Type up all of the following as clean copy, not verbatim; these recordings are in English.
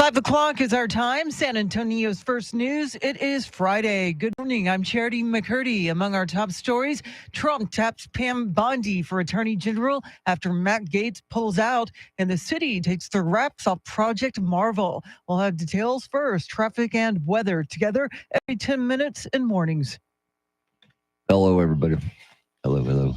5 o'clock is our time. San Antonio's first news. It is Friday. Good morning. I'm Charity McCurdy. Among our top stories, Trump taps Pam Bondi for Attorney General after Matt Gaetz pulls out, and the city takes the wraps off Project Marvel. We'll have details first. Traffic and weather together every 10 minutes in mornings. Hello, everybody. Hello, hello.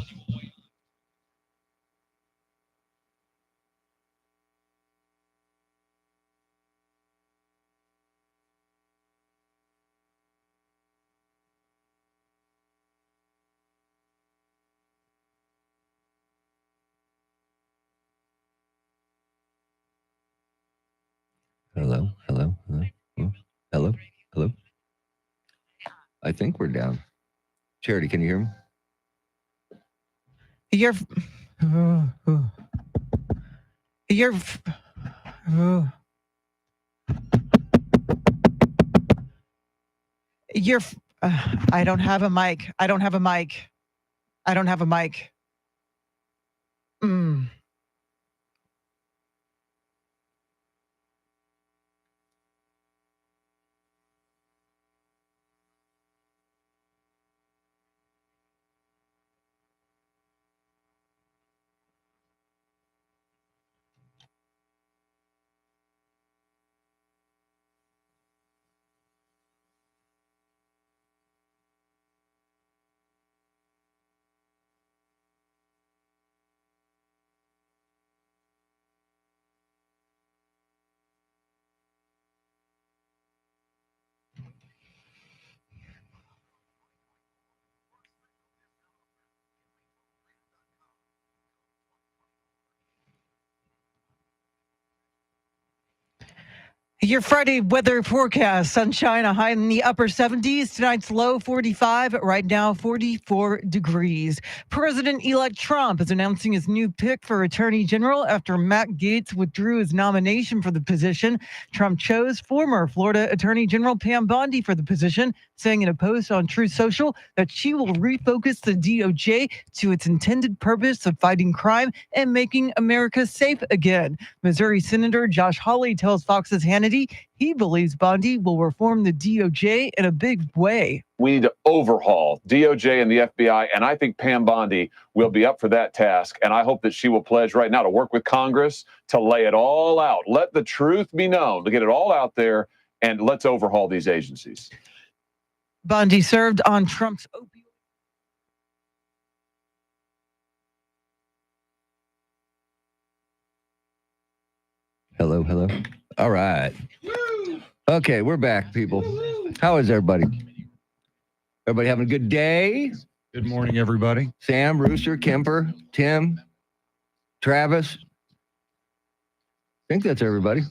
Hello, hello, hello, hello, hello. I think we're down. Charity, can you hear me? You're I don't have a mic. I don't have a mic. I don't have a mic. Your Friday weather forecast: sunshine, a high in the upper 70s. Tonight's low 45. Right now 44 degrees. President-elect Trump is announcing his new pick for Attorney General after Matt Gaetz withdrew his nomination for the position. Trump chose former Florida Attorney General Pam Bondi for the position, saying in a post on Truth Social that she will refocus the DOJ to its intended purpose of fighting crime and making America safe again. Missouri Senator Josh Hawley tells Fox's Hannity he believes Bondi will reform the DOJ in a big way. We need to overhaul DOJ and the FBI, and I think Pam Bondi will be up for that task. And I hope that she will pledge right now to work with Congress to lay it all out. Let the truth be known, to get it all out there, and let's overhaul these agencies. Bondi served on Trump's opioid. Hello, hello. All right. Okay, we're back, people. How is everybody? Everybody having a good day? Good morning, everybody. Sam, Rooster, Kemper, Tim, Travis. I think that's everybody.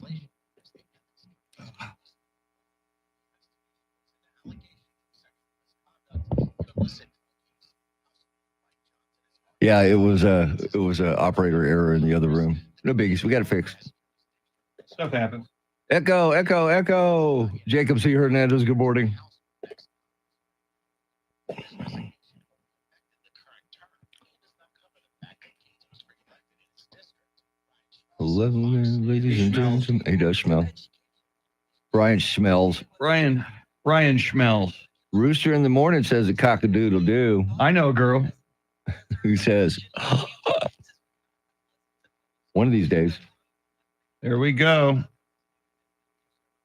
Yeah, it was a operator error in the other room. No biggies. We got it fixed. Stuff happens. Echo, echo, echo. Jacob C. Hernandez, good morning. Hello, ladies and gentlemen. He does smell. Brian smells. Ryan smells. Rooster in the morning says a cock-a-doodle-doo. I know a girl who says, one of these days. There we go.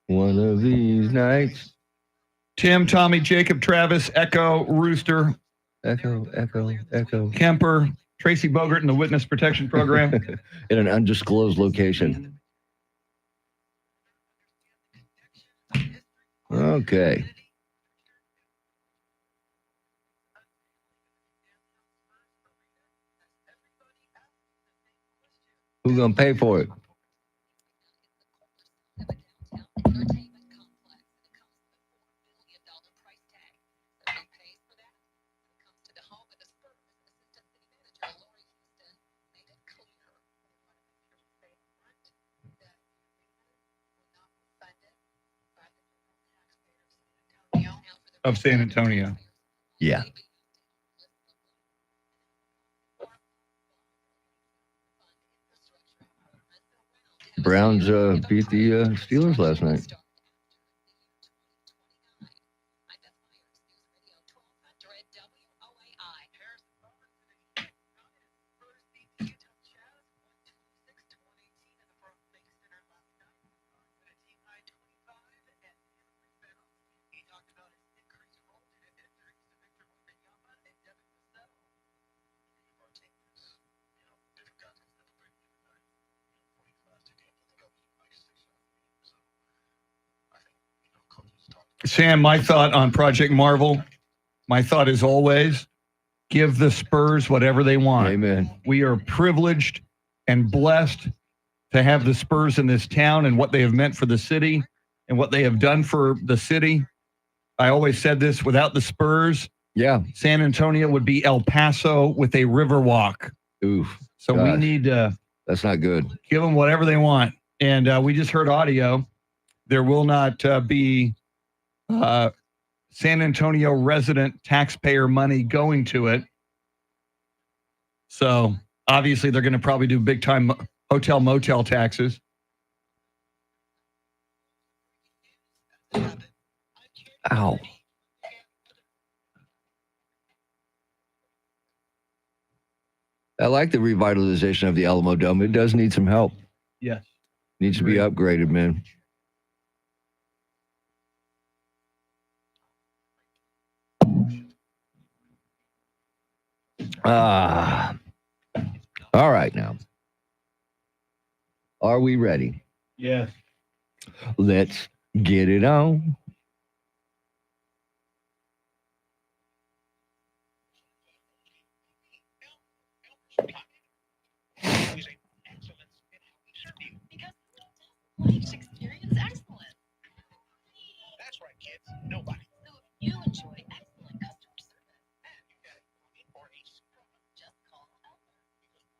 One of these nights. Tim, Tommy, Jacob, Travis, Echo, Rooster. Echo, echo, echo. Kemper, Tracy Bogert in the Witness Protection Program. In an undisclosed location. Okay. Who's going to pay for it? Of San Antonio. Yeah. Browns beat the Steelers last night. Sam, my thought on Project Marvel, my thought is always give the Spurs whatever they want. Amen. We are privileged and blessed to have the Spurs in this town and what they have meant for the city and what they have done for the city. I always said this, without the Spurs, Yeah. San Antonio would be El Paso with a river walk. Oof. So we Gosh. need to That's not good. give them whatever they want. And we just heard audio. There will not be San Antonio resident taxpayer money going to it. So obviously they're going to probably do big time hotel motel taxes. Ow. I like the revitalization of the Alamo Dome. It does need some help. Yes. Needs to be upgraded, man. All right now. Are we ready? Yes. Let's get it on. Experience excellence. That's right, kids. Nobody. So if you enjoy excellent customer service and you get a or a just call Elmer.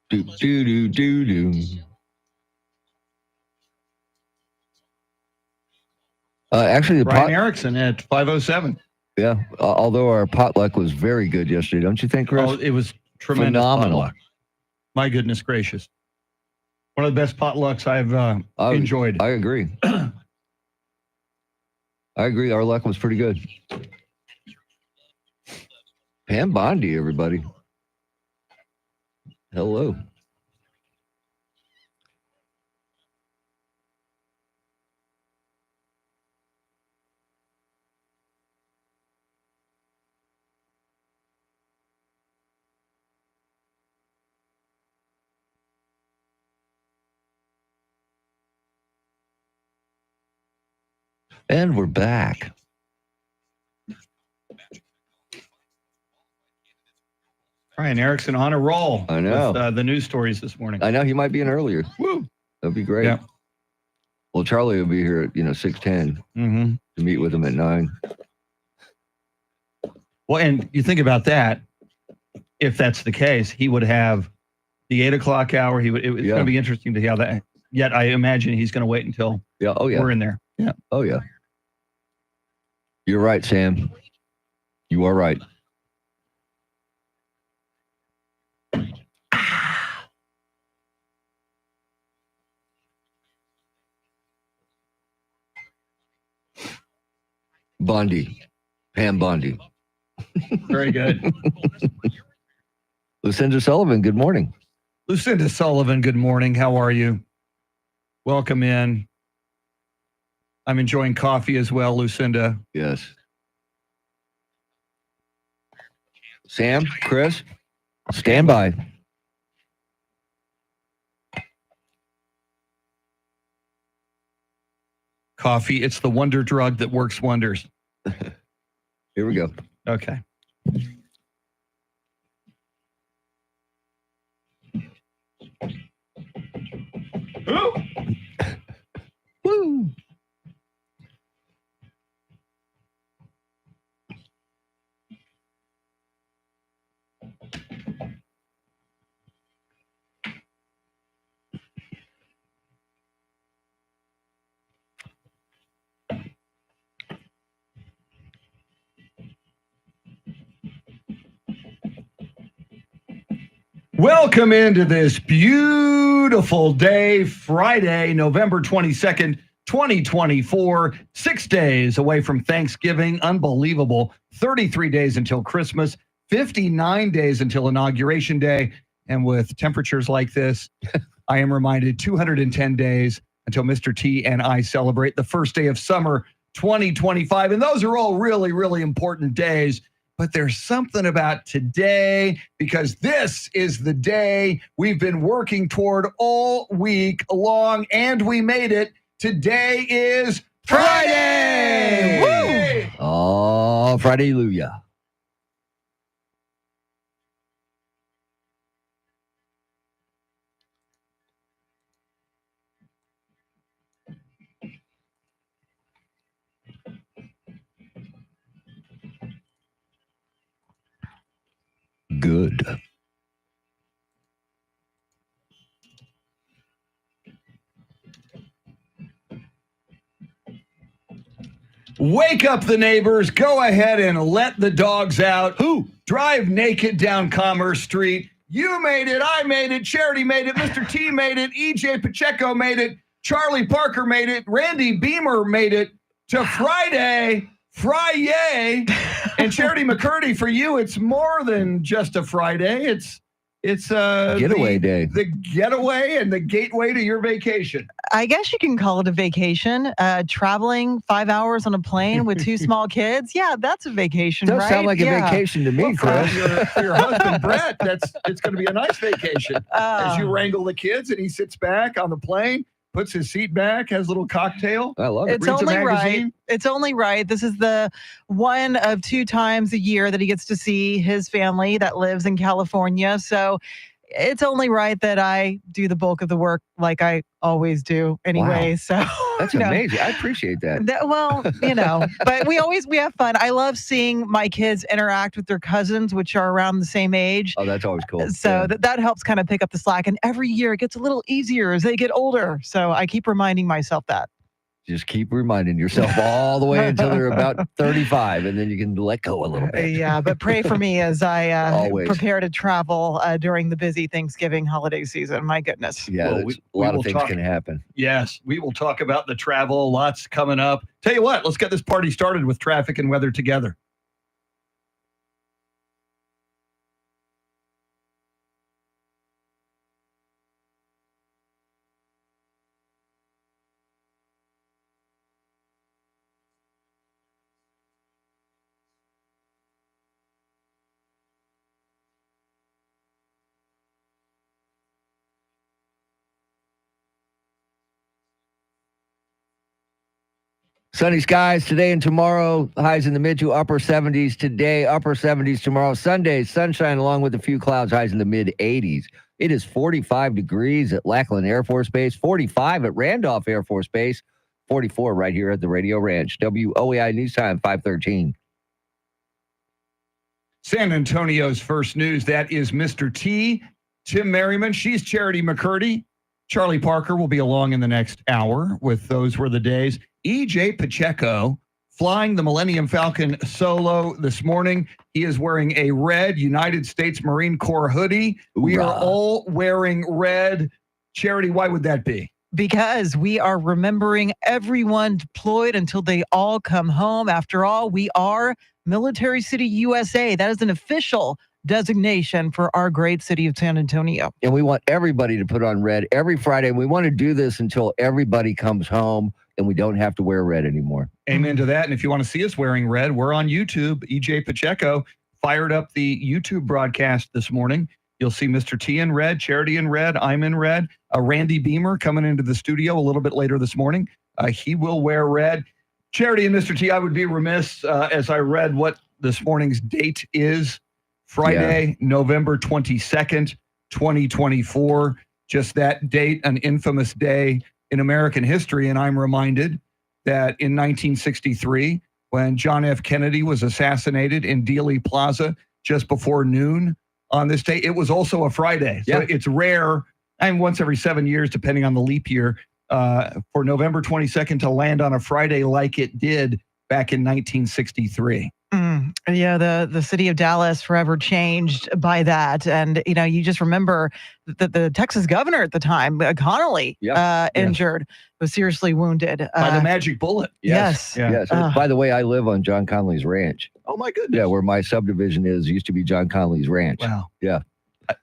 Do, do, do, do, do. Actually, the Brian pot, Erickson at 507. yeah. Although our potluck was very good yesterday, don't you think, Chris? Oh, it was tremendous. Phenomenal. Potluck. My goodness gracious. One of the best potlucks I've enjoyed. I agree. I agree. Our luck was pretty good. Pam Bondi, everybody. Hello. And we're back. Brian Erickson on a roll. I know. With, the news stories this morning. I know he might be in earlier. Woo. That'd be great. Yeah. Well, Charlie will be here at 6:10 Mm-hmm. to meet with him at 9. Well, and you think about that. If that's the case, he would have the 8 o'clock hour. It's going to be interesting to see how that. Yet I imagine he's going to wait until Yeah. Oh yeah. we're in there. Yeah. Oh yeah. You're right, Sam. You are right. Bondi. Pam Bondi. Very good. Lucinda Sullivan, good morning. Lucinda Sullivan, good morning. How are you? Welcome in. I'm enjoying coffee as well, Lucinda. Yes. Sam, Chris, stand by. Coffee, it's the wonder drug that works wonders. Here we go. Okay. Woo. Welcome into this beautiful beautiful day, Friday, November 22nd, 2024, 6 days away from Thanksgiving. Unbelievable. 33 days until Christmas, 59 days until Inauguration Day. And with temperatures like this, I am reminded 210 days until Mr. T and I celebrate the first day of summer 2025. And those are all really, really important days. But there's something about today, because this is the day we've been working toward all week long, and we made it. Today is Friday! Woo! Oh, Friday-luya. Good. Wake up the neighbors. Go ahead and let the dogs out. Who? Drive naked down Commerce Street. You made it. I made it. Charity made it. Mr. T made it. EJ Pacheco made it. Charlie Parker made it. Randy Beamer made it to Friday. Friday. And Charity McCurdy, for you, it's more than just a Friday. It's Getaway day. The getaway and the gateway to your vacation. I guess you can call it a vacation. Traveling 5 hours on a plane with two small kids. Yeah, that's a vacation, Does right? sound like Yeah. a vacation to me, Well, Chris. for your husband, Brett, it's going to be a nice vacation. As you wrangle the kids and he sits back on the plane, puts his seat back, has a little cocktail. I love it. It's reads a only right. magazine. It's only right. This is the one of 2 times a year that he gets to see his family that lives in California. So it's only right that I do the bulk of the work like I always do anyway. Wow. So That's you know, amazing. I appreciate that. well, but we have fun. I love seeing my kids interact with their cousins, which are around the same age. Oh, that's always cool. So Yeah. that helps kind of pick up the slack. And every year it gets a little easier as they get older. So I keep reminding myself that. Just keep reminding yourself all the way until they're about 35, and then you can let go a little bit. Yeah, but pray for me as I Always. prepare to travel during the busy Thanksgiving holiday season. My goodness. Yeah, Well, that's- we a lot will of things talk- can happen. Yes, we will talk about the travel. Lots coming up. Tell you what, let's get this party started with traffic and weather together. Sunny skies today and tomorrow. Highs in the mid to upper 70s today, upper 70s tomorrow. Sunday, sunshine along with a few clouds, highs in the mid 80s. It is 45 degrees at Lackland Air Force Base, 45 at Randolph Air Force Base, 44 right here at the Radio Ranch. WOAI News Time, 513. San Antonio's first news, that is Mr. T, Tim Merriman. She's Charity McCurdy. Charlie Parker will be along in the next hour with Those Were the Days. EJ Pacheco flying the Millennium Falcon solo this morning. He is wearing a red United States Marine Corps hoodie. We are Hoorah. all wearing red. Charity, why would that be? Because we are remembering everyone deployed until they all come home. After all, we are Military City, USA. That is an official designation for our great city of San Antonio. And we want everybody to put on red every Friday. And we want to do this until everybody comes home and we don't have to wear red anymore. Amen to that. And if you want to see us wearing red, we're on YouTube. EJ Pacheco fired up the YouTube broadcast this morning. You'll see Mr. T in red, Charity in red, I'm in red. Randy Beamer coming into the studio a little bit later this morning. He will wear red. Charity and Mr. T, I would be remiss as I read what this morning's date is. Friday, November 22nd, 2024. Just that date, an infamous day in American history. And I'm reminded that in 1963, when John F. Kennedy was assassinated in Dealey Plaza just before noon on this day, it was also a Friday. So Yeah. it's rare, and once every 7 years, depending on the leap year, for November 22nd to land on a Friday like it did back in 1963. Yeah, the city of Dallas forever changed by that. And, you just remember that the Texas governor at the time, Connolly, Yep. injured, was seriously wounded. By the magic bullet. Yes. Yeah. Yes. By the way, I live on John Connolly's ranch. Oh, my goodness. Yeah, where my subdivision used to be John Connolly's ranch. Wow. Yeah.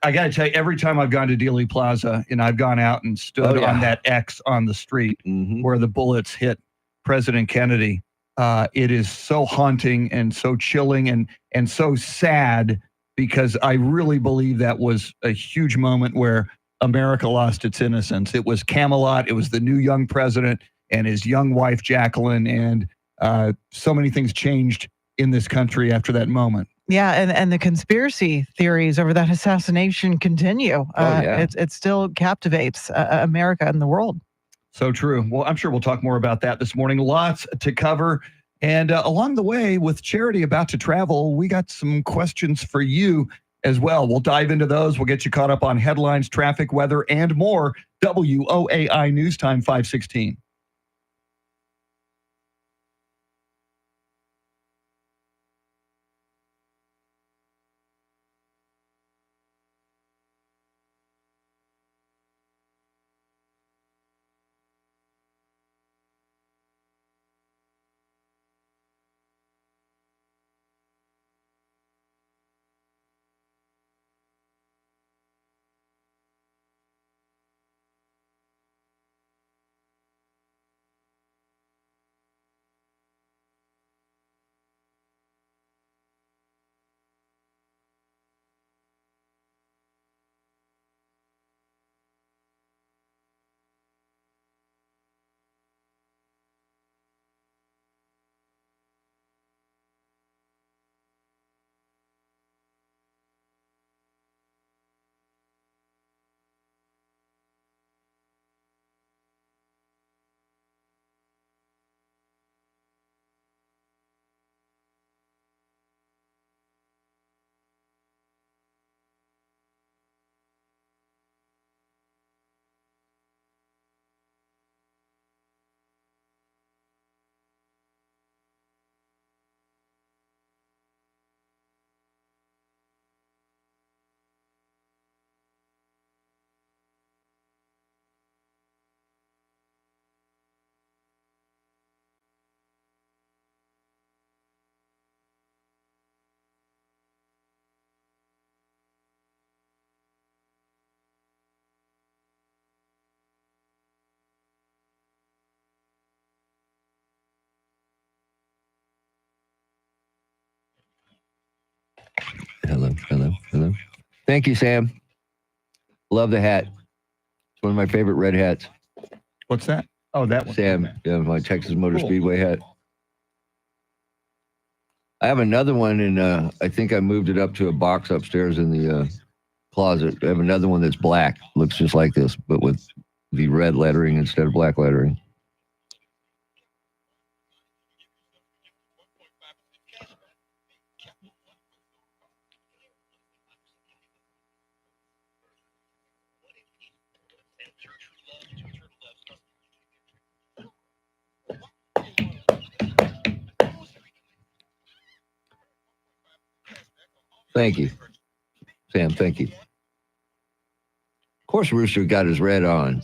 I got to tell you, every time I've gone to Dealey Plaza and I've gone out and stood on that X on the street where the bullets hit President Kennedy, it is so haunting and so chilling and so sad, because I really believe that was a huge moment where America lost its innocence. It was Camelot. It was the new young president and his young wife, Jacqueline. And so many things changed in this country after that moment. Yeah, and the conspiracy theories over that assassination continue. It still captivates America and the world. So true. Well, I'm sure we'll talk more about that this morning. Lots to cover. And along the way, with Charity about to travel, we got some questions for you as well. We'll dive into those. We'll get you caught up on headlines, traffic, weather, and more. WOAI News Time 516. Hello. Thank you, Sam. Love the hat. It's one of my favorite red hats. What's that? Oh, that one. Sam, my Texas Motor Cool. Speedway hat. I have another one, and I think I moved it up to a box upstairs in the closet. I have another one that's black. Looks just like this, but with the red lettering instead of black lettering. Thank you, Sam. Thank you. Of course, Rooster got his red on.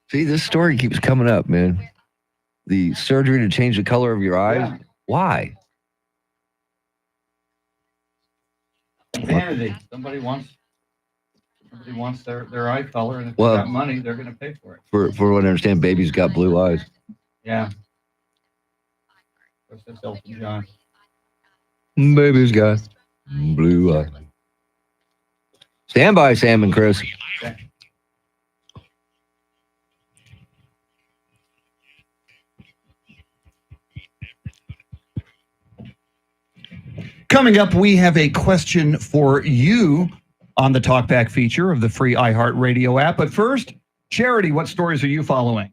See, this story keeps coming up, man. The surgery to change the color of your eyes. Yeah. Why? Vanity. Somebody wants their eye color, and if Well- they got money, they're going to pay for it. For what I understand, baby's got blue eyes. Yeah. What's this, Elton John? Baby's got blue eyes. Stand by, Sam and Chris. Coming up, we have a question for you on the Talkback feature of the free iHeartRadio app. But first, Charity, what stories are you following?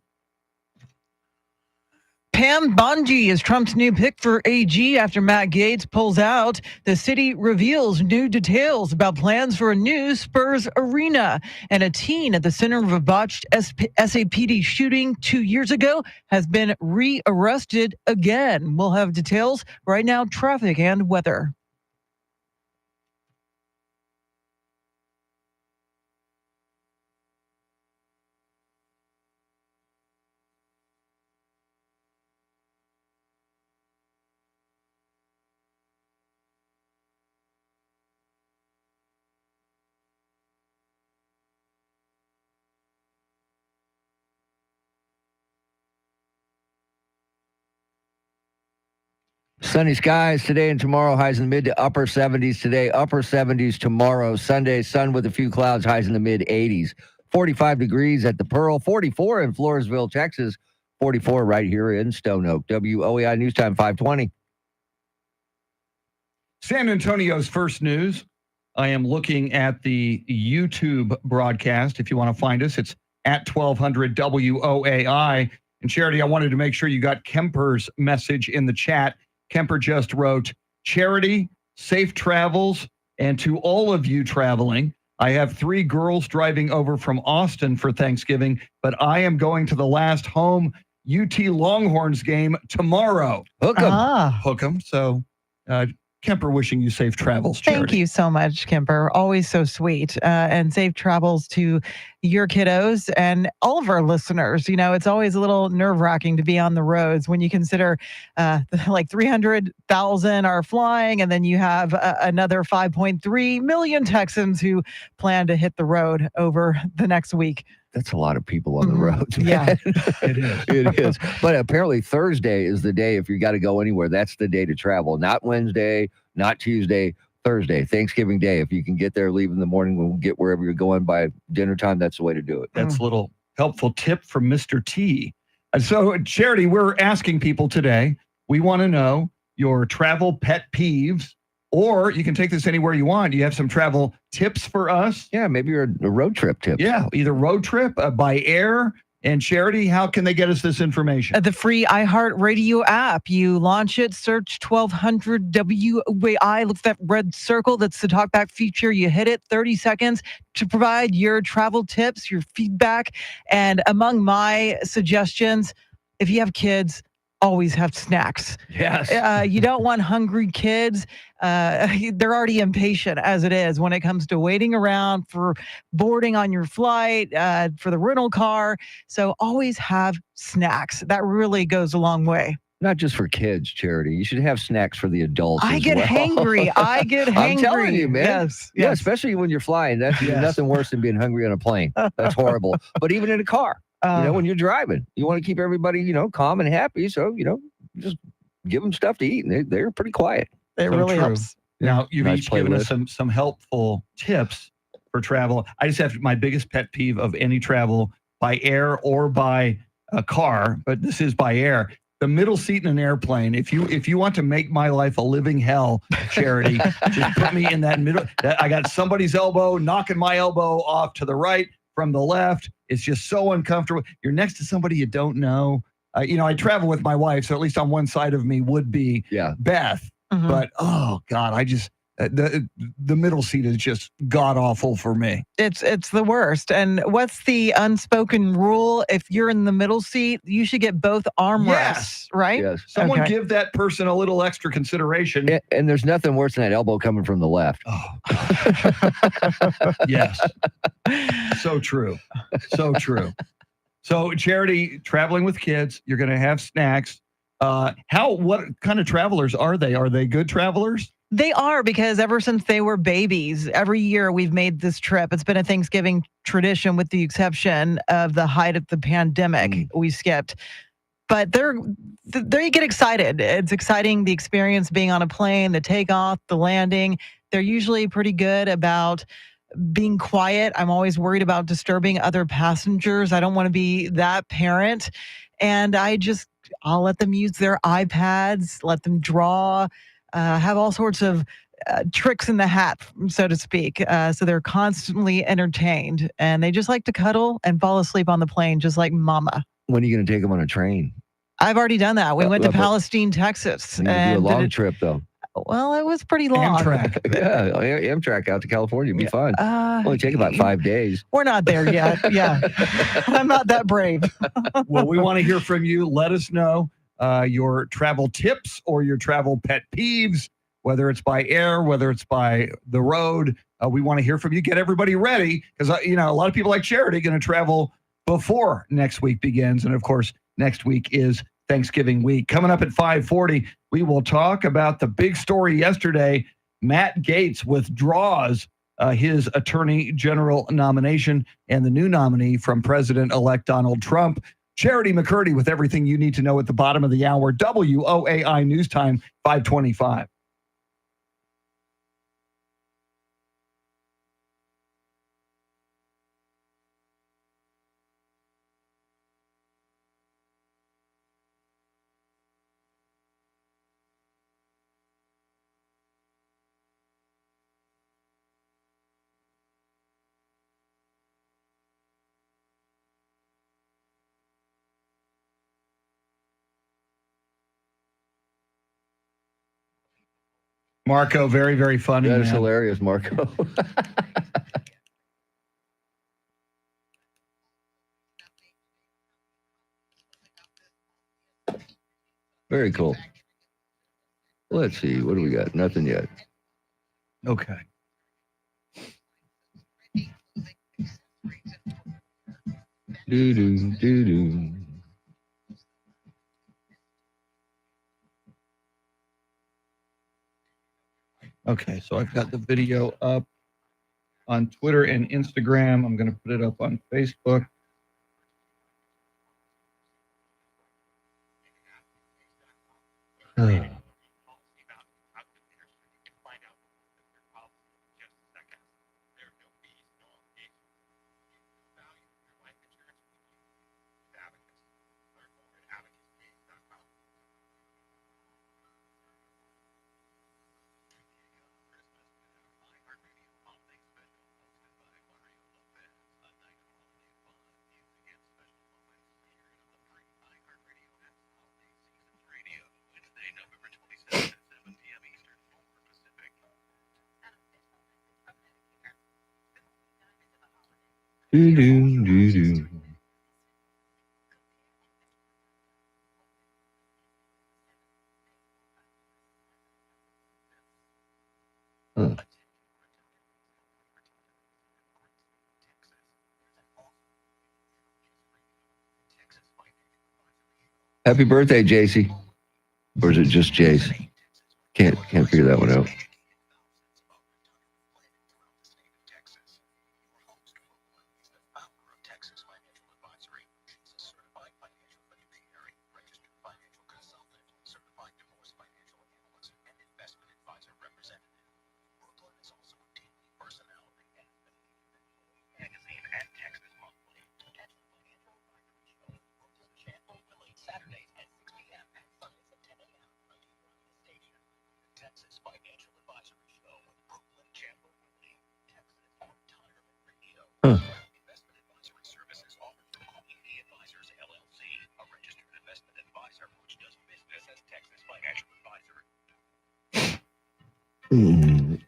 Pam Bondi is Trump's new pick for AG after Matt Gaetz pulls out. The city reveals new details about plans for a new Spurs arena. And a teen at the center of a botched SAPD shooting 2 years ago has been rearrested again. We'll have details right now, traffic and weather. Sunny skies today and tomorrow, highs in the mid to upper 70s today, upper 70s tomorrow. Sunday, sun with a few clouds, highs in the mid 80s. 45 degrees at the Pearl, 44 in Floresville, Texas, 44 right here in Stone Oak. WOEI News Time 520. San Antonio's first news. I am looking at the YouTube broadcast. If you want to find us, it's at 1200 WOAI. And Charity, I wanted to make sure you got Kemper's message in the chat. Kemper just wrote, Charity, safe travels, and to all of you traveling. I have 3 girls driving over from Austin for Thanksgiving, but I am going to the last home UT Longhorns game tomorrow. Hook 'em. Hook 'em. So Kemper wishing you safe travels, Charity. Thank you so much, Kemper. Always so sweet. And safe travels to your kiddos and all of our listeners. You know, it's always a little nerve-wracking to be on the roads when you consider like 300,000 are flying, and then you have another 5.3 million Texans who plan to hit the road over the next week. That's a lot of people on the roads. Yeah. Man. It is. It is. But apparently Thursday is the day, if you got to go anywhere, that's the day to travel. Not Wednesday, not Tuesday, Thursday, Thanksgiving Day. If you can get there, leave in the morning, we'll get wherever you're going by dinner time. That's the way to do it. That's a little helpful tip from Mr. T. So, Charity, we're asking people today, we want to know your travel pet peeves, or you can take this anywhere you want. You have some travel tips for us? Yeah, maybe you're a road trip tip. Yeah, either road trip, by air. And Charity, how can they get us this information? The free iHeartRadio app. You launch it, search 1200 WOAI, look for that red circle. That's the talkback feature. You hit it, 30 seconds to provide your travel tips, your feedback. And among my suggestions, if you have kids, always have snacks. Yes. You don't want hungry kids. They're already impatient as it is when it comes to waiting around for boarding on your flight, for the rental car. So always have snacks. That really goes a long way. Not just for kids, Charity. You should have snacks for the adults. I as get well. hangry. I get hangry. I'm telling you, man. Yes. Yeah, Yes. especially when you're flying. That's Yes. nothing worse than being hungry on a plane. That's horrible. But even in a car, when you're driving, you want to keep everybody, calm and happy. So, just give them stuff to eat, and they're pretty quiet. it So really true. helps. Now, you've Nice each given us playlist. some helpful tips for travel. I just have my biggest pet peeve of any travel by air or by a car, but this is by air. The middle seat in an airplane. If you want to make my life a living hell, Charity, just put me in that middle. I got somebody's elbow knocking my elbow off to the right from the left. It's just so uncomfortable. You're next to somebody you don't know. I travel with my wife, so at least on one side of me would be Yeah. Beth. Mhm. But oh God, I just the middle seat is just god awful for me. It's the worst. And what's the unspoken rule? If you're in the middle seat, you should get both armrests, Yes. right? Yes. Someone Okay. give that person a little extra consideration. And there's nothing worse than that elbow coming from the left. Oh, yes. So true. So true. So, Charity, traveling with kids, you're going to have snacks. What kind of travelers are they? Are they good travelers? They are, because ever since they were babies, every year we've made this trip. It's been a Thanksgiving tradition with the exception of the height of the pandemic we skipped. But there you get excited. It's exciting, the experience being on a plane, the takeoff, the landing. They're usually pretty good about being quiet. I'm always worried about disturbing other passengers. I don't want to be that parent. And I'll let them use their iPads, let them draw, have all sorts of tricks in the hat, so to speak. So they're constantly entertained, and they just like to cuddle and fall asleep on the plane, just like mama. When are you going to take them on a train? I've already done that. We went to but- Palestine, Texas, You need to do a and long trip, though. well, it was pretty long. Amtrak. Yeah, Amtrak out to California would be fun. Uh, Only take about 5 days. We're not there yet. Yeah, I'm not that brave. Well, we want to hear from you. Let us know your travel tips or your travel pet peeves, whether it's by air, whether it's by the road. We want to hear from you. Get everybody ready because, a lot of people like Charity going to travel before next week begins. And, of course, next week is Thanksgiving week. Coming up at 5:40, we will talk about the big story yesterday. Matt Gaetz withdraws his attorney general nomination and the new nominee from President-elect Donald Trump. Charity McCurdy with everything you need to know at the bottom of the hour. WOAI News Time, 525. Marco, very, very funny. That is man. hilarious, Marco. Very cool. Let's see. What do we got? Nothing yet. Okay. Doo-doo, doo-doo. Okay, so I've got the video up on Twitter and Instagram. I'm going to put it up on Facebook. Doo-doo, doo-doo. Huh. Happy birthday, JC. Or is it just Jace? Can't figure that one out. Huh. Mm.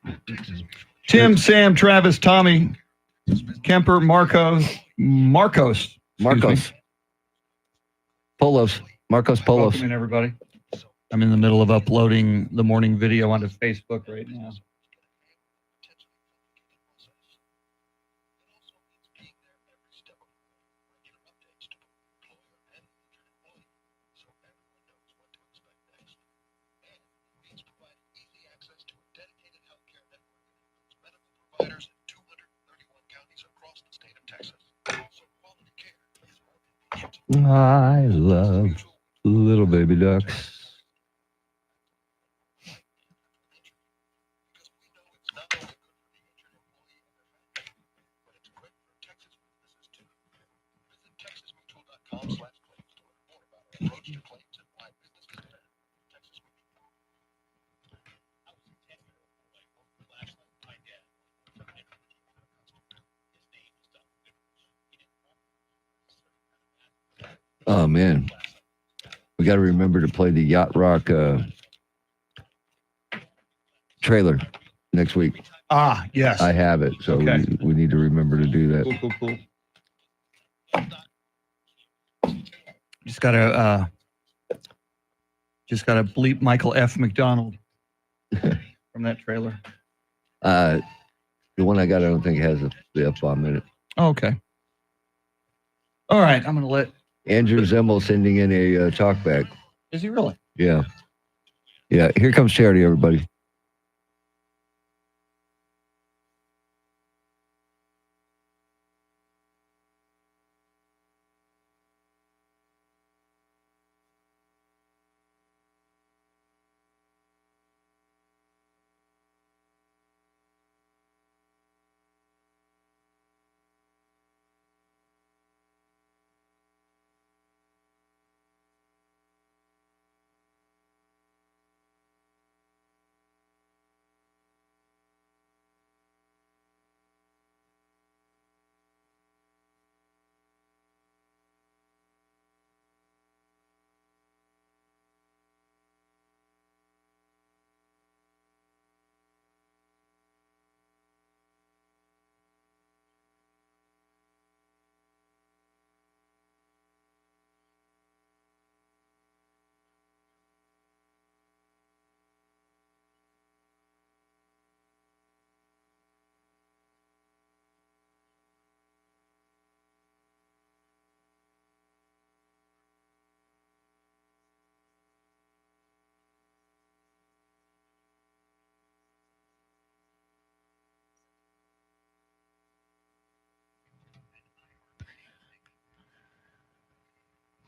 Tim, Sam, Travis, Tommy, Kemper, Marcos. Marcos. Polos. Marcos Polos. Welcome in, everybody. I'm in the middle of uploading the morning video onto Facebook right now. I love little baby ducks. Oh man, We got to remember to play the Yacht Rock trailer next week. Ah, yes. I have it, so Okay. we need to remember to do that. Cool. Just gotta bleep Michael F. McDonald from that trailer. The one I got, I don't think has the F-bomb in it. Oh, okay. All right, I'm gonna let. Andrew Zimmel sending in a talkback. Is he really? Yeah. Here comes Charity, everybody.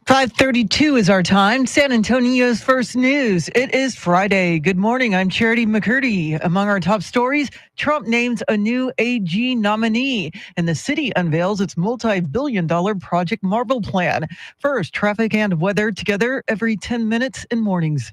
.532 is our time. San Antonio's first news. It is Friday. Good morning. I'm Charity McCurdy. Among our top stories, Trump names a new AG nominee, and the city unveils its multi-billion-dollar Project Marvel plan. First, traffic and weather together every 10 minutes in mornings.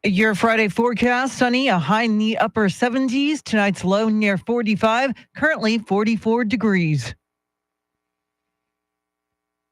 Your Friday forecast, sunny, a high in the upper 70s. Tonight's low near 45, currently 44 degrees.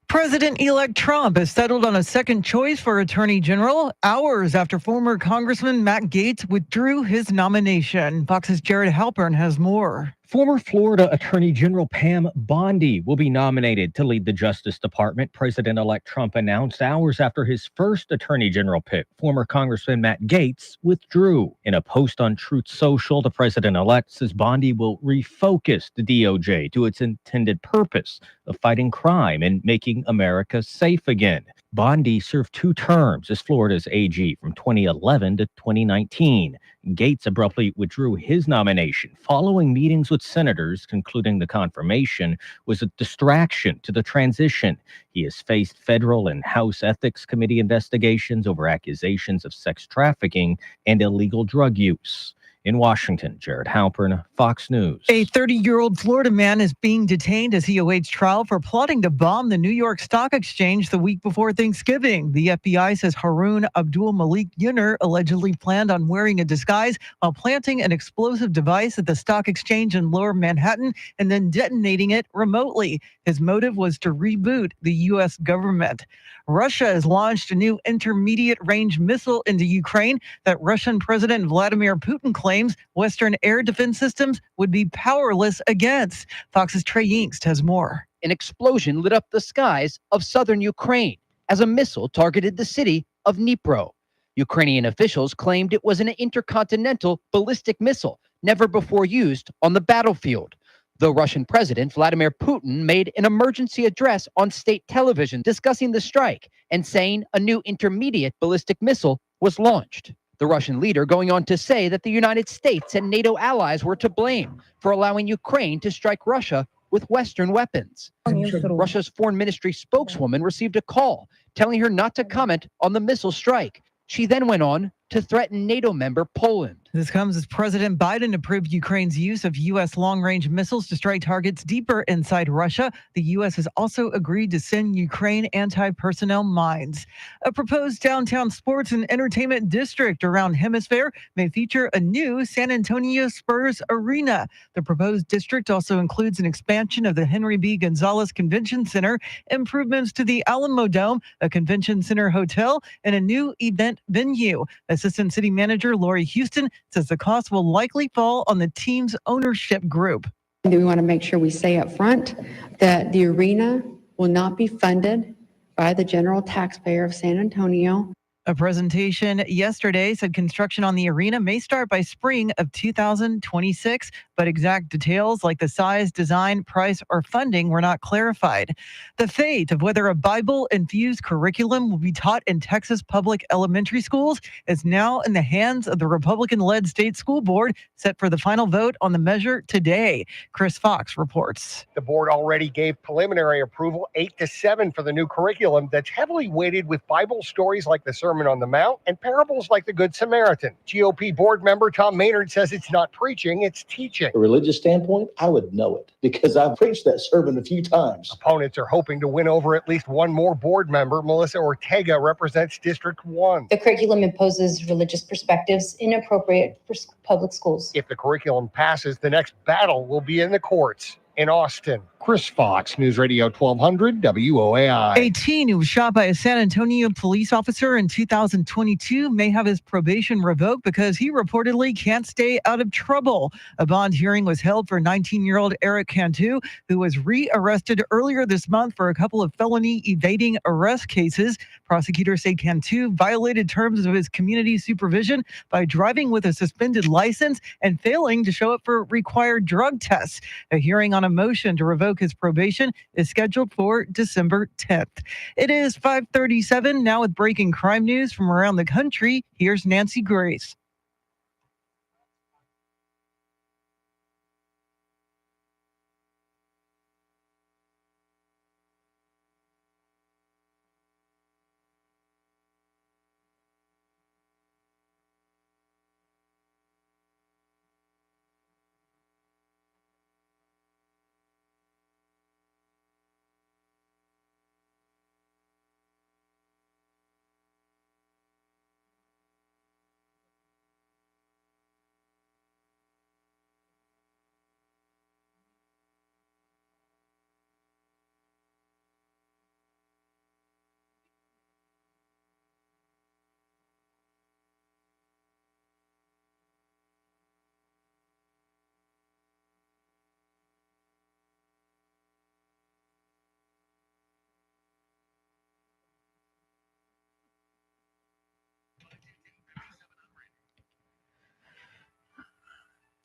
President-elect Trump has settled on a second choice for Attorney General hours after former Congressman Matt Gaetz withdrew his nomination. Fox's Jared Halpern has more. Former Florida Attorney General Pam Bondi will be nominated to lead the Justice Department. President-elect Trump announced hours after his first Attorney General pick, former Congressman Matt Gaetz, withdrew. In a post on Truth Social, the president-elect says Bondi will refocus the DOJ to its intended purpose of fighting crime and making America safe again. Bondi served 2 terms as Florida's AG from 2011 to 2019. Gaetz abruptly withdrew his nomination following meetings with senators, concluding the confirmation was a distraction to the transition. He has faced federal and House Ethics Committee investigations over accusations of sex trafficking and illegal drug use. In Washington, Jared Halpern, Fox News. A 30-year-old Florida man is being detained as he awaits trial for plotting to bomb the New York Stock Exchange the week before Thanksgiving. The FBI says Haroon Abdul Malik Yunner allegedly planned on wearing a disguise while planting an explosive device at the stock exchange in Lower Manhattan and then detonating it remotely. His motive was to reboot the U.S. government. Russia has launched a new intermediate-range missile into Ukraine that Russian President Vladimir Putin claims Western air defense systems would be powerless against. Fox's Trey Yingst has more. An explosion lit up the skies of southern Ukraine as a missile targeted the city of Dnipro. Ukrainian officials claimed it was an intercontinental ballistic missile never before used on the battlefield. The Russian President Vladimir Putin made an emergency address on state television discussing the strike and saying a new intermediate ballistic missile was launched. The Russian leader going on to say that the United States and NATO allies were to blame for allowing Ukraine to strike Russia with Western weapons. Russia's foreign ministry spokeswoman received a call telling her not to comment on the missile strike. She then went on to threaten NATO member Poland. This comes as President Biden approved Ukraine's use of U.S. long-range missiles to strike targets deeper inside Russia. The U.S. has also agreed to send Ukraine anti-personnel mines. A proposed downtown sports and entertainment district around Hemisphere may feature a new San Antonio Spurs arena. The proposed district also includes an expansion of the Henry B. Gonzalez Convention Center, improvements to the Alamo Dome, a convention center hotel, and a new event venue. Assistant City Manager Lori Houston says the cost will likely fall on the team's ownership group. We want to make sure we say up front that the arena will not be funded by the general taxpayer of San Antonio. A presentation yesterday said construction on the arena may start by spring of 2026, but exact details like the size, design, price, or funding were not clarified. The fate of whether a Bible-infused curriculum will be taught in Texas public elementary schools is now in the hands of the Republican-led state school board, set for the final vote on the measure today. Chris Fox reports. The board already gave preliminary approval 8-7 for the new curriculum that's heavily weighted with Bible stories like the Sermon on the Mount and parables like the Good Samaritan. GOP board member Tom Maynard says it's not preaching, it's teaching. A religious standpoint, I would know it because I've preached that sermon a few times. Opponents are hoping to win over at least one more board member. Melissa Ortega represents District 1. The curriculum imposes religious perspectives inappropriate for public schools. If the curriculum passes, the next battle will be in the courts. In Austin, Chris Fox, News Radio 1200 WOAI. A teen who was shot by a San Antonio police officer in 2022 may have his probation revoked because he reportedly can't stay out of trouble. A bond hearing was held for 19-year-old Eric Cantu, who was re-arrested earlier this month for a couple of felony evading arrest cases. Prosecutors say Cantu violated terms of his community supervision by driving with a suspended license and failing to show up for required drug tests. A hearing on a motion to revoke his probation is scheduled for December 10th. It is 5:37 now with breaking crime news from around the country. Here's Nancy Grace.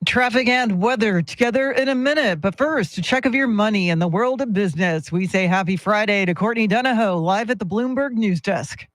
Traffic and weather together in a minute. But first, a check of your money in the world of business. We say happy Friday to Courtney Donahoe, live at the Bloomberg News Desk.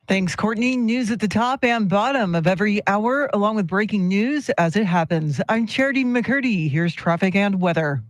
Thanks, Courtney. News at the top and bottom of every hour, along with breaking news as it happens. I'm Charity McCurdy. Here's traffic and weather.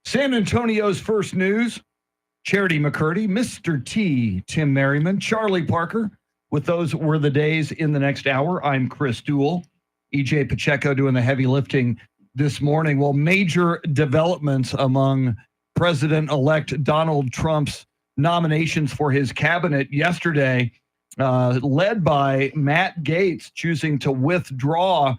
San Antonio's first news. Charity McCurdy, Mr. T, Tim Merriman, Charlie Parker. With those were the days in the next hour. I'm Chris Duell. EJ Pacheco doing the heavy lifting this morning. Well, major developments among President-elect Donald Trump's nominations for his cabinet yesterday, led by Matt Gaetz choosing to withdraw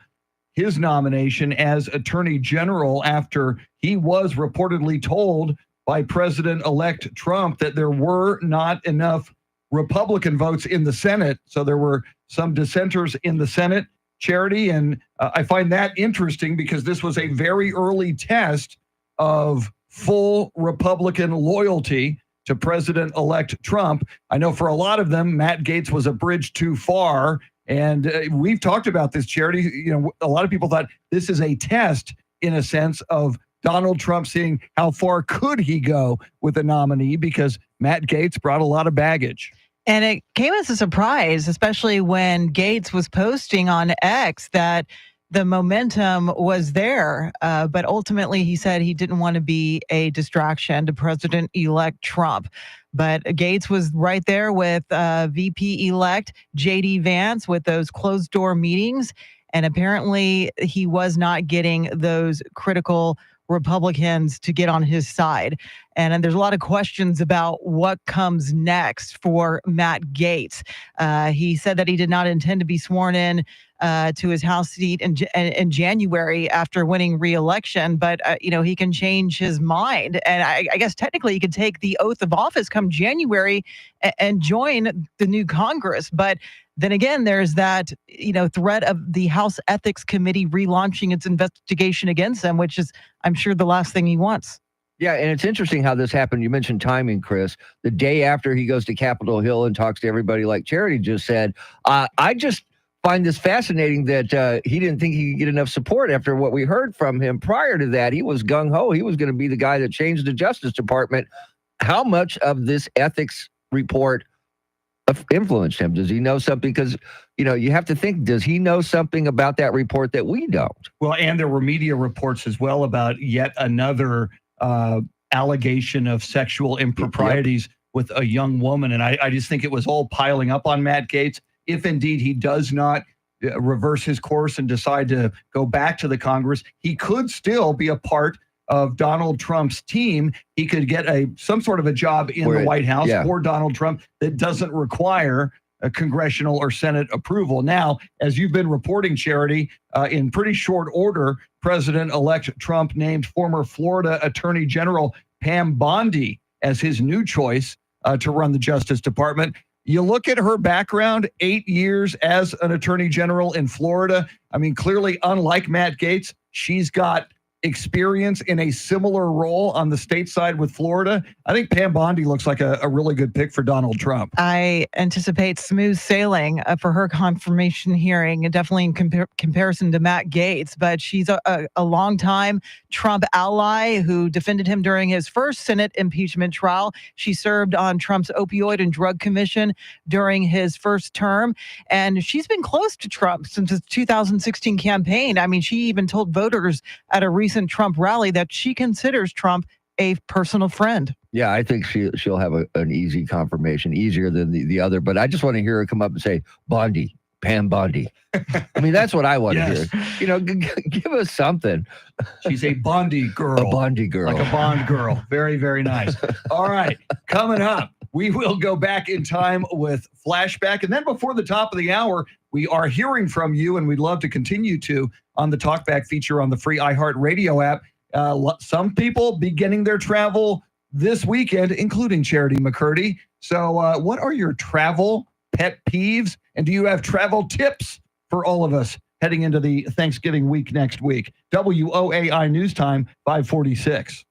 his nomination as Attorney General after he was reportedly told by President-elect Trump that there were not enough Republican votes in the Senate. So there were some dissenters in the Senate, Charity, and I find that interesting because this was a very early test of full Republican loyalty to President-elect Trump. I know for a lot of them, Matt Gaetz was a bridge too far. And we've talked about this, Charity. You know, a lot of people thought this is a test, in a sense, of Donald Trump seeing how far could he go with a nominee because Matt Gaetz brought a lot of baggage. And it came as a surprise, especially when Gaetz was posting on X that the momentum was there. But ultimately, he said he didn't want to be a distraction to President-elect Trump. But Gaetz was right there with VP-elect J.D. Vance with those closed-door meetings. And apparently, he was not getting those critical Republicans to get on his side. And there's a lot of questions about what comes next for Matt Gaetz. He said that he did not intend to be sworn in to his House seat in January after winning re-election, but he can change his mind. And I guess technically he could take the oath of office come January and join the new Congress. But then again, there's that threat of the House Ethics Committee relaunching its investigation against him, which is, I'm sure, the last thing he wants. Yeah, and it's interesting how this happened. You mentioned timing, Chris. The day after he goes to Capitol Hill and talks to everybody, like Charity just said, I just find this fascinating that he didn't think he could get enough support after what we heard from him prior to that. He was gung-ho. He was going to be the guy that changed the Justice Department. How much of this ethics report influenced him? Does he know something? Because, you have to think, does he know something about that report that we don't? Well, and there were media reports as well about yet another allegation of sexual improprieties with a young woman. And I just think it was all piling up on Matt Gaetz. If indeed he does not reverse his course and decide to go back to the Congress, he could still be a part of Donald Trump's team. He could get some sort of a job in the White House for Donald Trump that doesn't require a congressional or Senate approval. Now, as you've been reporting, Charity, in pretty short order, President-elect Trump named former Florida Attorney General Pam Bondi as his new choice to run the Justice Department. You look at her background, 8 years as an attorney general in Florida. I mean, clearly, unlike Matt Gaetz, she's got experience in a similar role on the state side with Florida, I think Pam Bondi looks like a really good pick for Donald Trump. I anticipate smooth sailing for her confirmation hearing, and definitely in comparison to Matt Gaetz. But she's a longtime Trump ally who defended him during his first Senate impeachment trial. She served on Trump's opioid and drug commission during his first term. And she's been close to Trump since his 2016 campaign. I mean, she even told voters at a recent Trump rally that she considers Trump a personal friend. Yeah, I think she'll have an easy confirmation, easier than the other. But I just want to hear her come up and say, Bondi, Pam Bondi. I mean, that's what I want to hear. You know, give us something. She's a Bondi girl. A Bondi girl. Like a Bond girl. Very, very nice. All right. Coming up, we will go back in time with Flashback. And then before the top of the hour, we are hearing from you, and we'd love to continue to on the Talkback feature on the free iHeartRadio app. Some people beginning their travel this weekend, including Charity McCurdy. So what are your travel pet peeves? And do you have travel tips for all of us heading into the Thanksgiving week next week? WOAI News Time, 546.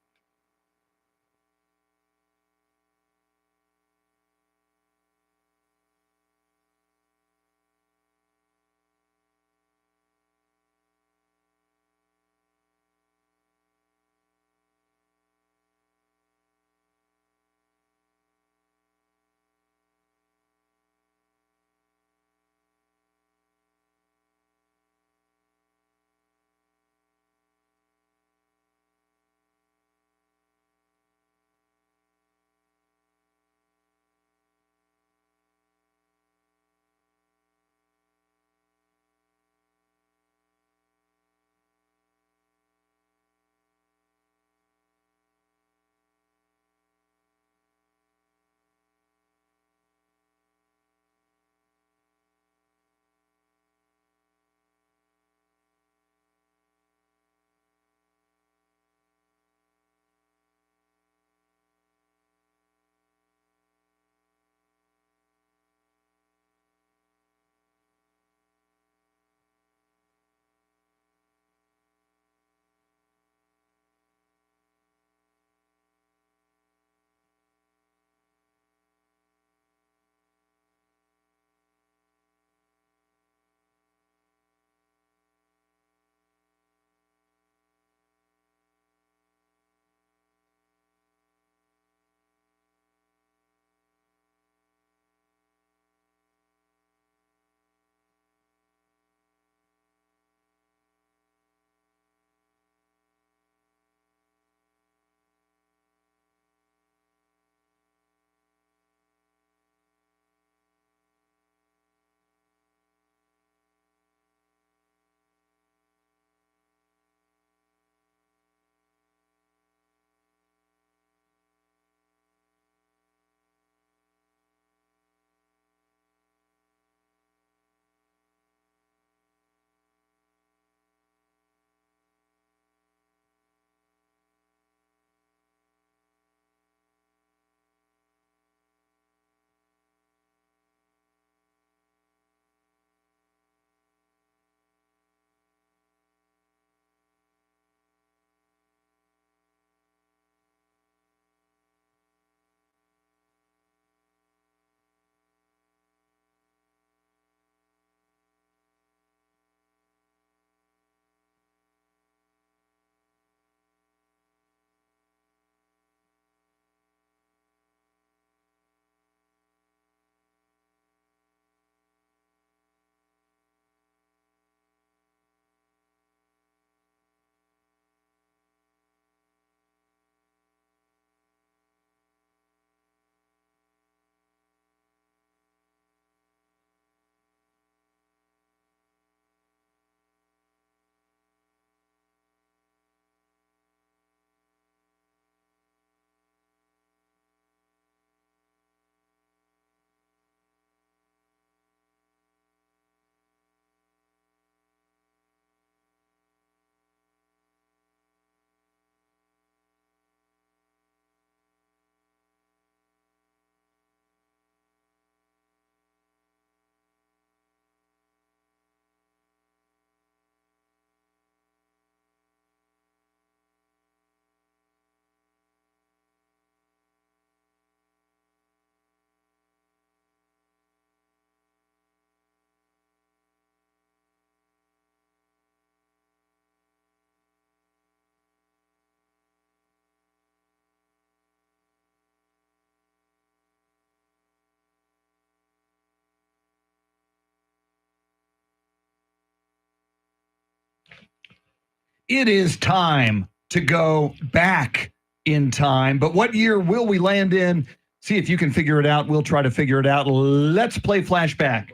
it is time to go back in time. But what year will we land in? See if you can figure it out. We'll try to figure it out. Let's play flashback.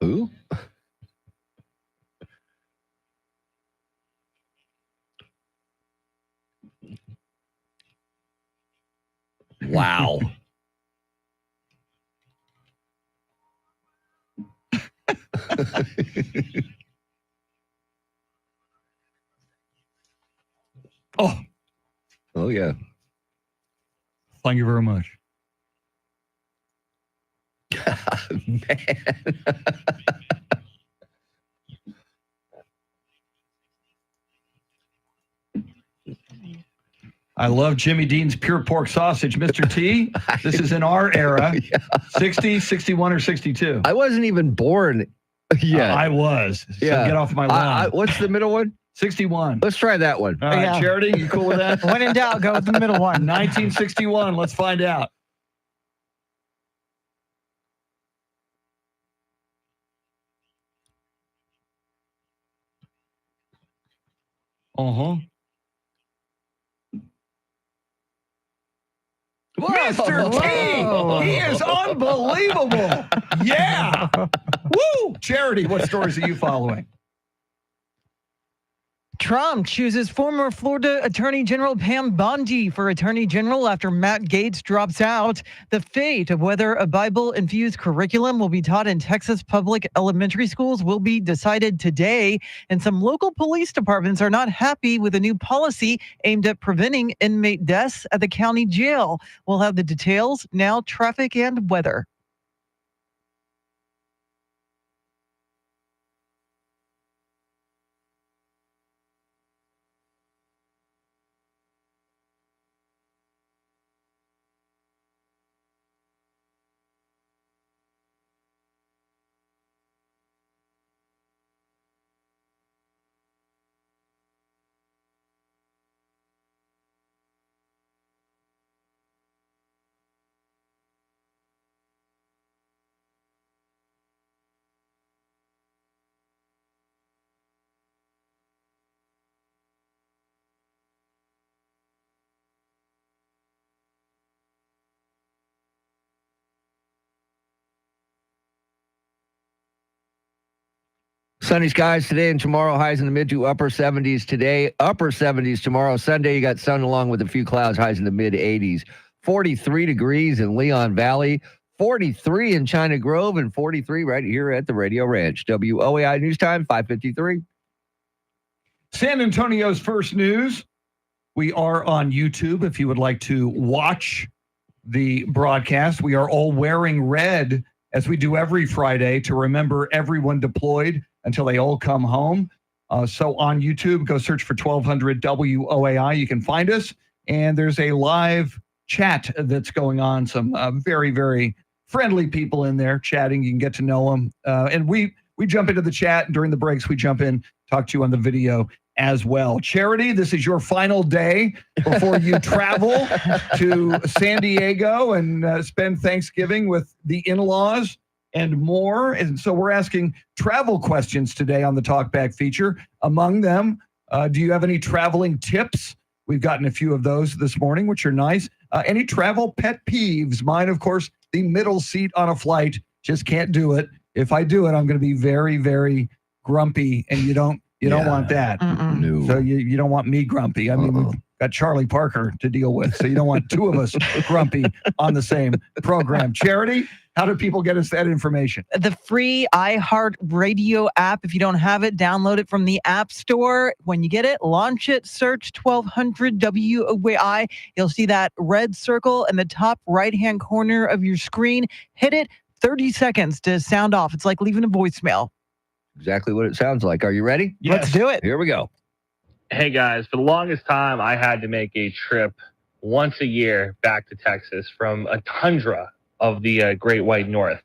Who? Wow. Oh, Oh, yeah. thank you very much. Man. I love Jimmy Dean's pure pork sausage. Mr. T, this is in our era. Yeah. 60, 61, or 62? I wasn't even born yet. I was. So Yeah. get off my lawn. What's the middle one? 61. Let's try that one. All right, Yeah. Charity, you cool with that? When in doubt, go with the middle one. 1961. Let's find out. Uh-huh. Mr. Whoa. T, he is unbelievable. Yeah. Woo. Charity, what stories are you following? Trump chooses former Florida Attorney General Pam Bondi for Attorney General after Matt Gaetz drops out. The fate of whether a Bible-infused curriculum will be taught in Texas public elementary schools will be decided today. And some local police departments are not happy with a new policy aimed at preventing inmate deaths at the county jail. We'll have the details now, traffic and weather. Sunny skies today and tomorrow, highs in the mid to upper 70s today, upper 70s tomorrow. Sunday, you got sun along with a few clouds, highs in the mid 80s. 43 degrees in Leon Valley, 43 in China Grove, and 43 right here at the Radio Ranch. WOAI News Time, 5:53. San Antonio's first news. We are on YouTube if you would like to watch the broadcast. We are all wearing red as we do every Friday to remember everyone deployed until they all come home. So on YouTube, go search for 1200 WOAI. You can find us. And there's a live chat that's going on. Some very, very friendly people in there chatting. You can get to know them. And we jump into the chat. And during the breaks, we jump in, talk to you on the video as well. Charity, this is your final day before you travel to San Diego and spend Thanksgiving with the in-laws and more. And so we're asking travel questions today on the Talkback feature. Among them, do you have any traveling tips? We've gotten a few of those this morning, which are nice. Any travel pet peeves? Mine, of course, the middle seat on a flight. Just can't do it. If I do it, I'm going to be very, very grumpy, and you don't want that. No. So you don't want me grumpy. I mean, we've got Charlie Parker to deal with, so you don't want two of us grumpy on the same program. Charity, how do people get us that information? The free iHeart Radio app. If you don't have it, download it from the App Store. When you get it, launch it, search 1200 WOAI. You'll see that red circle in the top right-hand corner of your screen. Hit it, 30 seconds to sound off. It's like leaving a voicemail. Exactly what it sounds like. Are you ready? Let's do it. Here we go. Hey guys, for the longest time, I had to make a trip once a year back to Texas from a tundra of the Great White North.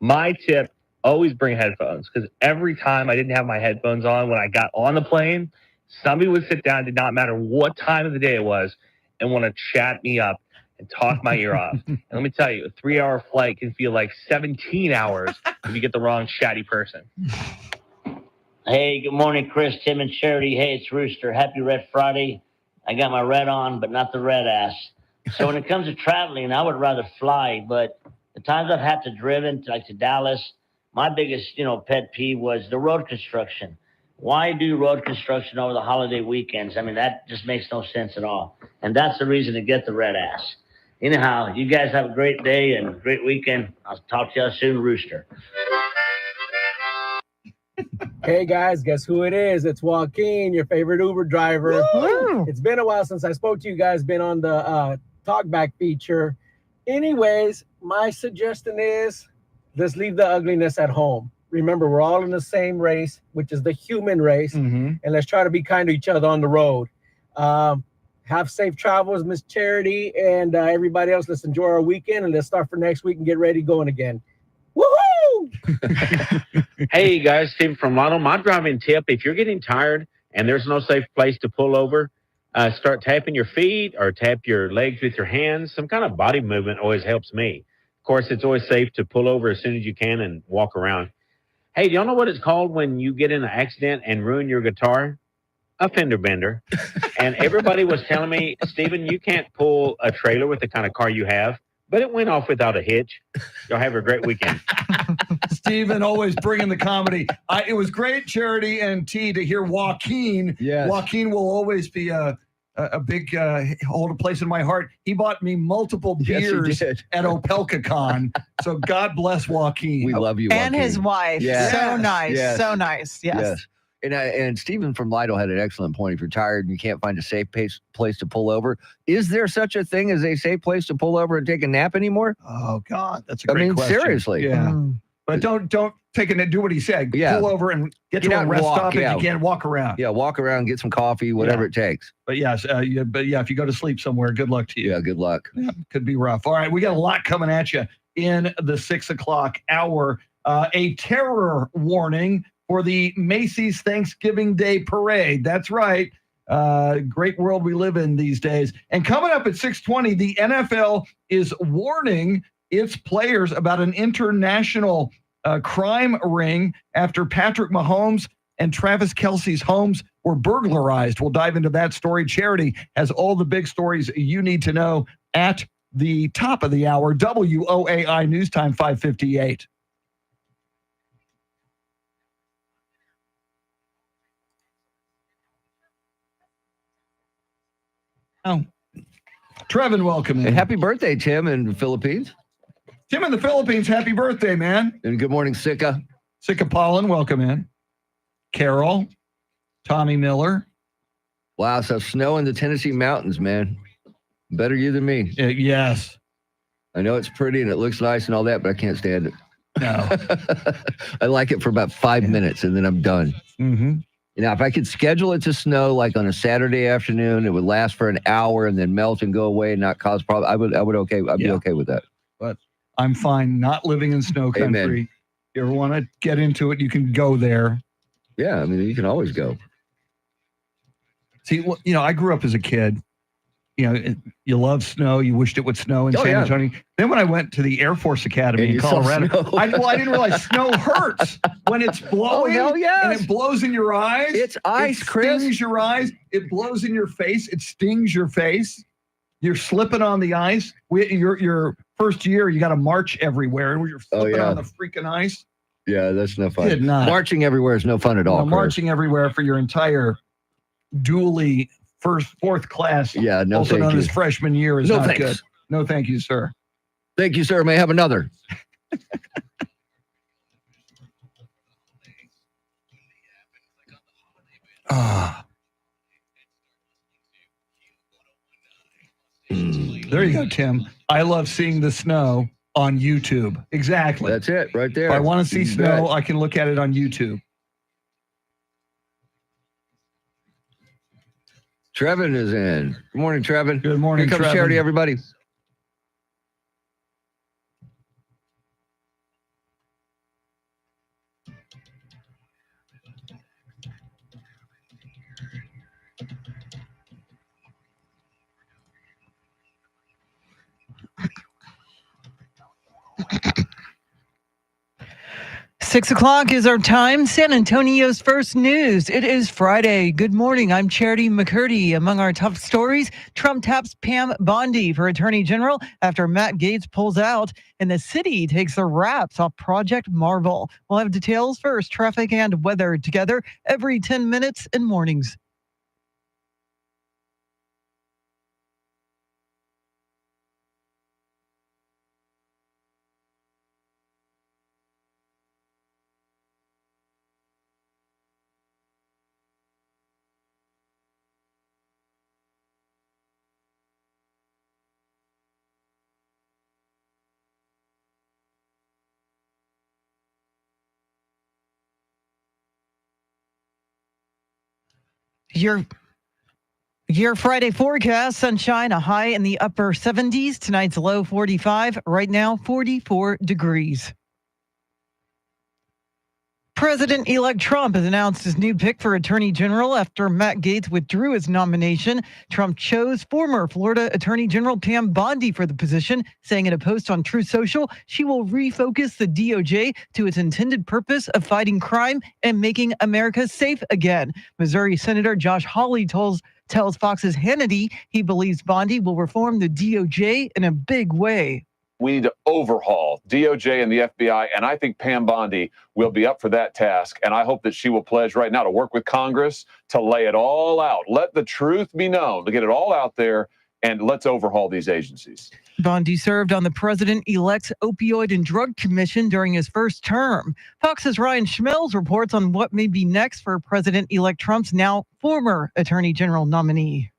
My tip, always bring headphones, because every time I didn't have my headphones on when I got on the plane, somebody would sit down, did not matter what time of the day it was, and want to chat me up. and talk my ear off. And let me tell you, a 3-hour flight can feel like 17 hours if you get the wrong chatty person. Hey, good morning, Chris, Tim, and Charity. Hey, it's Rooster. Happy Red Friday. I got my red on, but not the red ass. So when it comes to traveling, I would rather fly. But the times I've had to driven to Dallas, my biggest, pet peeve was the road construction. Why do road construction over the holiday weekends? I mean, that just makes no sense at all. And that's the reason to get the red ass. Anyhow, you guys have a great day and a great weekend. I'll talk to you soon, Rooster. Hey guys, guess who it is? It's Joaquin, your favorite Uber driver. Woo! It's been a while since I spoke to you guys, been on the talkback feature. Anyways, my suggestion is let's leave the ugliness at home. Remember, we're all in the same race, which is the human race, and let's try to be kind to each other on the road. Have safe travels, Miss Charity, and everybody else. Let's enjoy our weekend, and let's start for next week and get ready going again. Woohoo! Hey guys, Steve from Lotto. My driving tip: if you're getting tired and there's no safe place to pull over, start tapping your feet or tap your legs with your hands. Some kind of body movement always helps me. Of course, it's always safe to pull over as soon as you can and walk around. Hey, do y'all know what it's called when you get in an accident and ruin your guitar? A fender bender. And everybody was telling me, Stephen, you can't pull a trailer with the kind of car you have, but it went off without a hitch. Y'all have a great weekend. Stephen always bringing the comedy. It was great, Charity and T, to hear Joaquin. Yes. Joaquin will always be a big hold a place in my heart. He bought me multiple beers at OpelkaCon. So God bless Joaquin. We love you, And Joaquin. his wife. Yes. So nice. Yes. So nice. Yes. And Stephen from Lido had an excellent point. If you're tired and you can't find a safe place to pull over, is there such a thing as a safe place to pull over and take a nap anymore? Oh God, that's a great question. Seriously. Yeah. But don't take a do what he said. Yeah. Pull over and get to out a and rest walk, stop yeah. if you can. Walk around. Yeah, walk around, get some coffee, whatever it takes. But yes, if you go to sleep somewhere, good luck to you. Yeah, good luck. Yeah, could be rough. All right, we got a lot coming at you in the 6 o'clock hour. A terror warning for the Macy's Thanksgiving Day Parade. That's right. Great world we live in these days. And coming up at 6:20, the NFL is warning its players about an international crime ring after Patrick Mahomes and Travis Kelce's homes were burglarized. We'll dive into that story. Charity has all the big stories you need to know at the top of the hour. WOAI News Time 5:58. Oh, Trevin, welcome in. And happy birthday, Tim, in the Philippines. Tim in the Philippines, happy birthday, man. And good morning, Sika. Sika Pollen, welcome in. Carol, Tommy Miller. Wow, so snow in the Tennessee mountains, man. Better you than me. Yes. I know it's pretty and it looks nice and all that, but I can't stand it. No. I like it for about 5 minutes and then I'm done. Mm-hmm. Now, if I could schedule it to snow like on a Saturday afternoon, it would last for an hour and then melt and go away and not cause problems. I'd be okay with that. But I'm fine not living in snow country. Amen. If you ever want to get into it, you can go there. Yeah, I mean, you can always go. See, I grew up as a kid. You love snow. You wished it would snow in San Antonio. Then when I went to the Air Force Academy And in you saw Colorado, snow. I didn't realize snow hurts when it's blowing. hell yes. And it blows in your eyes. It's ice, Chris. It stings your eyes. It blows in your face. It stings your face. You're slipping on the ice. Your first year, you got to march everywhere, and you're slipping on the freaking ice. Yeah, that's no fun. Did not. Marching everywhere is no fun at all. Chris. Marching everywhere for your entire dually fourth class, Yeah, no also thank known you. as freshman year, is No not thanks. good. No, thank you, sir. Thank you, sir. May I have another? There you go, Tim. I love seeing the snow on YouTube. Exactly. That's it right there. If I want to see You snow, bet. I can look at it on YouTube. Trevin is in. Good morning, Trevin. Good morning, Here comes Trevin. Charity, everybody. 6 o'clock is our time. San Antonio's first news. It is Friday. Good morning. I'm Charity McCurdy. Among our top stories, Trump taps Pam Bondi for Attorney General after Matt Gaetz pulls out, and the city takes the wraps off Project Marvel. We'll have details first, traffic and weather together every 10 minutes in mornings. Your Friday forecast: sunshine, a high in the upper 70s. Tonight's low 45. Right now, 44 degrees. President-elect Trump has announced his new pick for Attorney General after Matt Gaetz withdrew his nomination. Trump chose former Florida Attorney General Pam Bondi for the position, saying in a post on Truth Social, she will refocus the DOJ to its intended purpose of fighting crime and making America safe again. Missouri Senator Josh Hawley tells Fox's Hannity he believes Bondi will reform the DOJ in a big way. We need to overhaul DOJ and the FBI, and I think Pam Bondi will be up for that task. And I hope that she will pledge right now to work with Congress to lay it all out. Let the truth be known, to get it all out there, and let's overhaul these agencies. Bondi served on the president-elect's Opioid and Drug Commission during his first term. Fox's Ryan Schmelz reports on what may be next for President-elect Trump's now former Attorney General nominee.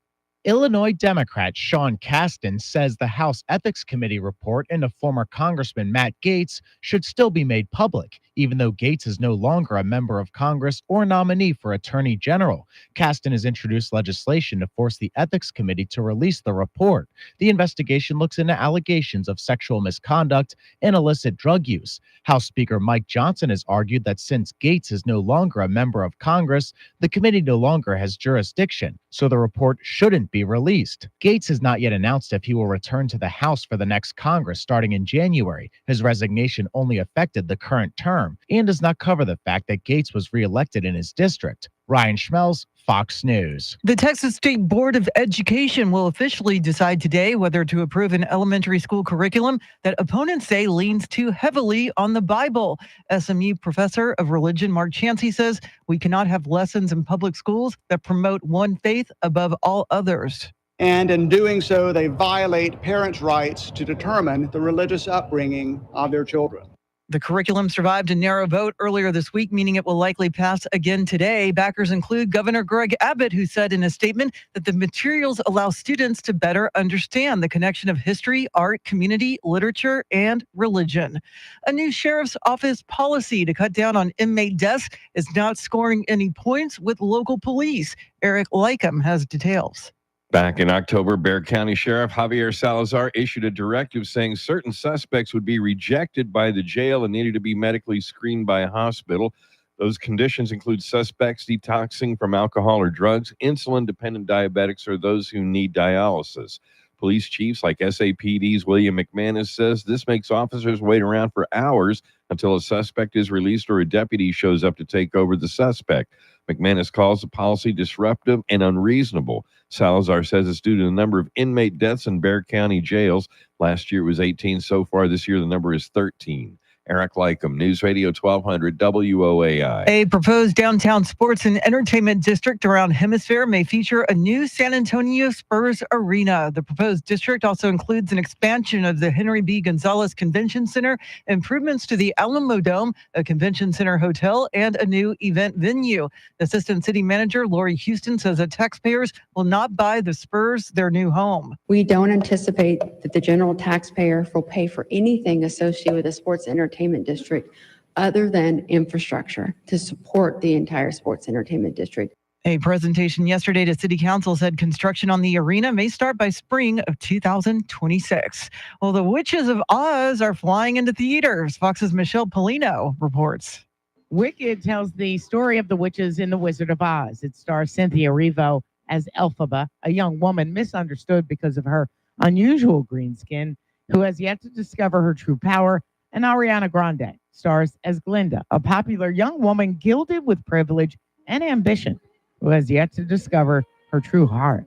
Illinois Democrat Sean Casten says the House Ethics Committee report into former Congressman Matt Gaetz should still be made public, even though Gaetz is no longer a member of Congress or nominee for Attorney General. Casten has introduced legislation to force the Ethics Committee to release the report. The investigation looks into allegations of sexual misconduct and illicit drug use. House Speaker Mike Johnson has argued that since Gaetz is no longer a member of Congress, the committee no longer has jurisdiction, so the report shouldn't be released. Gaetz has not yet announced if he will return to the House for the next Congress starting in January. His resignation only affected the current term and does not cover the fact that Gaetz was reelected in his district. Ryan Schmelz, Fox News. The Texas State Board of Education will officially decide today whether to approve an elementary school curriculum that opponents say leans too heavily on the Bible. SMU professor of religion Mark Chancey says we cannot have lessons in public schools that promote one faith above all others. And in doing so, they violate parents' rights to determine the religious upbringing of their children. The curriculum survived a narrow vote earlier this week, meaning it will likely pass again today. Backers include Governor Greg Abbott, who said in a statement that the materials allow students to better understand the connection of history, art, community, literature, and religion. A new sheriff's office policy to cut down on inmate deaths is not scoring any points with local police. Eric Lycum has details. Back in October, Bexar County Sheriff Javier Salazar issued a directive saying certain suspects would be rejected by the jail and needed to be medically screened by a hospital. Those conditions include suspects detoxing from alcohol or drugs, insulin-dependent diabetics, or those who need dialysis. Police chiefs like SAPD's William McManus says this makes officers wait around for hours until a suspect is released or a deputy shows up to take over the suspect. McManus calls the policy disruptive and unreasonable. Salazar says it's due to the number of inmate deaths in Bexar County jails. Last year it was 18. So far this year, the number is 13. Eric Lycum, News Radio 1200 WOAI. A proposed downtown sports and entertainment district around Hemisphere may feature a new San Antonio Spurs arena. The proposed district also includes an expansion of the Henry B. Gonzalez Convention Center, improvements to the Alamo Dome, a convention center hotel, and a new event venue. Assistant City Manager Lori Houston says that taxpayers will not buy the Spurs their new home. We don't anticipate that the general taxpayer will pay for anything associated with a sports entertainment district other than infrastructure to support the entire sports entertainment district. A presentation yesterday to City Council said construction on the arena may start by spring of 2026. Well, the Witches of Oz are flying into theaters. Fox's Michelle Polino reports. Wicked tells the story of the witches in The Wizard of Oz. It stars Cynthia Erivo as Elphaba, a young woman misunderstood because of her unusual green skin, who has yet to discover her true power And Ariana Grande stars as Glinda, a popular young woman gilded with privilege and ambition who has yet to discover her true heart.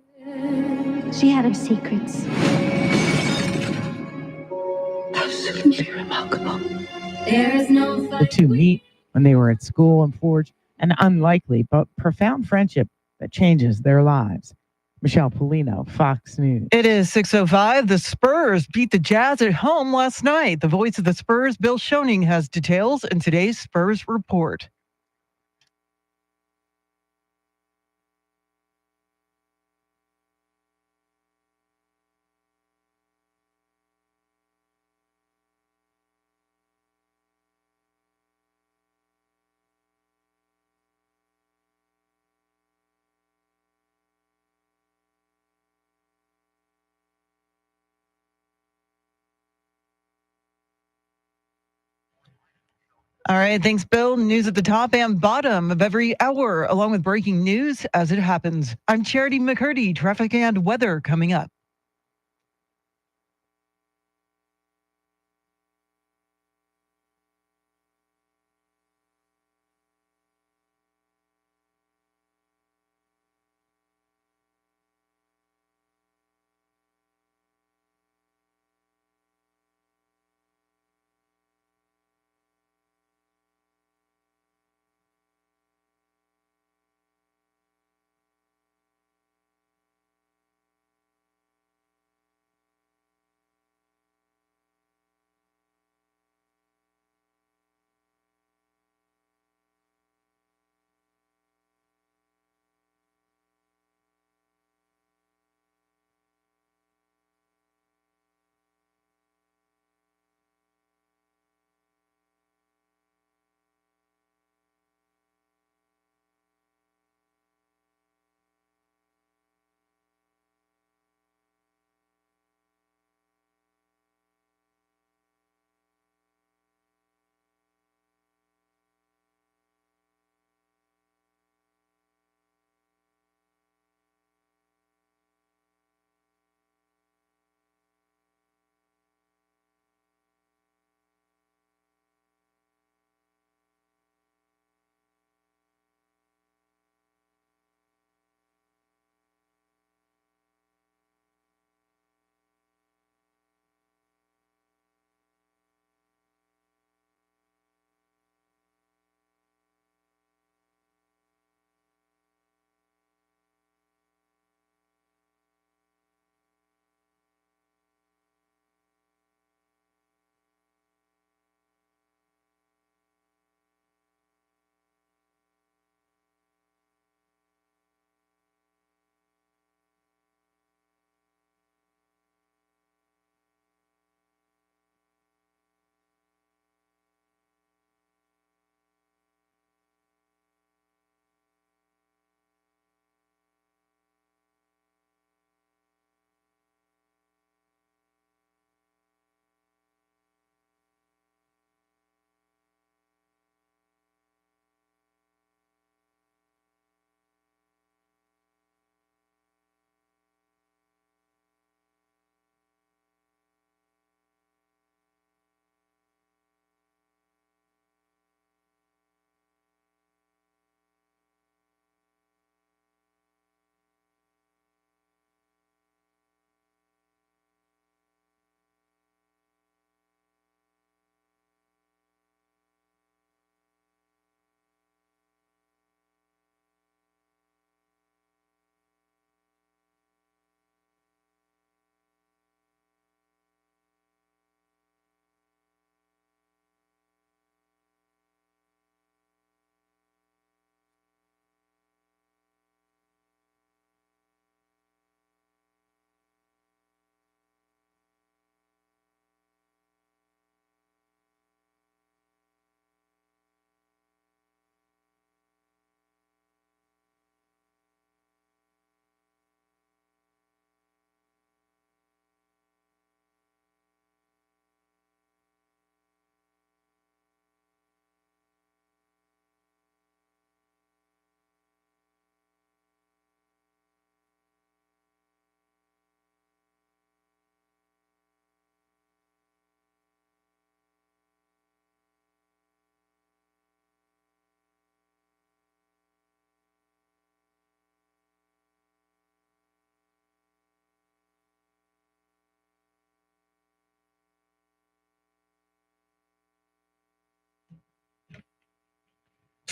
She had her secrets. Absolutely remarkable. There is no The two meet when they were at school and forge an unlikely but profound friendship that changes their lives. Michelle Polino, Fox News. It is 6:05. The Spurs beat the Jazz at home last night. The voice of the Spurs, Bill Schoening, has details in today's Spurs report. All right, thanks, Bill. News at the top and bottom of every hour, along with breaking news as it happens. I'm Charity McCurdy. Traffic and weather coming up.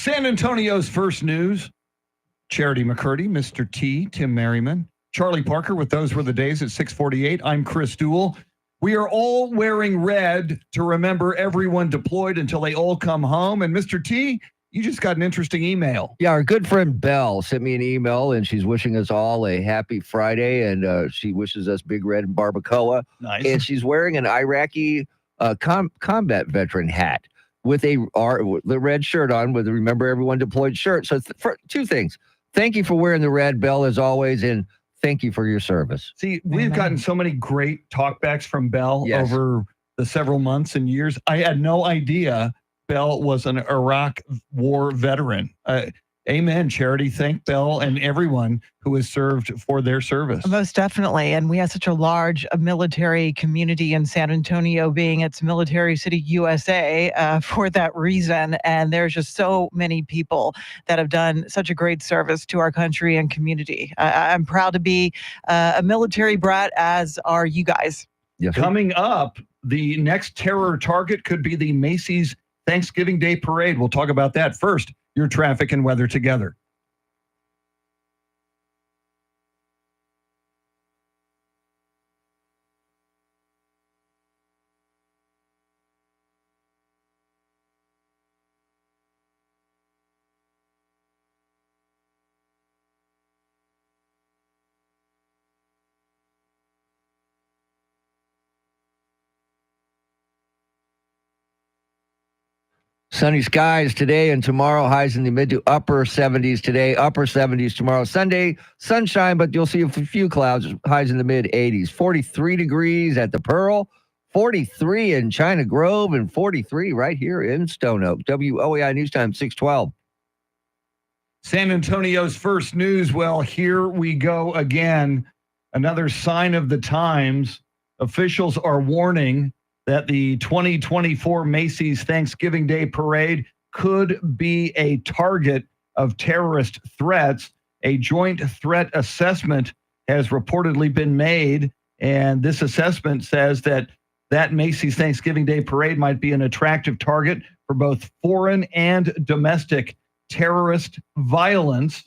San Antonio's first news. Charity McCurdy, Mr. T, Tim Merriman, Charlie Parker with Those Were the Days at 6:48. I'm Chris Duell. We are all wearing red to remember everyone deployed until they all come home. And Mr. T, you just got an interesting email. Yeah, our good friend Belle sent me an email, and she's wishing us all a happy Friday, and she wishes us Big Red and barbacoa. Nice. And she's wearing an Iraqi combat veteran hat with the red shirt on with the Remember Everyone Deployed shirt. So for two things. Thank you for wearing the red, Belle, as always, and thank you for your service. See, we've gotten so many great talkbacks from Belle over the several months and years. I had no idea Belle was an Iraq war veteran. Amen, Charity. Thank Belle and everyone who has served for their service. Most definitely. And we have such a large military community in San Antonio, being its military city USA, for that reason. And there's just so many people that have done such a great service to our country and community. I'm proud to be a military brat, as are you guys. Yes, Coming up, the next terror target could be the Macy's Thanksgiving Day Parade. We'll talk about that. First, your traffic and weather together. Sunny skies today and tomorrow, highs in the mid to upper 70s today, upper 70s tomorrow. Sunday, sunshine, but you'll see a few clouds, highs in the mid 80s. 43 degrees at the Pearl, 43 in China Grove, and 43 right here in Stone Oak. WOAI News Time, 612. San Antonio's first news. Well, here we go again. Another sign of the times. Officials are warning that the 2024 Macy's Thanksgiving Day Parade could be a target of terrorist threats. A joint threat assessment has reportedly been made, and this assessment says that Macy's Thanksgiving Day Parade might be an attractive target for both foreign and domestic terrorist violence.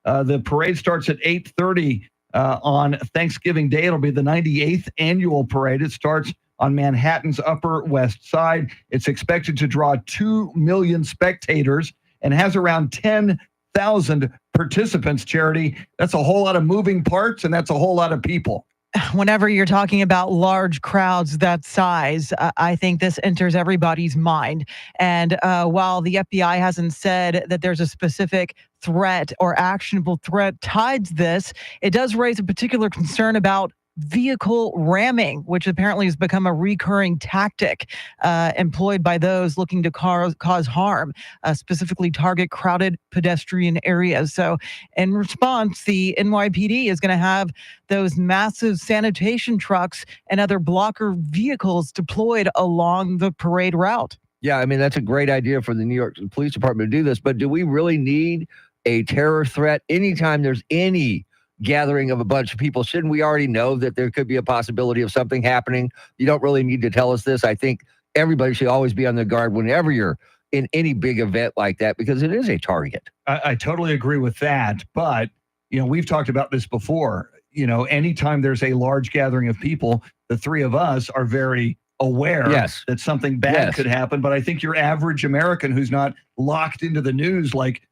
The parade starts at 8:30 on Thanksgiving Day. It'll be the 98th annual parade. It starts on Manhattan's Upper West Side. It's expected to draw 2 million spectators and has around 10,000 participants, Charity. That's a whole lot of moving parts, and that's a whole lot of people. Whenever you're talking about large crowds that size, I think this enters everybody's mind. And while the FBI hasn't said that there's a specific threat or actionable threat tied to this, it does raise a particular concern about vehicle ramming, which apparently has become a recurring tactic employed by those looking to cause harm, specifically target crowded pedestrian areas. So in response, the NYPD is going to have those massive sanitation trucks and other blocker vehicles deployed along the parade route. Yeah, I mean, that's a great idea for the New York Police Department to do this, but do we really need a terror threat anytime there's any gathering of a bunch of people? Shouldn't we already know that there could be a possibility of something happening? You don't really need to tell us this. I think everybody should always be on their guard whenever you're in any big event like that, because it is a target. I totally agree with that. But, we've talked about this before. Anytime there's a large gathering of people, the three of us are very aware that something bad could happen. But I think your average American who's not locked into the news, like,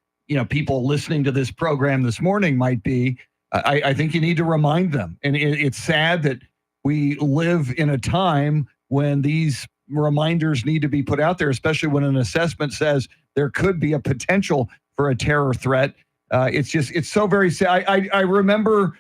people listening to this program this morning might be, I think you need to remind them. And it's sad that we live in a time when these reminders need to be put out there, especially when an assessment says there could be a potential for a terror threat. It's so very sad. I remember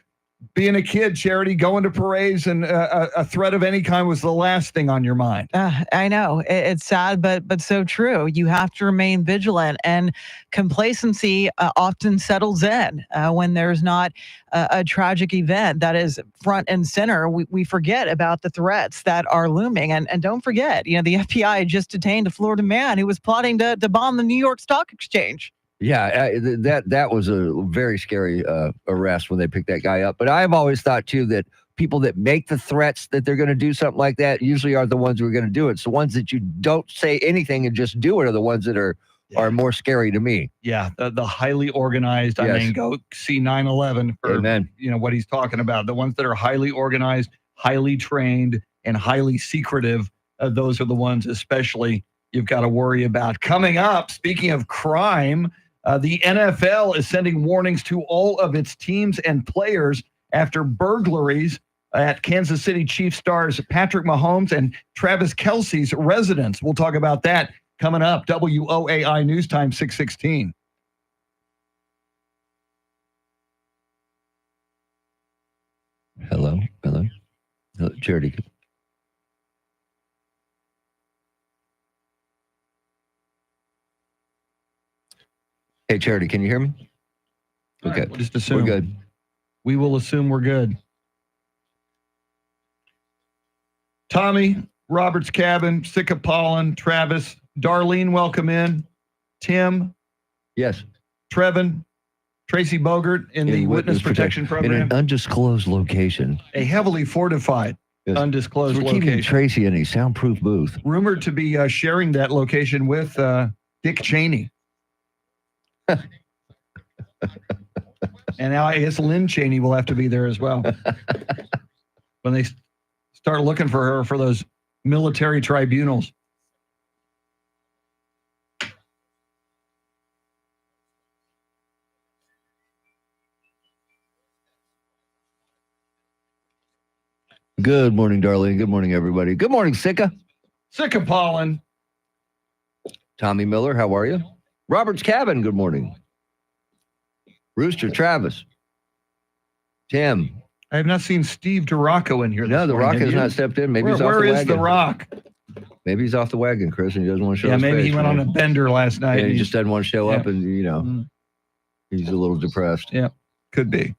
being a kid, Charity, going to parades, and a threat of any kind was the last thing on your mind. I know it's sad, but so true. You have to remain vigilant, and complacency often settles in when there's not a tragic event that is front and center. We forget about the threats that are looming, and don't forget, the FBI just detained a Florida man who was plotting to bomb the New York Stock Exchange. Yeah, that was a very scary arrest when they picked that guy up. But I've always thought, too, that people that make the threats that they're going to do something like that usually are the ones who are going to do it. So ones that you don't say anything and just do it are the ones that are are more scary to me. Yeah, the highly organized. I Yes. mean, go see 9/11 for Amen. what he's talking about. The ones that are highly organized, highly trained, and highly secretive. Those are the ones, especially you've got to worry about. Coming up, speaking of crime, the NFL is sending warnings to all of its teams and players after burglaries at Kansas City Chiefs stars Patrick Mahomes and Travis Kelce's residence. We'll talk about that coming up. WOAI News Time 6:16. Hello. Charity. Hey, Charity, can you hear me? All Okay. right, we'll just assume. We're good. We will assume we're good. Tommy, Robert's Cabin, Sika Pollen, Travis, Darlene, welcome in. Tim. Yes. Trevin, Tracy Bogert in the Witness Protection In Program. an undisclosed location. A heavily fortified, Yes. undisclosed We're keeping location. Tracy in a soundproof booth. Rumored to be sharing that location with Dick Cheney. And now I guess Lynn Cheney will have to be there as well. When they start looking for her for those military tribunals. Good morning, Darlene. Good morning, everybody. Good morning, Sika. Sika Pollen. Tommy Miller, how are you? Robert's Cabin, good morning. Rooster, Travis. Tim. I have not seen Steve DeRocco in here. No, the Rock Have has you? not stepped in. Maybe Where, he's off where the is wagon. the Rock? Maybe he's off the wagon, Chris, and he doesn't want to show Yeah, his maybe face, he went man. on a bender last night. Yeah, he and just doesn't want to show up, Yeah. and he's a little depressed. Yeah, could be.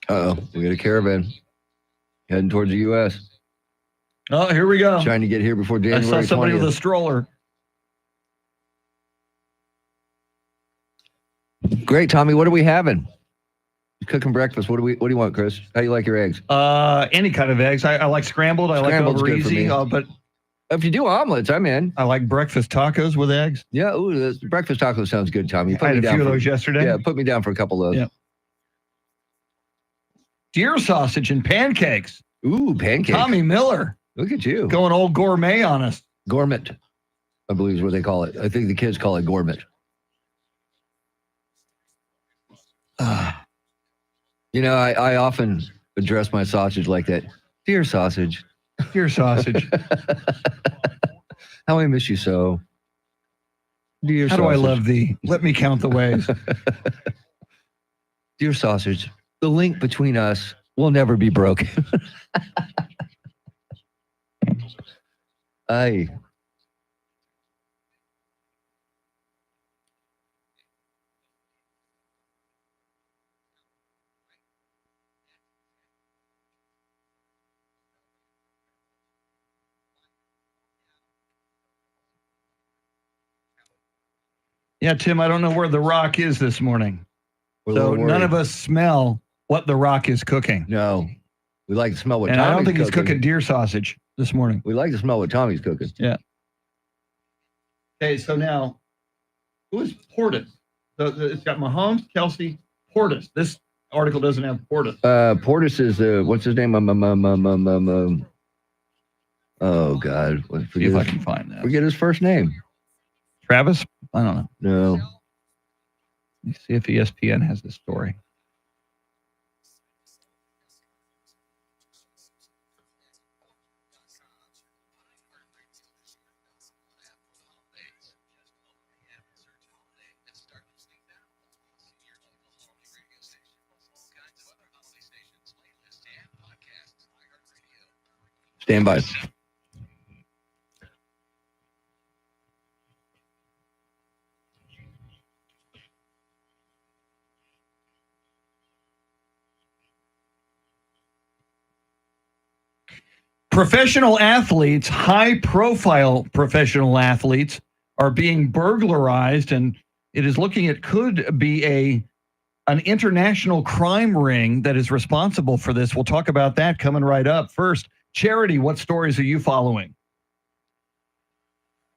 Uh-oh, we got a caravan heading towards the U.S. Oh, here we go. Trying to get here before I January saw somebody 20th. with a stroller. Great, Tommy. What are we having? Cooking breakfast. What do you want, Chris? How you like your eggs? Any kind of eggs. I like scrambled. I Scrambled's like over good for easy. me. But if you do omelets, I'm in. I like breakfast tacos with eggs. Yeah, the breakfast taco sounds good, Tommy. I had a few of those yesterday. Yeah, put me down for a couple of those. Yeah. Deer sausage and pancakes. Ooh, pancakes. Tommy Miller. Look at you. Going old gourmet on us. Gourmet, I believe is what they call it. I think the kids call it gourmet. I often address my sausage like that. Dear sausage. Dear sausage. How I miss you so. Dear How sausage. do I love thee? Let me count the ways. Dear sausage, the link between us will never be broken. Aye. Yeah, Tim, I don't know where the Rock is this morning. We're a So little none of worried. us smell what the Rock is cooking. No. We like to smell what And Tommy's I don't think he's cooking. cooking deer sausage this morning. We like to smell what Tommy's cooking. Yeah. Okay, so now, who is Portis? It's got Mahomes, Kelsey, Portis. This article doesn't have Portis. Portis is what's his name? Oh God! See if I can find that. Forget his first name. Travis? I don't know. No. Let's see if ESPN has this story. Stand by. Professional athletes, high profile professional athletes, are being burglarized and it is looking it could be an international crime ring that is responsible for this. We'll talk about that coming right up. First, Charity, what stories are you following?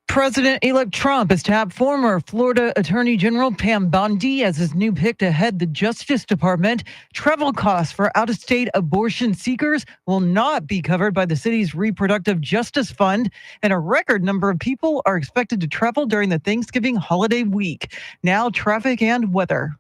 President-elect Trump has tapped former Florida Attorney General Pam Bondi as his new pick to head the Justice Department. Travel costs for out-of-state abortion seekers will not be covered by the city's Reproductive Justice Fund, and a record number of people are expected to travel during the Thanksgiving holiday week. Now, traffic and weather.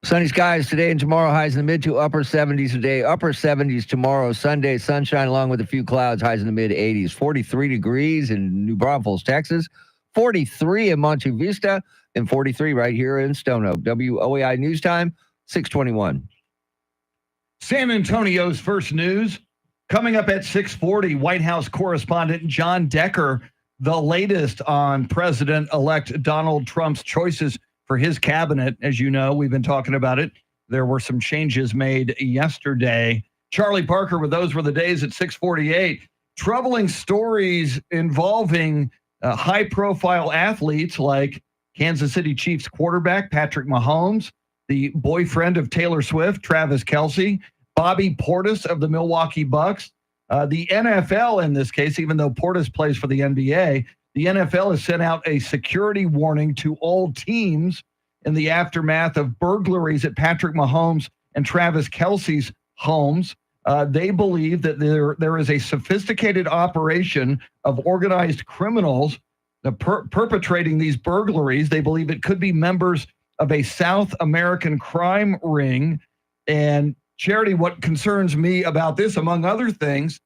Sunny skies today and tomorrow, highs in the mid to upper 70s today, upper 70s tomorrow. Sunday, sunshine along with a few clouds, highs in the mid 80s. 43 degrees in New Braunfels, Texas, 43 in Monte Vista, and 43 right here in Stone Oak. WOAI News Time, 621. San Antonio's first news coming up at 6:40. White House correspondent John Decker, the latest on President-elect Donald Trump's choices for his cabinet. As you know, we've been talking about it. There were some changes made yesterday. Charlie Parker with Those Were the Days at 6:48. Troubling stories involving high-profile athletes like Kansas City Chiefs quarterback Patrick Mahomes, the boyfriend of Taylor Swift, Travis Kelce, Bobby Portis of the Milwaukee Bucks. The NFL, in this case, even though Portis plays for the NBA, the NFL has sent out a security warning to all teams in the aftermath of burglaries at Patrick Mahomes and Travis Kelce's homes. They believe that there is a sophisticated operation of organized criminals perpetrating these burglaries. They believe it could be members of a South American crime ring. And Charity, what concerns me about this, among other things,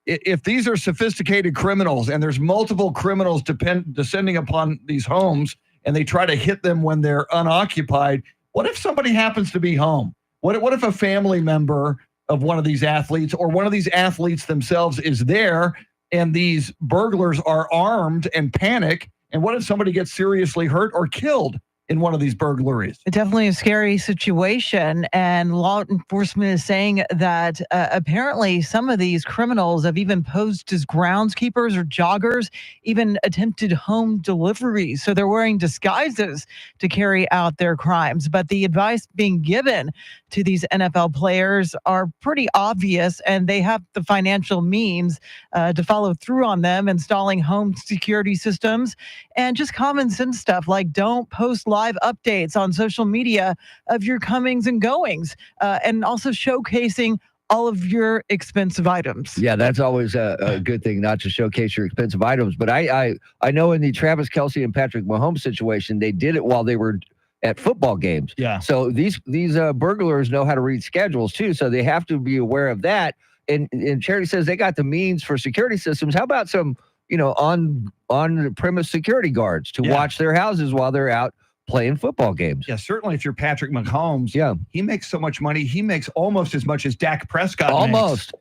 if these are sophisticated criminals and there's multiple criminals descending upon these homes and they try to hit them when they're unoccupied, what if somebody happens to be home? What if a family member of one of these athletes or one of these athletes themselves is there and these burglars are armed and panic? And what if somebody gets seriously hurt or killed in one of these burglaries? Definitely a scary situation. And law enforcement is saying that apparently some of these criminals have even posed as groundskeepers or joggers, even attempted home deliveries. So they're wearing disguises to carry out their crimes. But the advice being given to these NFL players are pretty obvious, and they have the financial means to follow through on them, installing home security systems and just common sense stuff like don't post live updates on social media of your comings and goings, and also showcasing all of your expensive items. Yeah, that's always a good thing, not to showcase your expensive items. But I know in the Travis Kelce and Patrick Mahomes situation, they did it while they were at football games. Yeah. So these burglars know how to read schedules too, so they have to be aware of that. And Charity says they got the means for security systems. How about some, on premise security guards to watch their houses while they're out playing football games? Yeah, certainly if you're Patrick Mahomes, yeah, he makes so much money. He makes almost as much as Dak Prescott Almost.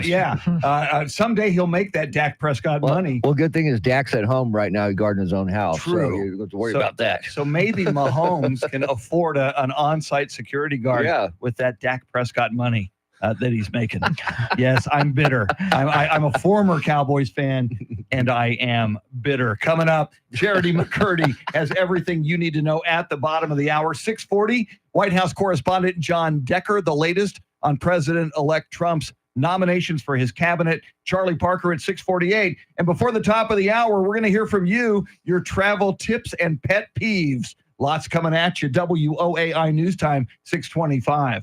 yeah. Someday he'll make that Dak Prescott money. Well, good thing is Dak's at home right now. He's guarding his own house. True. So you don't have to worry about that. So maybe Mahomes can afford an on-site security guard with that Dak Prescott money that he's making. Yes, I'm bitter. I'm a former Cowboys fan, and I am bitter. Coming up, Charity McCurdy has everything you need to know at the bottom of the hour. 6:40, White House correspondent John Decker, the latest on President-elect Trump's nominations for his cabinet. Charlie Parker at 6:48. And before the top of the hour, we're going to hear from you, your travel tips and pet peeves. Lots coming at you. WOAI News Time, 6:25.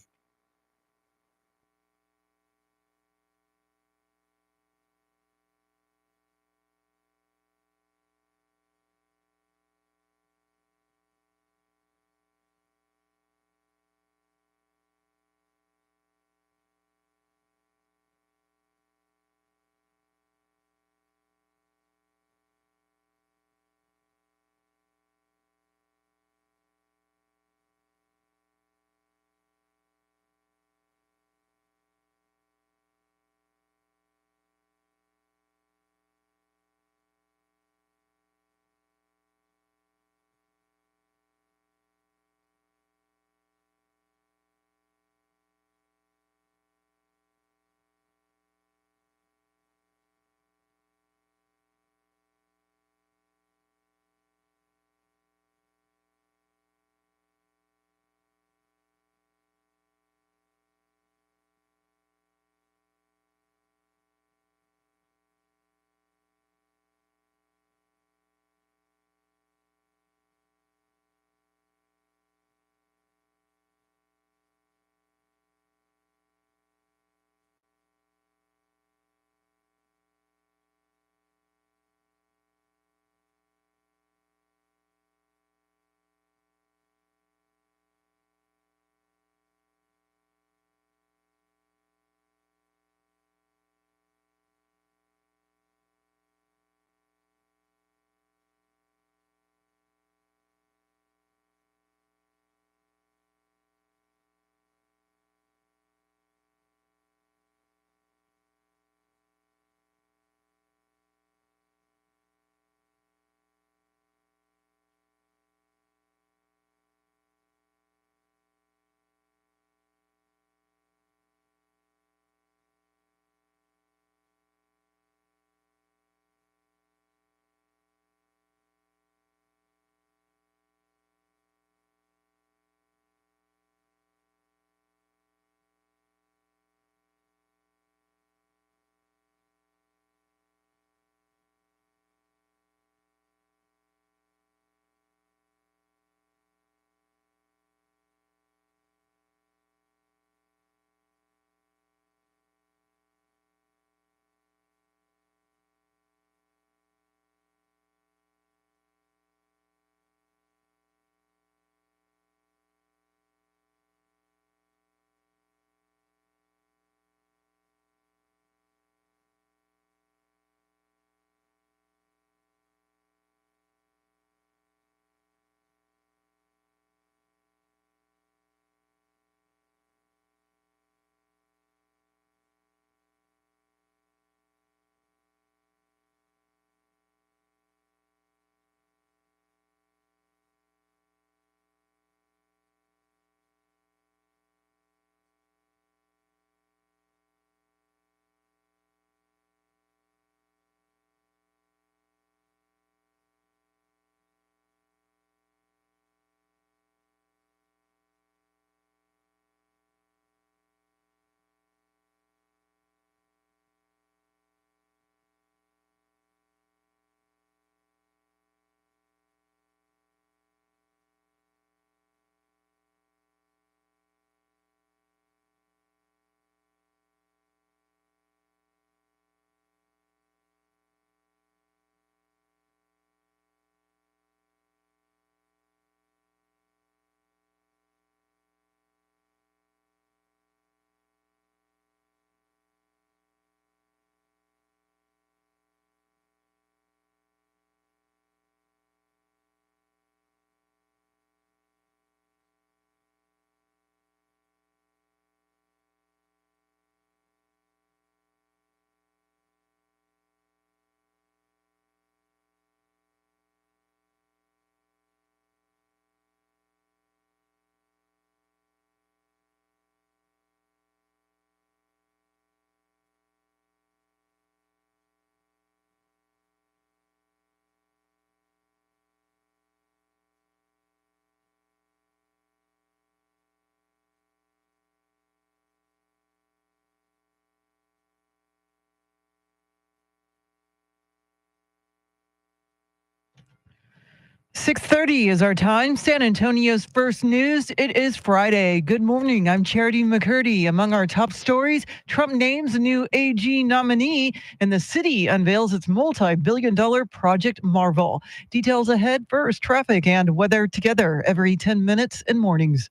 6:30 is our time. San Antonio's first news. It is Friday. Good morning. I'm Charity McCurdy. Among our top stories, Trump names a new AG nominee, and the city unveils its multi-billion-dollar Project Marvel. Details ahead. First, traffic and weather together every 10 minutes in mornings.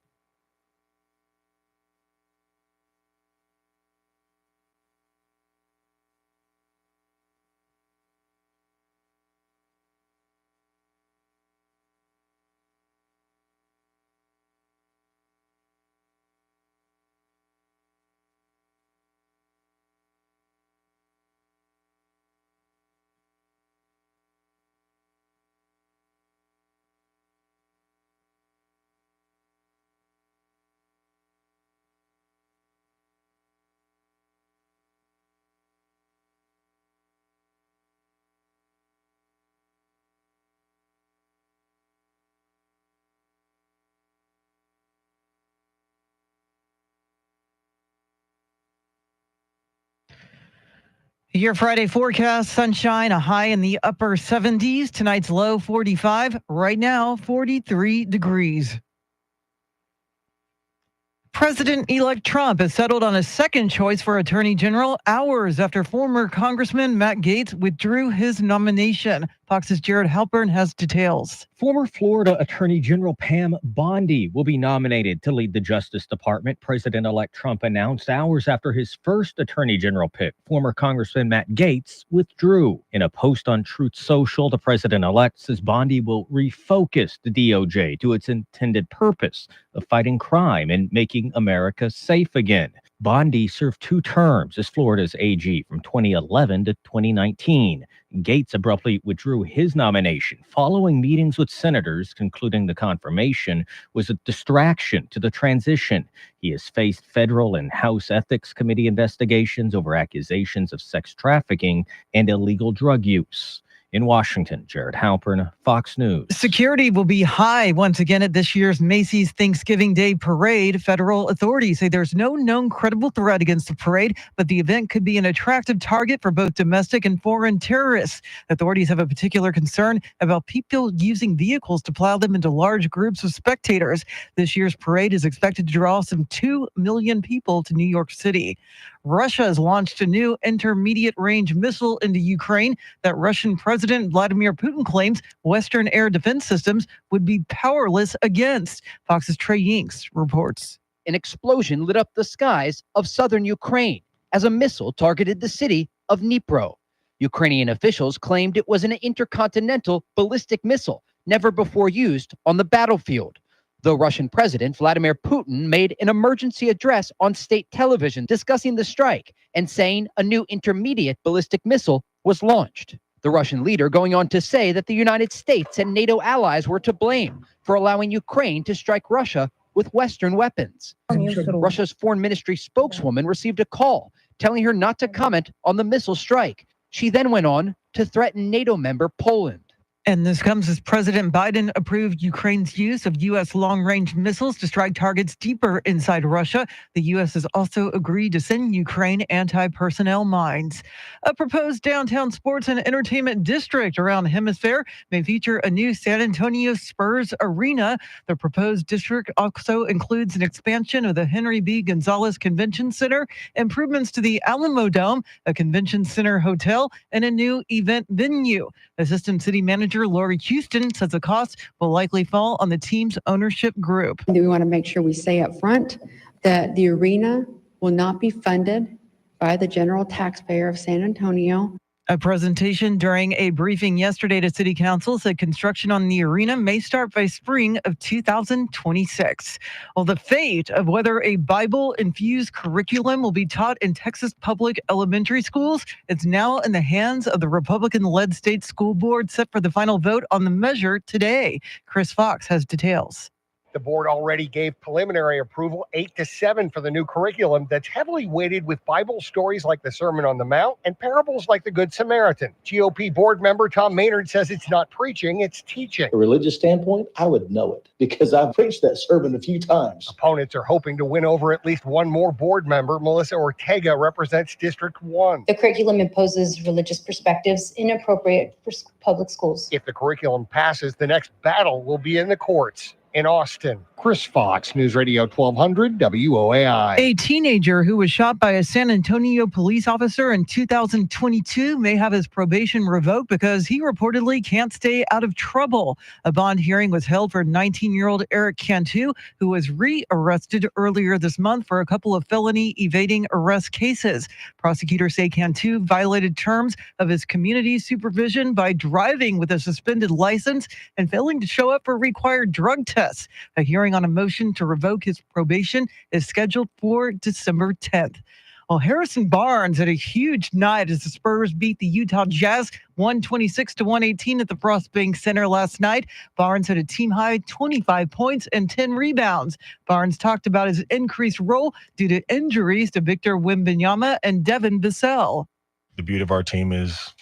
Your Friday forecast: sunshine, a high in the upper 70s. Tonight's low 45. Right now, 43 degrees. President-elect Trump has settled on a second choice for Attorney General hours after former Congressman Matt Gaetz withdrew his nomination. Fox's Jared Halpern has details. Former Florida Attorney General Pam Bondi will be nominated to lead the Justice Department, President-elect Trump announced hours after his first Attorney General pick, former Congressman Matt Gaetz, withdrew. In a post on Truth Social, the president-elect says Bondi will refocus the DOJ to its intended purpose of fighting crime and making America safe again. Bondi served 2 terms as Florida's AG from 2011 to 2019. Gaetz abruptly withdrew his nomination following meetings with senators, concluding the confirmation was a distraction to the transition. He has faced federal and House Ethics Committee investigations over accusations of sex trafficking and illegal drug use. In Washington, Jared Halpern, Fox News. Security will be high once again at this year's Macy's Thanksgiving Day Parade. Federal authorities say there's no known credible threat against the parade, but the event could be an attractive target for both domestic and foreign terrorists. Authorities have a particular concern about people using vehicles to plow them into large groups of spectators. This year's parade is expected to draw some 2 million people to New York City. Russia has launched a new intermediate-range missile into Ukraine that Russian President Vladimir Putin claims Western air defense systems would be powerless against. Fox's Trey Yinks reports. An explosion lit up the skies of southern Ukraine as a missile targeted the city of Dnipro. Ukrainian officials claimed it was an intercontinental ballistic missile never before used on the battlefield. The Russian President Vladimir Putin made an emergency address on state television discussing the strike and saying a new intermediate ballistic missile was launched. The Russian leader going on to say that the United States and NATO allies were to blame for allowing Ukraine to strike Russia with Western weapons. Russia's foreign ministry spokeswoman received a call telling her not to comment on the missile strike. She then went on to threaten NATO member Poland. And this comes as President Biden approved Ukraine's use of U.S. long-range missiles to strike targets deeper inside Russia. The U.S. has also agreed to send Ukraine anti-personnel mines. A proposed downtown sports and entertainment district around Hemisphere may feature a new San Antonio Spurs arena. The proposed district also includes an expansion of the Henry B. Gonzalez Convention Center, improvements to the Alamo Dome, a convention center hotel, and a new event venue. Assistant City Manager Lori Houston says the cost will likely fall on the team's ownership group. We want to make sure we say up front that the arena will not be funded by the general taxpayer of San Antonio. A presentation during a briefing yesterday to City Council said construction on the arena may start by spring of 2026. Well, the fate of whether a Bible-infused curriculum will be taught in Texas public elementary schools is now in the hands of the Republican-led state school board, set for the final vote on the measure today. Chris Fox has details. The board already gave preliminary approval 8-7 for the new curriculum that's heavily weighted with Bible stories like the Sermon on the Mount and parables like the Good Samaritan. GOP board member Tom Maynard says it's not preaching, it's teaching. A religious standpoint, I would know it because I've preached that sermon a few times. Opponents are hoping to win over at least one more board member. Melissa Ortega represents District 1. The curriculum imposes religious perspectives inappropriate for public schools. If the curriculum passes, the next battle will be in the courts. In Austin, Chris Fox, News Radio 1200 WOAI. A teenager who was shot by a San Antonio police officer in 2022 may have his probation revoked because he reportedly can't stay out of trouble. A bond hearing was held for 19-year-old Eric Cantu, who was re-arrested earlier this month for a couple of felony evading arrest cases. Prosecutors say Cantu violated terms of his community supervision by driving with a suspended license and failing to show up for required drug tests. A hearing on a motion to revoke his probation is scheduled for December 10th. Well, Harrison Barnes had a huge night as the Spurs beat the Utah Jazz 126-118 at the Frostbank Center last night. Barnes had a team-high 25 points and 10 rebounds. Barnes talked about his increased role due to injuries to Victor Wembanyama and Devin Vassell. The beauty of our team is,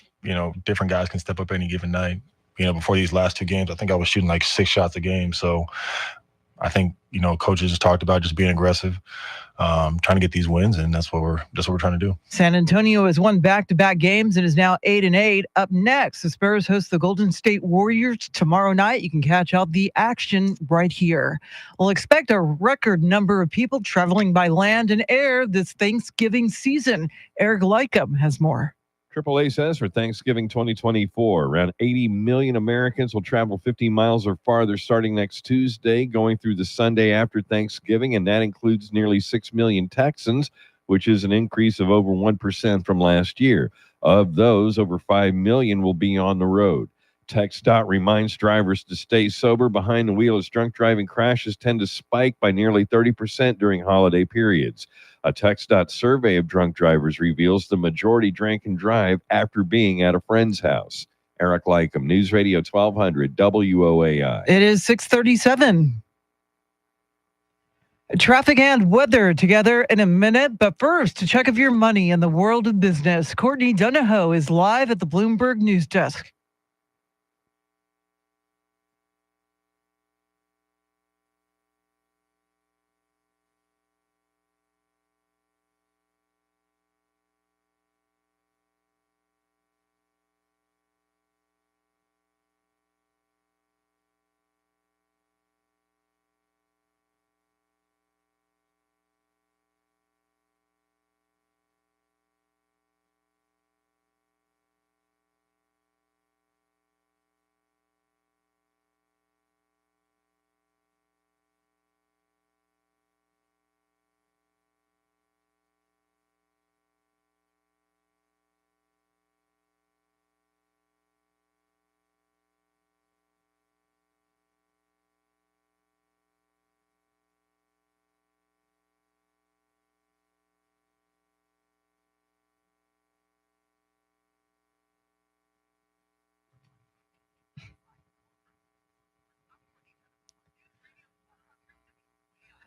different guys can step up any given night. Before these last two games, I think I was shooting like 6 shots a game. So I think, coaches just talked about just being aggressive, trying to get these wins, and that's what we're trying to do. San Antonio has won back-to-back games and is now 8-8. Up next, the Spurs host the Golden State Warriors tomorrow night. You can catch out the action right here. We'll expect a record number of people traveling by land and air this Thanksgiving season. Eric Lycum has more. AAA says for Thanksgiving 2024, around 80 million Americans will travel 50 miles or farther starting next Tuesday, going through the Sunday after Thanksgiving, and that includes nearly 6 million Texans, which is an increase of over 1% from last year. Of those, over 5 million will be on the road. TxDOT reminds drivers to stay sober behind the wheel as drunk driving crashes tend to spike by nearly 30% during holiday periods. A TxDOT survey of drunk drivers reveals the majority drank and drive after being at a friend's house. Eric Lycum, News Radio 1200 WOAI. It is 6:37. Traffic and weather together in a minute, but first, to check of your money in the world of business, Courtney Donahoe is live at the Bloomberg News Desk.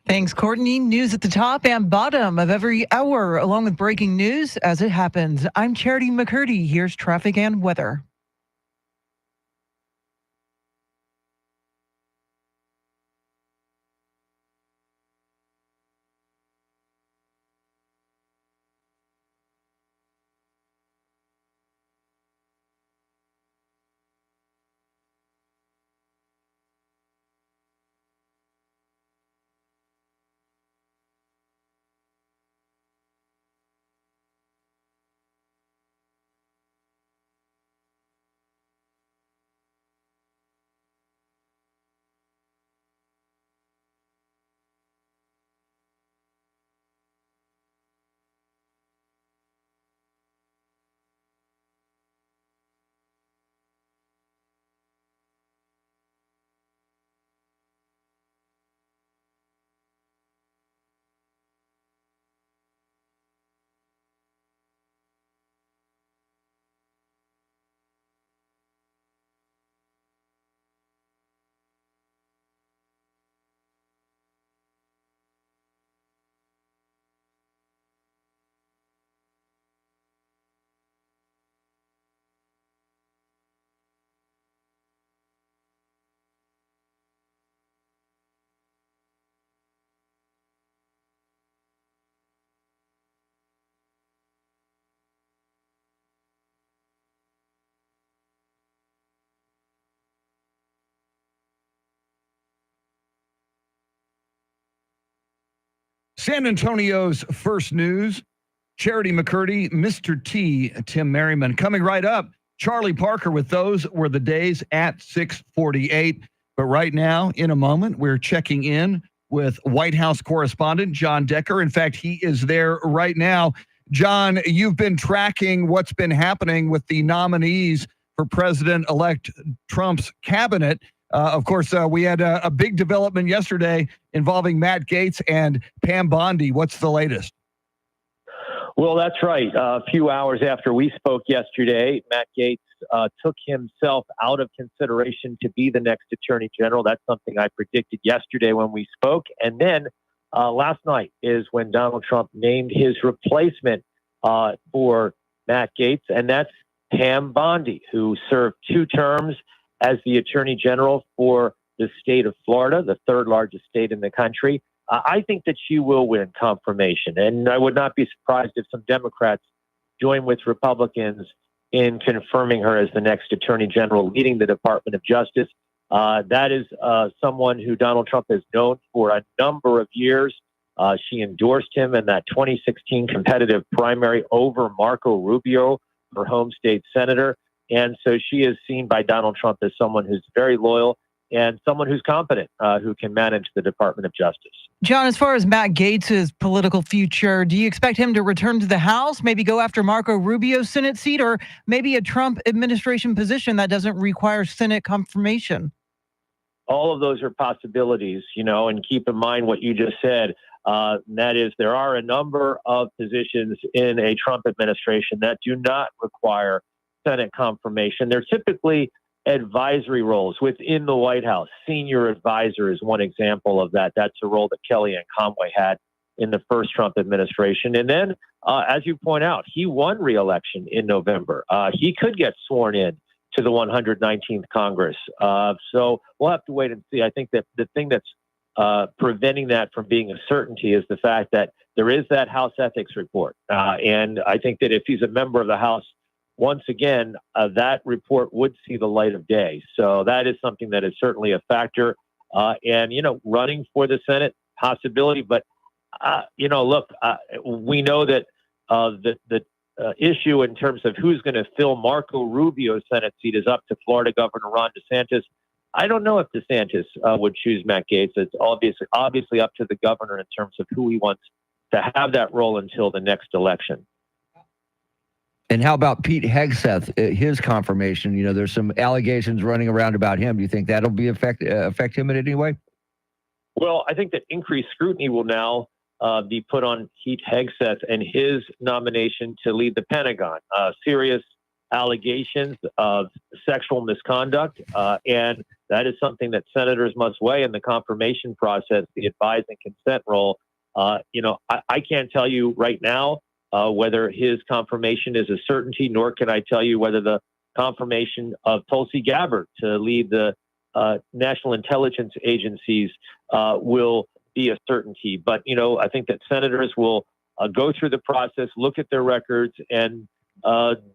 Thanks, Courtney. News at the top and bottom of every hour, along with breaking news as it happens. I'm Charity McCurdy. Here's traffic and weather. San Antonio's first news, Charity McCurdy, Mr. T, Tim Merriman. Coming right up, Charlie Parker with Those Were the Days at 6:48. But right now, in a moment, we're checking in with White House correspondent John Decker. In fact, he is there right now. John, you've been tracking what's been happening with the nominees for President-elect Trump's cabinet. Of course, we had a big development yesterday involving Matt Gaetz and Pam Bondi. What's the latest? Well, that's right. A few hours after we spoke yesterday, Matt Gaetz took himself out of consideration to be the next attorney general. That's something I predicted yesterday when we spoke. And then last night is when Donald Trump named his replacement for Matt Gaetz, and that's Pam Bondi, who served 2 terms as the attorney general for the state of Florida, the 3rd largest state in the country. I think that she will win confirmation, and I would not be surprised if some Democrats join with Republicans in confirming her as the next attorney general leading the Department of Justice. That is someone who Donald Trump has known for a number of years. She endorsed him in that 2016 competitive primary over Marco Rubio, her home state senator. And so she is seen by Donald Trump as someone who's very loyal and someone who's competent, who can manage the Department of Justice. John, as far as Matt Gaetz's political future, do you expect him to return to the House, maybe go after Marco Rubio's Senate seat, or maybe a Trump administration position that doesn't require Senate confirmation? All of those are possibilities, and keep in mind what you just said. That is, there are a number of positions in a Trump administration that do not require Senate confirmation. They're typically advisory roles within the White House. Senior advisor is one example of that. That's a role that Kellyanne Conway had in the first Trump administration. And then, as you point out, he won re-election in November. He could get sworn in to the 119th Congress. So we'll have to wait and see. I think that the thing that's preventing that from being a certainty is the fact that there is that House ethics report. And I think that if he's a member of the House, once again, that report would see the light of day. So that is something that is certainly a factor. And, running for the Senate, possibility. But, look, we know that the issue in terms of who's going to fill Marco Rubio's Senate seat is up to Florida Governor Ron DeSantis. I don't know if DeSantis would choose Matt Gaetz. It's obviously up to the governor in terms of who he wants to have that role until the next election. And how about Pete Hegseth, his confirmation? There's some allegations running around about him. Do you think that'll be affect him in any way? Well, I think that increased scrutiny will now be put on Pete Hegseth and his nomination to lead the Pentagon. Serious allegations of sexual misconduct, and that is something that senators must weigh in the confirmation process, the advise and consent role. I can't tell you right now whether his confirmation is a certainty, nor can I tell you whether the confirmation of Tulsi Gabbard to lead the national intelligence agencies will be a certainty. But, I think that senators will go through the process, look at their records, and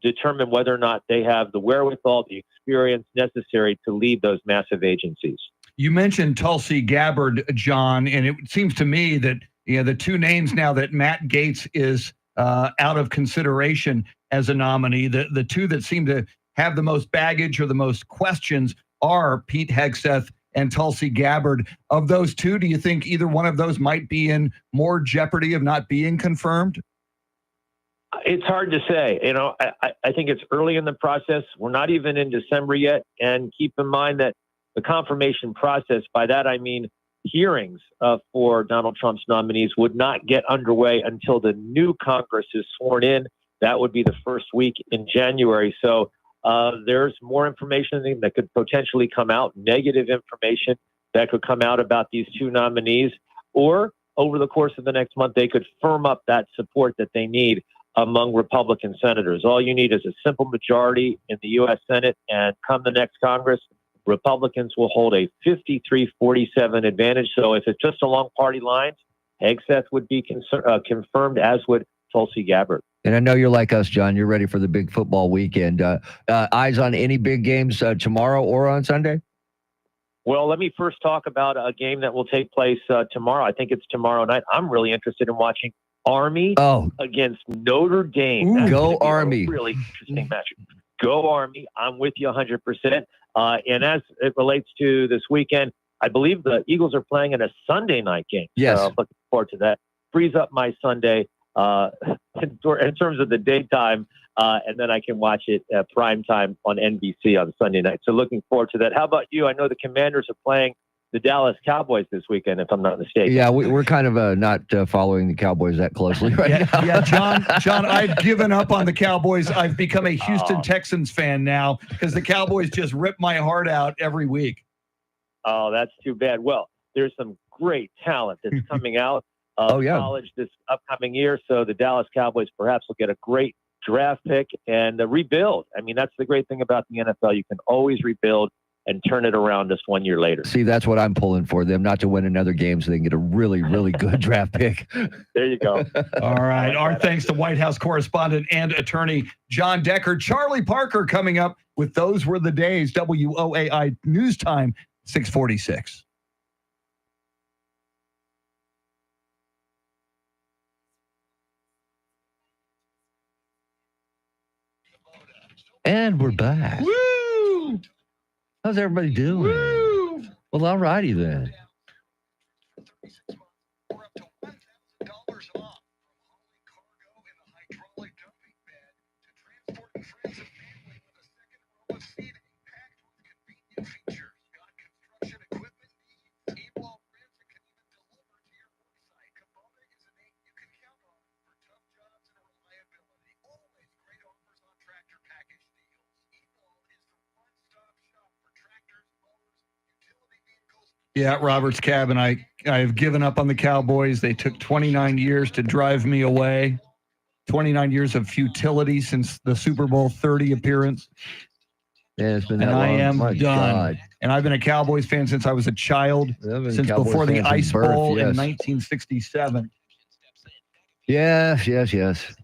determine whether or not they have the wherewithal, the experience necessary to lead those massive agencies. You mentioned Tulsi Gabbard, John, and it seems to me that the 2 names now that Matt Gaetz is out of consideration as a nominee, the 2 that seem to have the most baggage or the most questions are Pete Hegseth and Tulsi Gabbard. Of those 2, do you think either one of those might be in more jeopardy of not being confirmed? It's hard to say. I think it's early in the process. We're not even in December yet. And keep in mind that the confirmation process, by that I mean hearings for Donald Trump's nominees, would not get underway until the new Congress is sworn in. That would be the first week in January. So there's more information that could potentially come out, negative information that could come out about these 2 nominees, or over the course of the next month, they could firm up that support that they need among Republican senators. All you need is a simple majority in the U.S. Senate, and come the next Congress, Republicans will hold a 53-47 advantage. So if it's just along party lines, Hegseth would be confirmed, as would Tulsi Gabbard. And I know you're like us, John. You're ready for the big football weekend. Eyes on any big games tomorrow or on Sunday? Well, let me first talk about a game that will take place tomorrow. I think it's tomorrow night. I'm really interested in watching Army against Notre Dame. That's Go gonna be Army. A really interesting match. Go Army. I'm with you 100%. And as it relates to this weekend, I believe the Eagles are playing in a Sunday night game. Yes. So I'm looking forward to that. Frees up my Sunday in terms of the daytime, and then I can watch it at prime time on NBC on Sunday night. So looking forward to that. How about you? I know the Commanders are playing the Dallas Cowboys this weekend, if I'm not mistaken. Yeah, we're kind of not following the Cowboys that closely right now. Yeah, John, I've given up on the Cowboys. I've become a Houston Texans fan now because the Cowboys just rip my heart out every week. Oh, that's too bad. Well, there's some great talent that's coming out of college this upcoming year. So the Dallas Cowboys perhaps will get a great draft pick and rebuild. I mean, that's the great thing about the NFL. You can always rebuild and turn it around just 1 year later. See, that's what I'm pulling for them, not to win another game so they can get a really, really good draft pick. There you go. All right. Our thanks to White House correspondent and attorney John Decker. Charlie Parker coming up with Those Were the Days, WOAI News Time, 646. And we're back. Woo! How's everybody doing? Woo! Well, all righty then. Yeah, Robert's Cabin. I have given up on the Cowboys. They took 29 years to drive me away. 29 years of futility since the Super Bowl 30 appearance. Yeah, it's been that and long. I am My done. God. And I've been a Cowboys fan since I was a child, since Cowboys before the fans since Ice birth, Bowl in yes. 1967. Yes, yes, yes.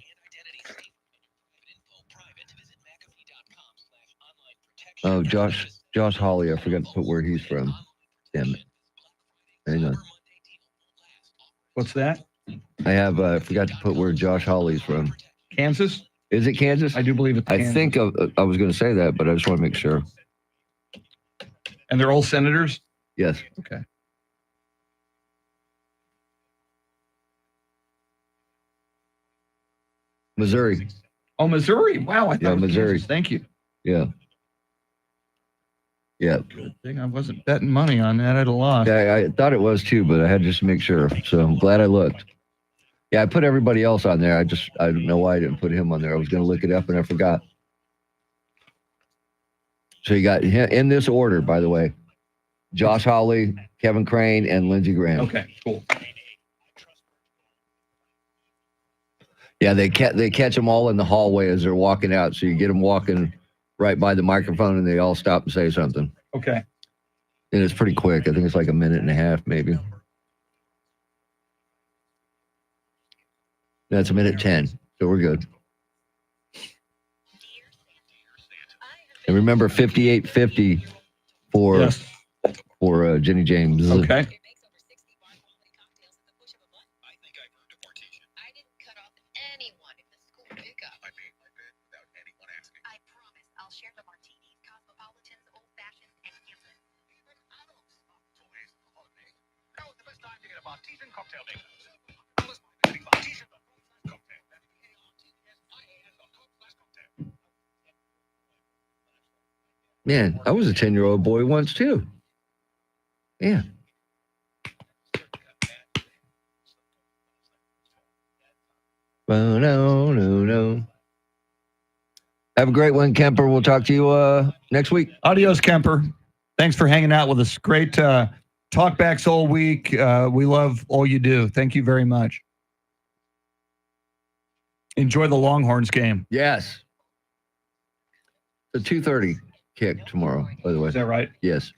Oh, Josh Hawley. I forgot to put where he's from. Damn it. Hang on. What's that? I forgot to put where Josh Hawley's from. Kansas? Is it Kansas? I do believe it's Kansas. I think I was going to say that, but I just want to make sure. And they're all senators? Yes. Okay. Missouri. Oh, Missouri. Wow. I thought Yeah, it was Missouri. Kansas. Thank you. Yeah. Yeah. Good thing I wasn't betting money on that. I'd have lost. Yeah, I thought it was too, but I had to just make sure. So I'm glad I looked. Yeah, I put everybody else on there. I don't know why I didn't put him on there. I was going to look it up and I forgot. So you got him in this order, by the way: Josh Hawley, Kevin Crane, and Lindsey Graham. Okay, cool. Yeah, they catch them all in the hallway as they're walking out. So you get them walking right by the microphone, and they all stop and say something. Okay. And it's pretty quick. I think it's like a minute and a half, maybe. That's a minute 10, so we're good. And remember, 5850 for Jenny James. Okay. Man, I was a 10-year-old boy once too. Yeah. No. Have a great one, Kemper. We'll talk to you next week. Adios, Kemper. Thanks for hanging out with us. Great talkbacks all week. We love all you do. Thank you very much. Enjoy the Longhorns game. Yes. The 2:30 kick tomorrow, by the way. Is that right? Yes.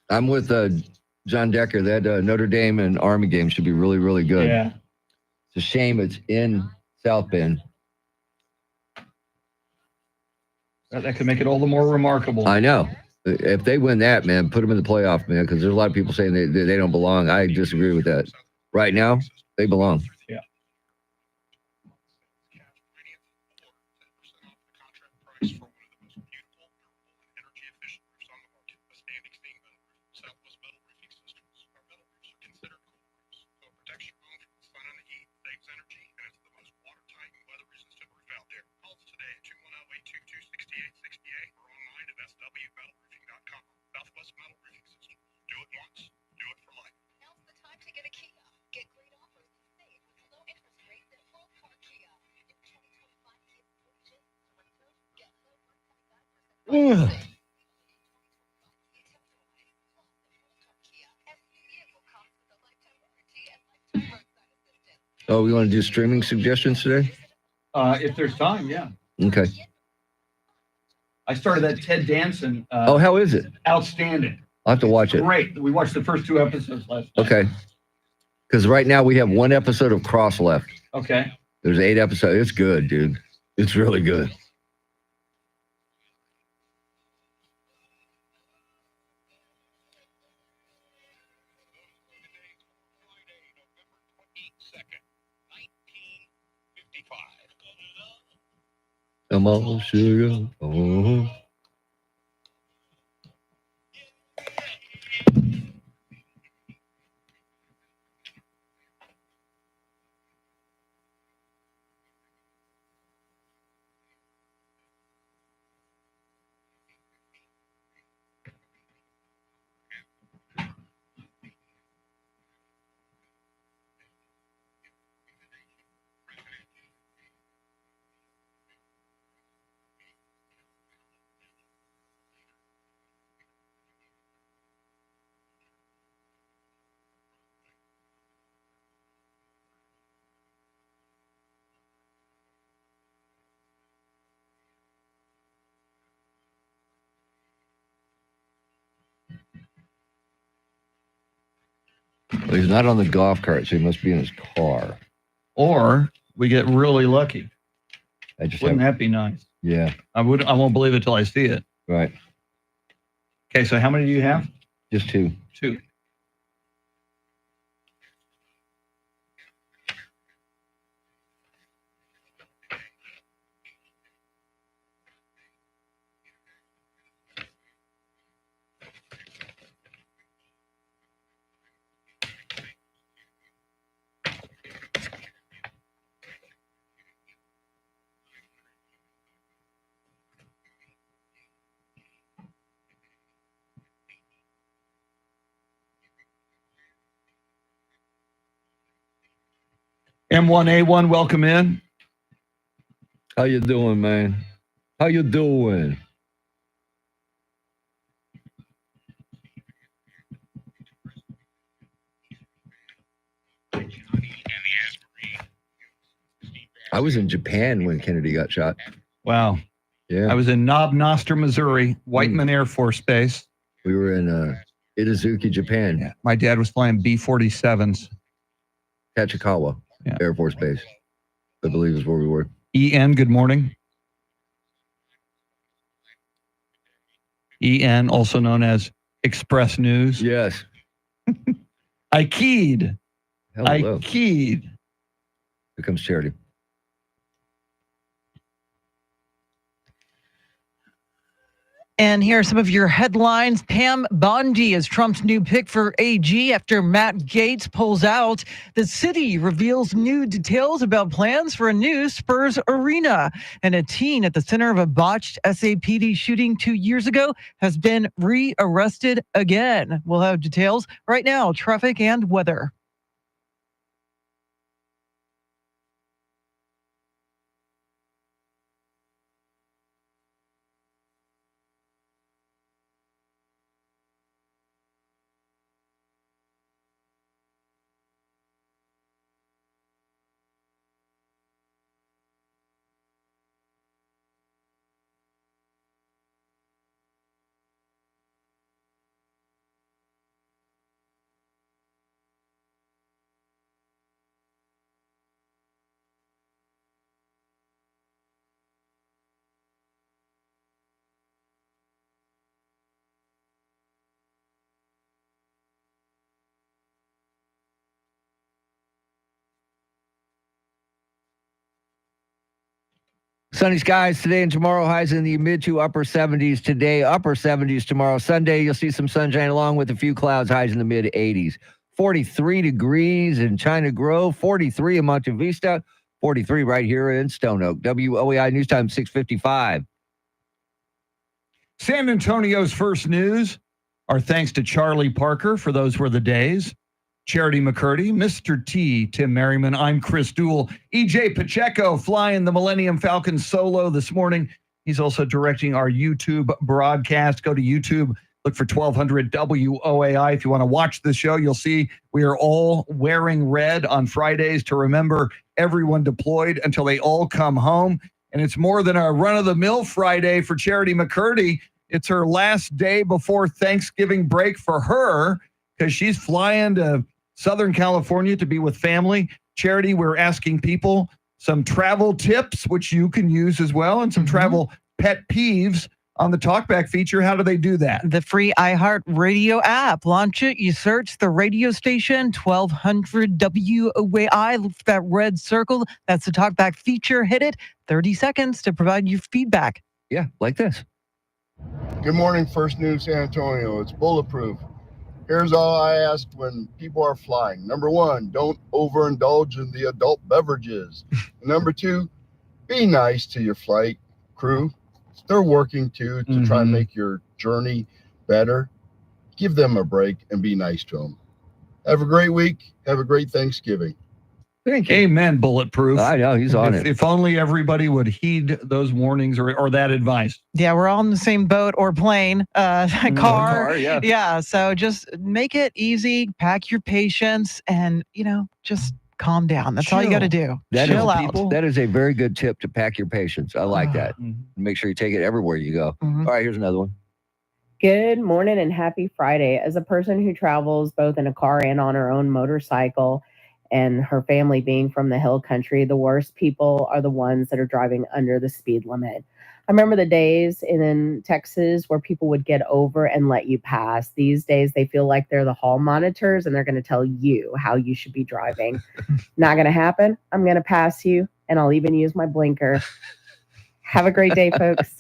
I'm with John Decker. That Notre Dame and Army game should be really, really good. Yeah. It's a shame it's in South Bend. That could make it all the more remarkable. I know. If they win that, man, put them in the playoff, man, because there's a lot of people saying they don't belong. I disagree with that. Right now, they belong. Yeah. Oh, we want to do streaming suggestions today? If there's time, yeah. Okay. I started that Ted Danson. How is it? Outstanding. I'll have to watch it. Great. We watched the first 2 episodes last night. Okay. Because right now we have 1 episode of Cross left. Okay. There's 8 episodes. It's good, dude. It's really good. Come on, sugar. Oh. Well, he's not on the golf cart, so he must be in his car. Or we get really lucky. Wouldn't that be nice? Yeah. I won't believe it till I see it. Right. Okay, so how many do you have? Just 2. 2. M1A1, welcome in. How you doing, man? How you doing? I was in Japan when Kennedy got shot. Wow. Yeah. I was in Knob Noster, Missouri, Whiteman Air Force Base. We were in Itazuki, Japan. Yeah. My dad was flying B-47s. Tachikawa Air Force Base, I believe is where we were. EN, good morning. EN, also known as Express News. Yes. I keyed. Hello. I keyed. Here comes Charity. And here are some of your headlines. Pam Bondi is Trump's new pick for AG after Matt Gaetz pulls out. The city reveals new details about plans for a new Spurs arena. And a teen at the center of a botched SAPD shooting 2 years ago has been rearrested again. We'll have details right now, traffic and weather. Sunny skies today and tomorrow. Highs in the mid to upper 70s today, upper 70s tomorrow. Sunday, you'll see some sunshine along with a few clouds. Highs in the mid 80s. 43 degrees in China Grove, 43 in Monte Vista, 43 right here in Stone Oak. WOAI News Time 6:55. San Antonio's first news. Our thanks to Charlie Parker for those were the days. Charity McCurdy, Mr. T, Tim Merriman. I'm Chris Duell. EJ Pacheco flying the Millennium Falcon solo this morning. He's also directing our YouTube broadcast. Go to YouTube, look for 1200 WOAI. If you want to watch the show, you'll see we are all wearing red on Fridays to remember everyone deployed until they all come home. And it's more than a run-of-the-mill Friday for Charity McCurdy. It's her last day before Thanksgiving break for her because she's flying to Southern California to be with family. Charity, we're asking people some travel tips, which you can use as well, and some travel pet peeves on the Talkback feature. How do they do that? The free iHeart Radio app. Launch it. You search the radio station, 1200 WOAI. Look for that red circle. That's the Talkback feature. Hit it. 30 seconds to provide your feedback. Yeah, like this. Good morning, First News San Antonio. It's bulletproof. Here's all I ask when people are flying. Number one, don't overindulge in the adult beverages. Number two, be nice to your flight crew. They're working too to try and make your journey better. Give them a break and be nice to them. Have a great week. Have a great Thanksgiving. Thank you. Amen, Bulletproof. I know, he's on it. If only everybody would heed those warnings or that advice. Yeah, we're all in the same boat or plane, car. Yeah. So just make it easy, pack your patience, and, just calm down. That's all you got to do. Chill out. That is a very good tip to pack your patience. I like that. Make sure you take it everywhere you go. All right, here's another one. Good morning and happy Friday. As a person who travels both in a car and on her own motorcycle, and her family being from the hill country, the worst people are the ones that are driving under the speed limit. I remember the days in Texas where people would get over and let you pass. These days, they feel like they're the hall monitors and they're going to tell you how you should be driving. Not going to happen. I'm going to pass you, and I'll even use my blinker. Have a great day, folks.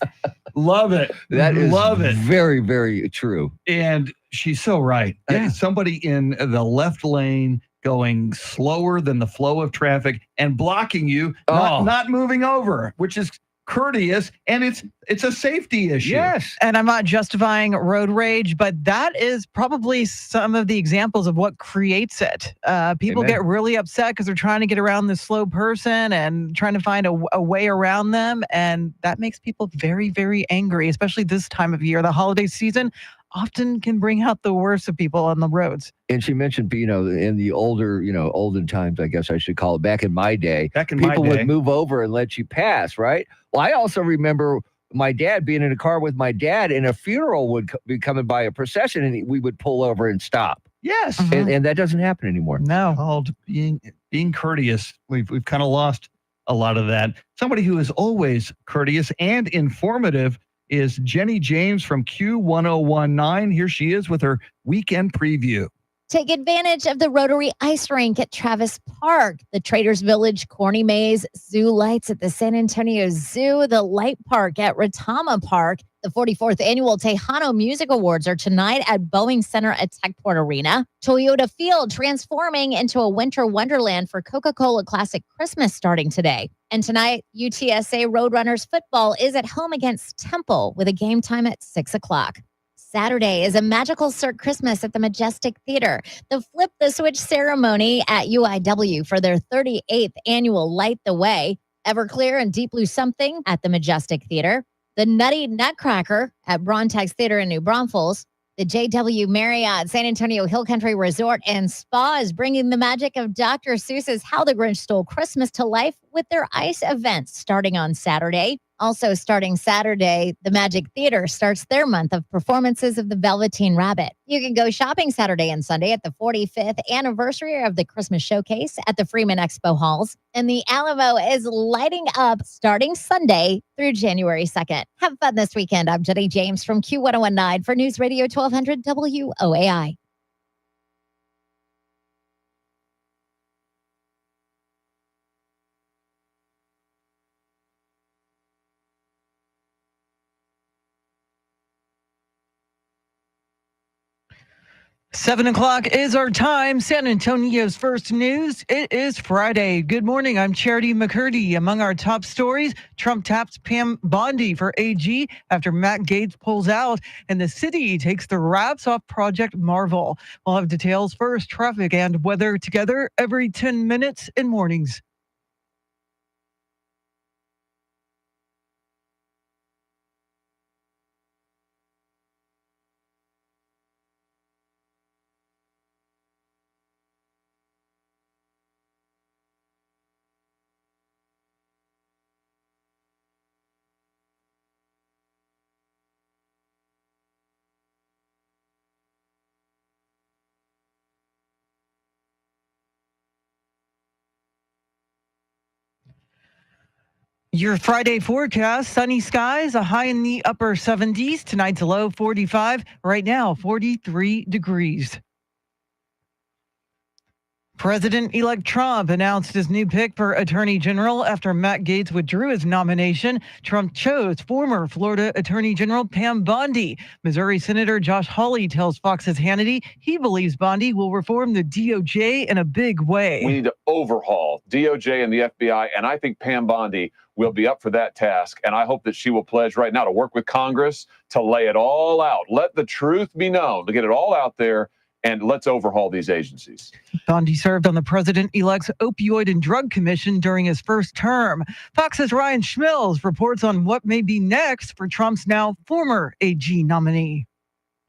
Love it. Love it. Very, very true. And she's so right. Yeah. Somebody in the left lane going slower than the flow of traffic and blocking you, not moving over, which is courteous, and it's a safety issue. Yes. And I'm not justifying road rage, but that is probably some of the examples of what creates it. People get really upset because they're trying to get around this slow person and trying to find a way around them. And that makes people very, very angry, especially this time of year. The holiday season often can bring out the worst of people on the roads. And she mentioned, in the older, olden times, I guess I should call it, back in my day, people would move over and let you pass, right? Well, I also remember my dad being in a car with my dad, and a funeral would be coming by, a procession, and we would pull over and stop. Yes. And that doesn't happen anymore. No. Called being courteous. We've kind of lost a lot of that. Somebody who is always courteous and informative is Jenny James from Q1019. Here she is with her weekend preview. Take advantage of the Rotary Ice Rink at Travis Park, the Traders Village Corny Maze, zoo lights at the San Antonio Zoo, the Light Park at Retama Park. The 44th Annual Tejano Music Awards are tonight at Boeing Center at Techport Arena. Toyota Field transforming into a winter wonderland for Coca-Cola Classic Christmas starting today. And tonight, UTSA Roadrunners football is at home against Temple with a game time at 6 o'clock. Saturday is a magical Cirque Christmas at the Majestic Theater. The Flip the Switch ceremony at UIW for their 38th annual Light the Way. Everclear and Deep Blue Something at the Majestic Theater. The Nutty Nutcracker at Brontex Theater in New Braunfels. The JW Marriott San Antonio Hill Country Resort and Spa is bringing the magic of Dr. Seuss's How the Grinch Stole Christmas to life with their ice events starting on Saturday. Also starting Saturday, the Magic Theater starts their month of performances of the Velveteen Rabbit. You can go shopping Saturday and Sunday at the 45th anniversary of the Christmas Showcase at the Freeman Expo Halls. And the Alamo is lighting up starting Sunday through January 2nd. Have fun this weekend. I'm Jenny James from Q1019 for News Radio 1200 WOAI. 7 o'clock is our time. San Antonio's first news. It is Friday. Good morning. I'm Charity McCurdy. Among our top stories, Trump taps Pam Bondi for AG after Matt Gaetz pulls out, and the city takes the wraps off Project Marvel. We'll have details first, traffic and weather together every 10 minutes in mornings. Your Friday forecast, sunny skies, a high in the upper 70s. Tonight's low 45. Right now, 43 degrees. President-elect Trump announced his new pick for Attorney General after Matt Gaetz withdrew his nomination. Trump chose former Florida Attorney General Pam Bondi. Missouri Senator Josh Hawley tells Fox's Hannity he believes Bondi will reform the DOJ in a big way. We need to overhaul DOJ and the FBI, and I think Pam Bondi will be up for that task. And I hope that she will pledge right now to work with Congress to lay it all out. Let the truth be known, to get it all out there, and let's overhaul these agencies. Bondi served on the president-elect's Opioid and Drug Commission during his first term. Fox's Ryan Schmills reports on what may be next for Trump's now former AG nominee.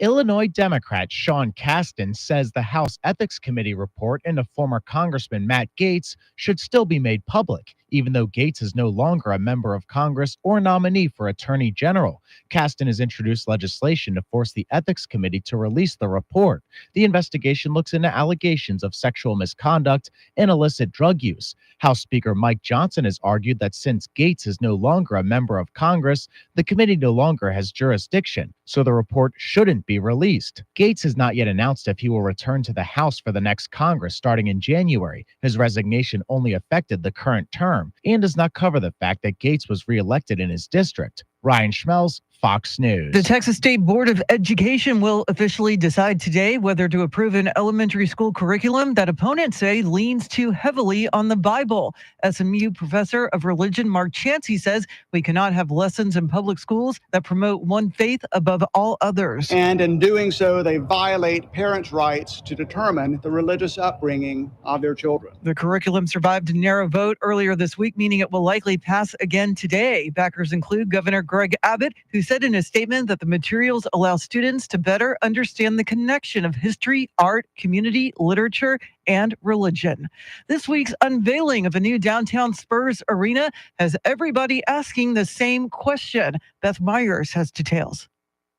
Illinois Democrat Sean Casten says the House Ethics Committee report into former Congressman Matt Gaetz should still be made public, even though Gaetz is no longer a member of Congress or nominee for Attorney General. Casten has introduced legislation to force the Ethics Committee to release the report. The investigation looks into allegations of sexual misconduct and illicit drug use. House Speaker Mike Johnson has argued that since Gaetz is no longer a member of Congress, the committee no longer has jurisdiction, so the report shouldn't be released. Gaetz has not yet announced if he will return to the House for the next Congress starting in January. His resignation only affected the current term and does not cover the fact that Gaetz was reelected in his district. Ryan Schmelz, Fox News. The Texas State Board of Education will officially decide today whether to approve an elementary school curriculum that opponents say leans too heavily on the Bible. SMU professor of religion Mark Chancey says we cannot have lessons in public schools that promote one faith above all others. And in doing so, they violate parents' rights to determine the religious upbringing of their children. The curriculum survived a narrow vote earlier this week, meaning it will likely pass again today. Backers include Governor Greg Abbott, who said in a statement that the materials allow students to better understand the connection of history, art, community, literature, and religion. This week's unveiling of a new downtown Spurs arena has everybody asking the same question. Beth Myers has details.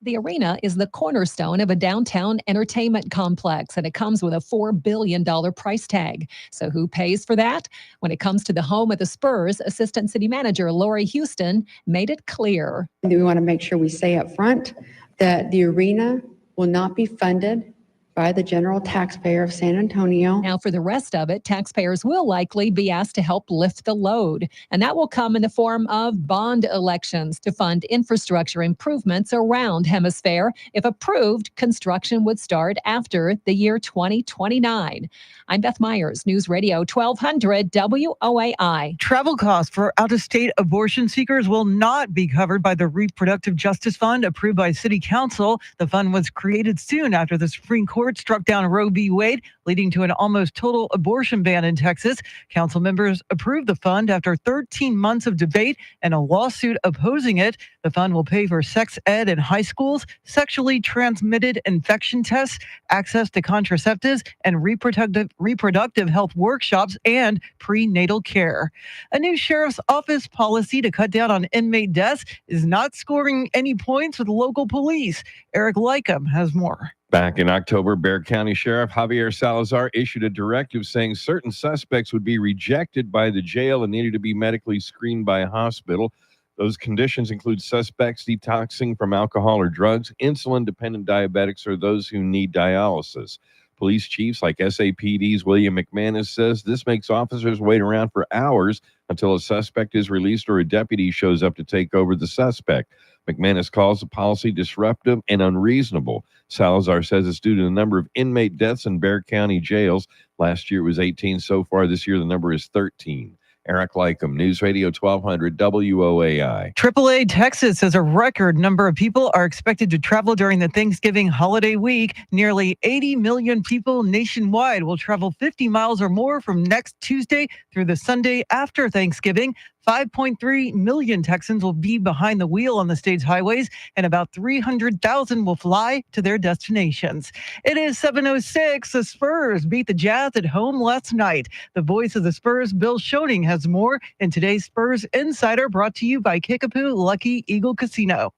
The arena is the cornerstone of a downtown entertainment complex, and it comes with a $4 billion price tag. So who pays for that? When it comes to the home of the Spurs, Assistant City Manager Lori Houston made it clear. We want to make sure we say up front that the arena will not be funded by the general taxpayer of San Antonio. Now, for the rest of it, taxpayers will likely be asked to help lift the load, and that will come in the form of bond elections to fund infrastructure improvements around Hemisphere. If approved, construction would start after the year 2029. I'm Beth Myers, News Radio 1200 WOAI. Travel costs for out-of-state abortion seekers will not be covered by the Reproductive Justice Fund approved by City Council. The fund was created soon after the Supreme Court struck down Roe v. Wade, leading to an almost total abortion ban in Texas. Council members approved the fund after 13 months of debate and a lawsuit opposing it. The fund will pay for sex ed in high schools, sexually transmitted infection tests, access to contraceptives, and reproductive health workshops and prenatal care. A new sheriff's office policy to cut down on inmate deaths is not scoring any points with local police. Eric Lycum has more. Back in October, Bexar County Sheriff Javier Salazar issued a directive saying certain suspects would be rejected by the jail and needed to be medically screened by a hospital. Those conditions include suspects detoxing from alcohol or drugs, insulin-dependent diabetics, or those who need dialysis. Police chiefs like SAPD's William McManus says this makes officers wait around for hours until a suspect is released or a deputy shows up to take over the suspect. McManus calls the policy disruptive and unreasonable. Salazar says it's due to the number of inmate deaths in Bexar County jails. Last year it was 18. So far this year, the number is 13. Eric Lycum, News Radio 1200 WOAI. AAA Texas says a record number of people are expected to travel during the Thanksgiving holiday week. Nearly 80 million people nationwide will travel 50 miles or more from next Tuesday through the Sunday after Thanksgiving. 5.3 million Texans will be behind the wheel on the state's highways, and about 300,000 will fly to their destinations. It is 7:06. The Spurs beat the Jazz at home last night. The voice of the Spurs, Bill Schoening, has more in today's Spurs Insider, brought to you by Kickapoo Lucky Eagle Casino.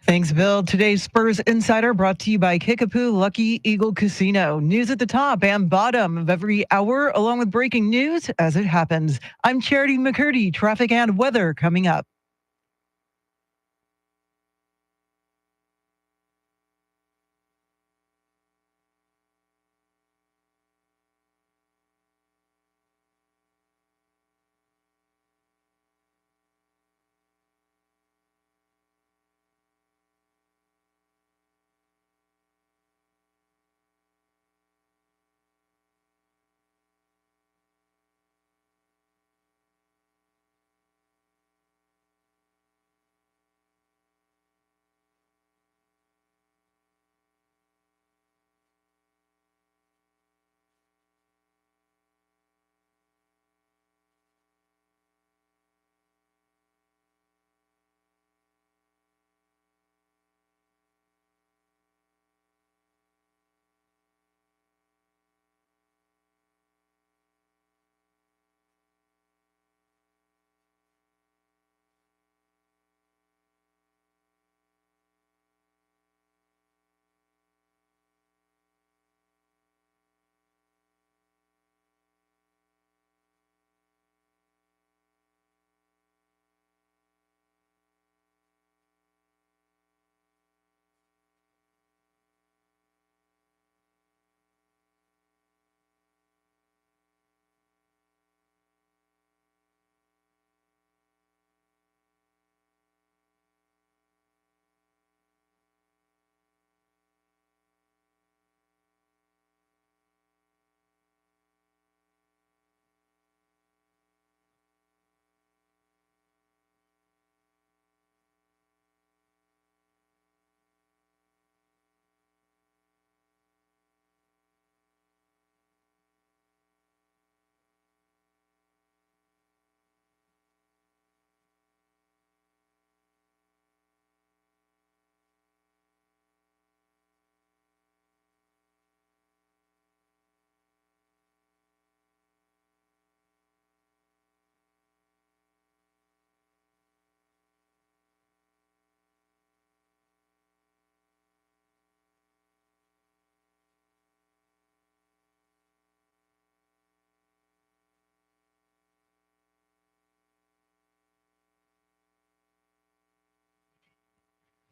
Thanks, Bill. Today's Spurs Insider brought to you by Kickapoo Lucky Eagle Casino. News at the top and bottom of every hour, along with breaking news as it happens. I'm Charity McCurdy. Traffic and weather coming up.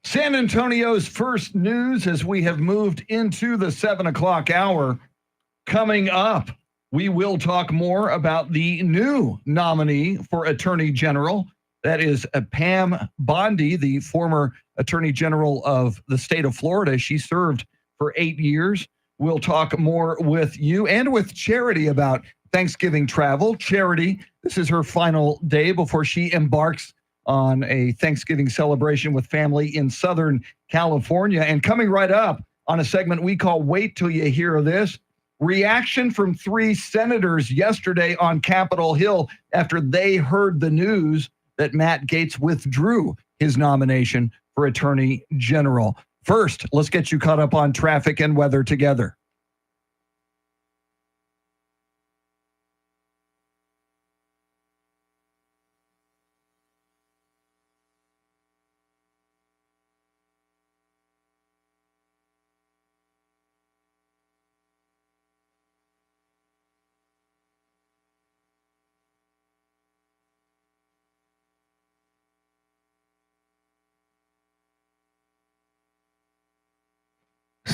San Antonio's first news as we have moved into the 7 o'clock hour. Coming up, we will talk more about the new nominee for Attorney General. That is Pam Bondi, the former Attorney General of the state of Florida. She served for 8 years. We'll talk more with you and with Charity about Thanksgiving travel. Charity, this is her final day before she embarks on a Thanksgiving celebration with family in Southern California. And coming right up on a segment we call Wait Till You Hear This, reaction from 3 senators yesterday on Capitol Hill after they heard the news that Matt Gaetz withdrew his nomination for Attorney General. First, let's get you caught up on traffic and weather together.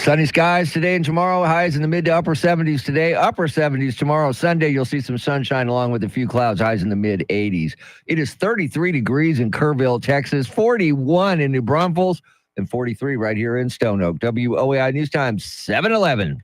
Sunny skies today and tomorrow. Highs in the mid to upper 70s today. Upper 70s tomorrow. Sunday, you'll see some sunshine along with a few clouds. Highs in the mid 80s. It is 33 degrees in Kerrville, Texas. 41 in New Braunfels. And 43 right here in Stone Oak. WOAI News Time, 7:11.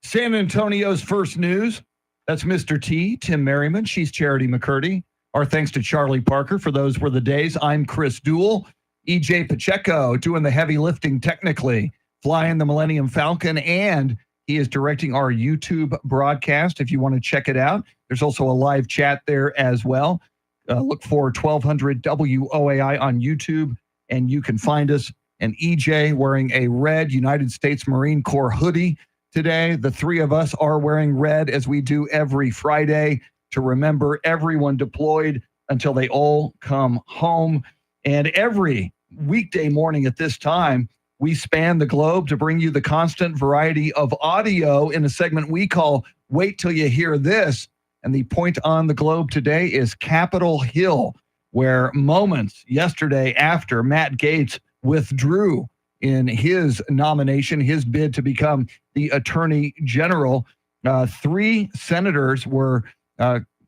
San Antonio's first news. That's Mr. T, Tim Merriman. She's Charity McCurdy. Our thanks to Charlie Parker. For those were the days. I'm Chris Duell. EJ Pacheco doing the heavy lifting technically, flying the Millennium Falcon, and he is directing our YouTube broadcast if you want to check it out. There's also a live chat there as well. Look for 1200 WOAI on YouTube, and you can find us. And EJ wearing a red United States Marine Corps hoodie today. The three of us are wearing red as we do every Friday to remember everyone deployed until they all come home. And every weekday morning at this time, we span the globe to bring you the constant variety of audio in a segment we call Wait Till You Hear This. And the point on the globe today is Capitol Hill, where moments yesterday after Matt Gaetz withdrew in his nomination, his bid to become the Attorney General, 3 senators were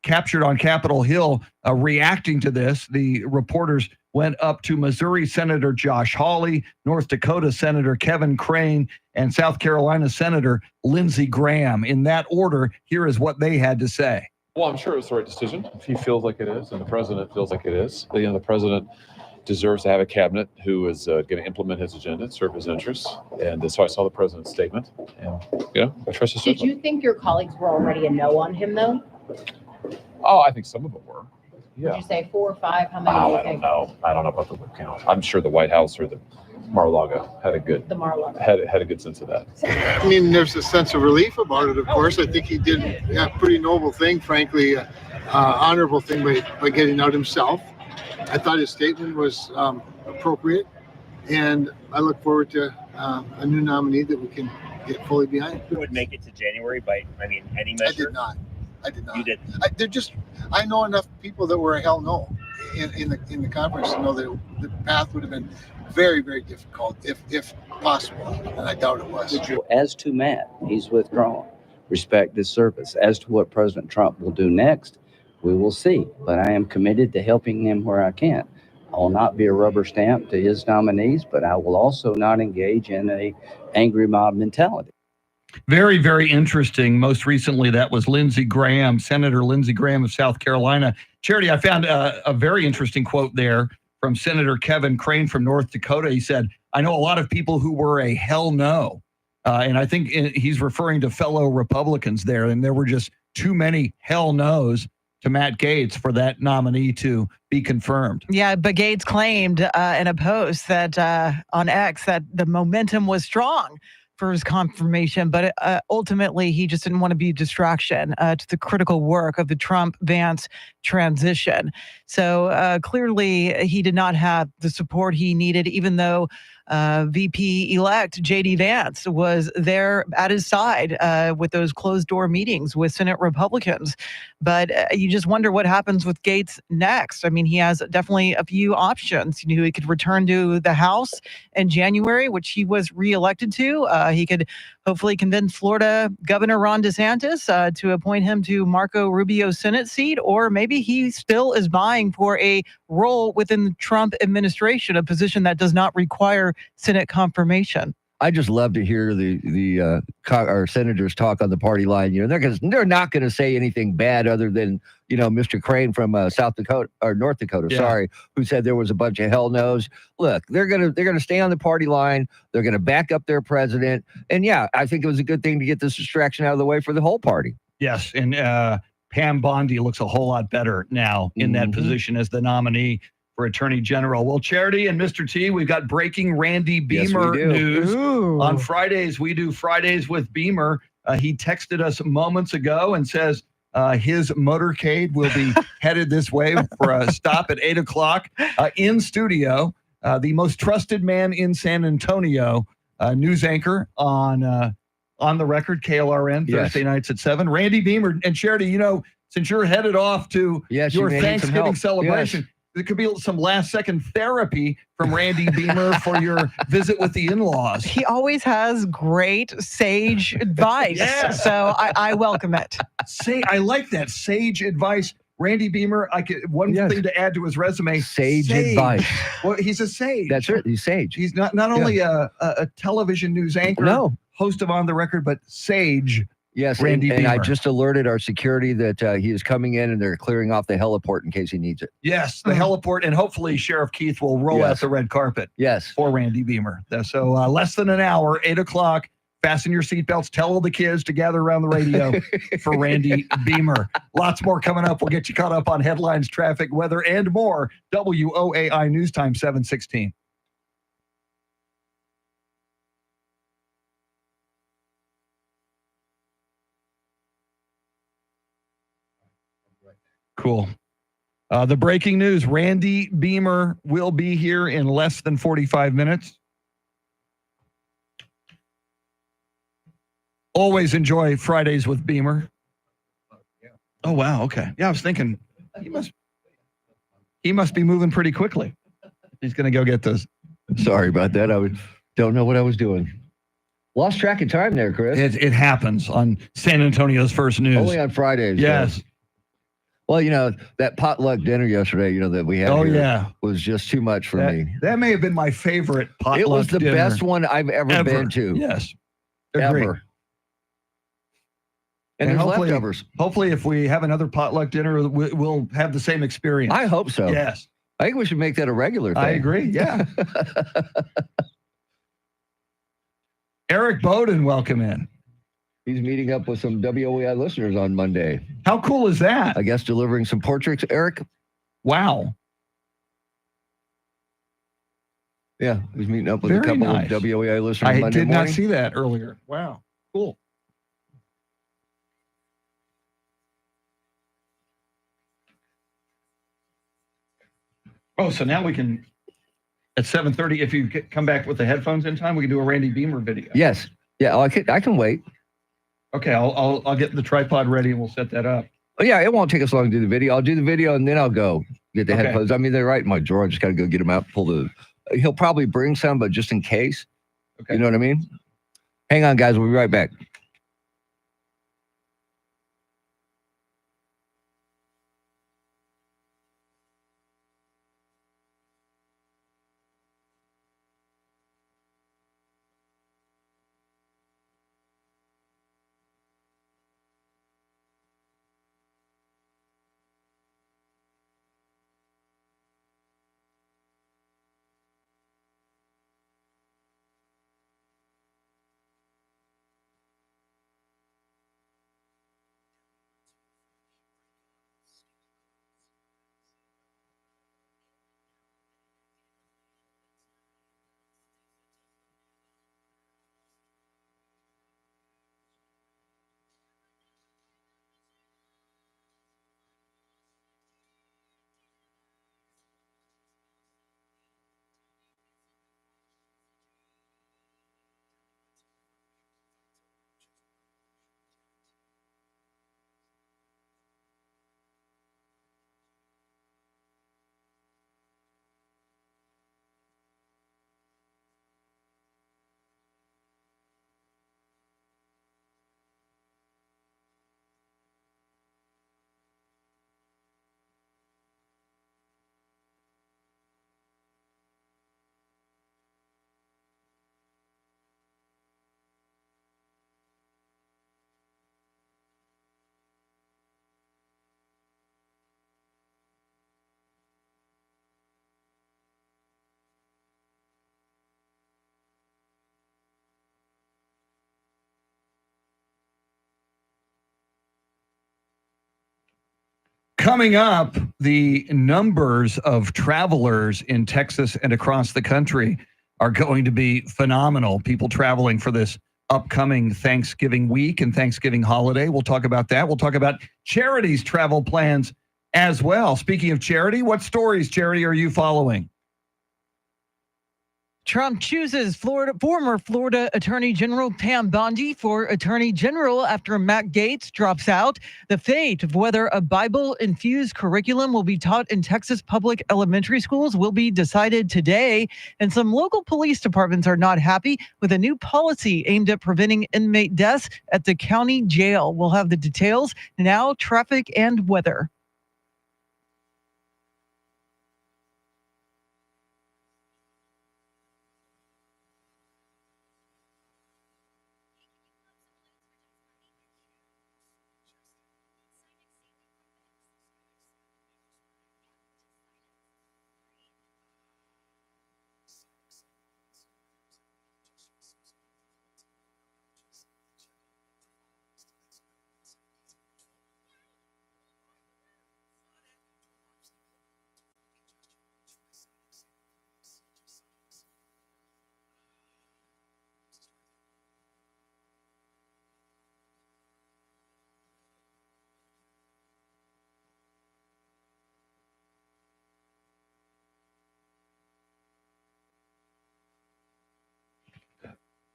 captured on Capitol Hill reacting to this. The reporters went up to Missouri Senator Josh Hawley, North Dakota Senator Kevin Crane, and South Carolina Senator Lindsey Graham. In that order, here is what they had to say. Well, I'm sure it's the right decision if he feels like it is and the president feels like it is. The president deserves to have a cabinet who is going to implement his agenda and serve his interests. And so I saw the president's statement. And, I trust his Did judgment. you think your colleagues were already a no on him, though? Oh, I think some of them were. Yeah. Would you say 4 or 5? How many do you I don't think? know. I don't know about the whip count. I'm sure the White House or the Mar-a-Lago had a good The Mar-a-Lago. had a good sense of that. I mean, there's a sense of relief about it, of course. I think he did a pretty noble thing, frankly, honorable thing by getting out himself. I thought his statement was appropriate, and I look forward to a new nominee that we can get fully behind. Who would make it to January by, any measure? I did not. You did. I know enough people that were a hell no in the conference to know that the path would have been very, very difficult if possible, and I doubt it was. As to Matt, he's withdrawn. Respect his service. As to what President Trump will do next, we will see. But I am committed to helping him where I can. I will not be a rubber stamp to his nominees, but I will also not engage in a angry mob mentality. Very, very interesting. Most recently, that was Lindsey Graham, Senator Lindsey Graham of South Carolina. Charity, I found a very interesting quote there from Senator Kevin Crane from North Dakota. He said, I know a lot of people who were a hell no. And I think he's referring to fellow Republicans there. And there were just too many hell no's to Matt Gaetz for that nominee to be confirmed. Yeah, but Gaetz claimed in a post that on X that the momentum was strong for his confirmation, but ultimately he just didn't want to be a distraction to the critical work of the Trump-Vance transition. So clearly he did not have the support he needed, even though VP-elect J.D. Vance was there at his side with those closed-door meetings with Senate Republicans. But you just wonder what happens with Gaetz next. I mean, he has definitely a few options. You know, he could return to the House in January, which he was reelected to. He could hopefully convince Florida Governor Ron DeSantis to appoint him to Marco Rubio's Senate seat, or maybe he still is vying for a role within the Trump administration, a position that does not require Senate confirmation. I just love to hear our senators talk on the party line. You know, they're not going to say anything bad other than, Mr. Crane from South Dakota or North Dakota, who said there was a bunch of hell no's. Look, they're gonna stay on the party line. They're gonna back up their president, and I think it was a good thing to get this distraction out of the way for the whole party. Yes, and Pam Bondi looks a whole lot better now in that position as the nominee for Attorney General. Well, Charity and Mr. T, we've got breaking Randy Beamer news. Ooh. On Fridays, we do Fridays with Beamer. He texted us moments ago and says his motorcade will be headed this way for a stop at 8 o'clock in studio. The most trusted man in San Antonio, news anchor on the record, KLRN, Thursday nights at 7. Randy Beamer and Charity, since you're headed off to your Thanksgiving celebration, There could be some last-second therapy from Randy Beamer for your visit with the in-laws. He always has great sage advice. Yes. So I welcome it. I like that sage advice. Randy Beamer, one thing to add to his resume. Sage advice. Well, he's a sage. That's right. He's sage. He's not only a television news anchor, host of On the Record, but sage. Yes, Randy and I Beamer. just alerted our security that he is coming in and they're clearing off the heliport in case he needs it. Yes, the heliport, and hopefully Sheriff Keith will roll out the red carpet. Yes. For Randy Beamer. So less than an hour, 8 o'clock. Fasten your seatbelts. Tell all the kids to gather around the radio for Randy Beamer. Lots more coming up. We'll get you caught up on headlines, traffic, weather, and more. WOAI News Time 716. Cool. The breaking news, Randy Beamer will be here in less than 45 minutes. Always enjoy Fridays with Beamer. Oh, wow. Okay. Yeah, I was thinking he must be moving pretty quickly. He's going to go get those. Sorry about that. Don't know what I was doing. Lost track of time there, Chris. It happens on San Antonio's First News. Only on Fridays. Yes. Well, that potluck dinner yesterday, that we had was just too much for me. That may have been my favorite potluck It was the dinner best one I've ever been to. Yes. Ever. Agreed. And there's hopefully, leftovers. Hopefully, if we have another potluck dinner, we'll have the same experience. I hope so. Yes. I think we should make that a regular thing. I agree. Yeah. Eric Bowden, welcome in. He's meeting up with some WOAI listeners on Monday. How cool is that? I guess delivering some portraits, Eric. Wow. Yeah, he's meeting up with Very a couple nice. of WOAI listeners I Monday did morning. not see that earlier. Wow. Cool. Oh, so now we can, at 7:30, if you come back with the headphones in time, we can do a Randy Beamer video. Yes. Yeah, I can wait. Okay, I'll get the tripod ready and we'll set that up. Oh, yeah, it won't take us long to do the video. I'll do the video and then I'll go get the Okay. headphones. I mean, they're right in my drawer. I just got to go get them out, he'll probably bring some, but just in case. Okay. You know what I mean? Hang on, guys. We'll be right back. Coming up, the numbers of travelers in Texas and across the country are going to be phenomenal. People traveling for this upcoming Thanksgiving week and Thanksgiving holiday. We'll talk about that. We'll talk about charities' travel plans as well. Speaking of charity, what stories, Charity, are you following? Trump chooses former Florida Attorney General Pam Bondi for Attorney General after Matt Gaetz drops out. The fate of whether a Bible-infused curriculum will be taught in Texas public elementary schools will be decided today. And some local police departments are not happy with a new policy aimed at preventing inmate deaths at the county jail. We'll have the details now, traffic and weather.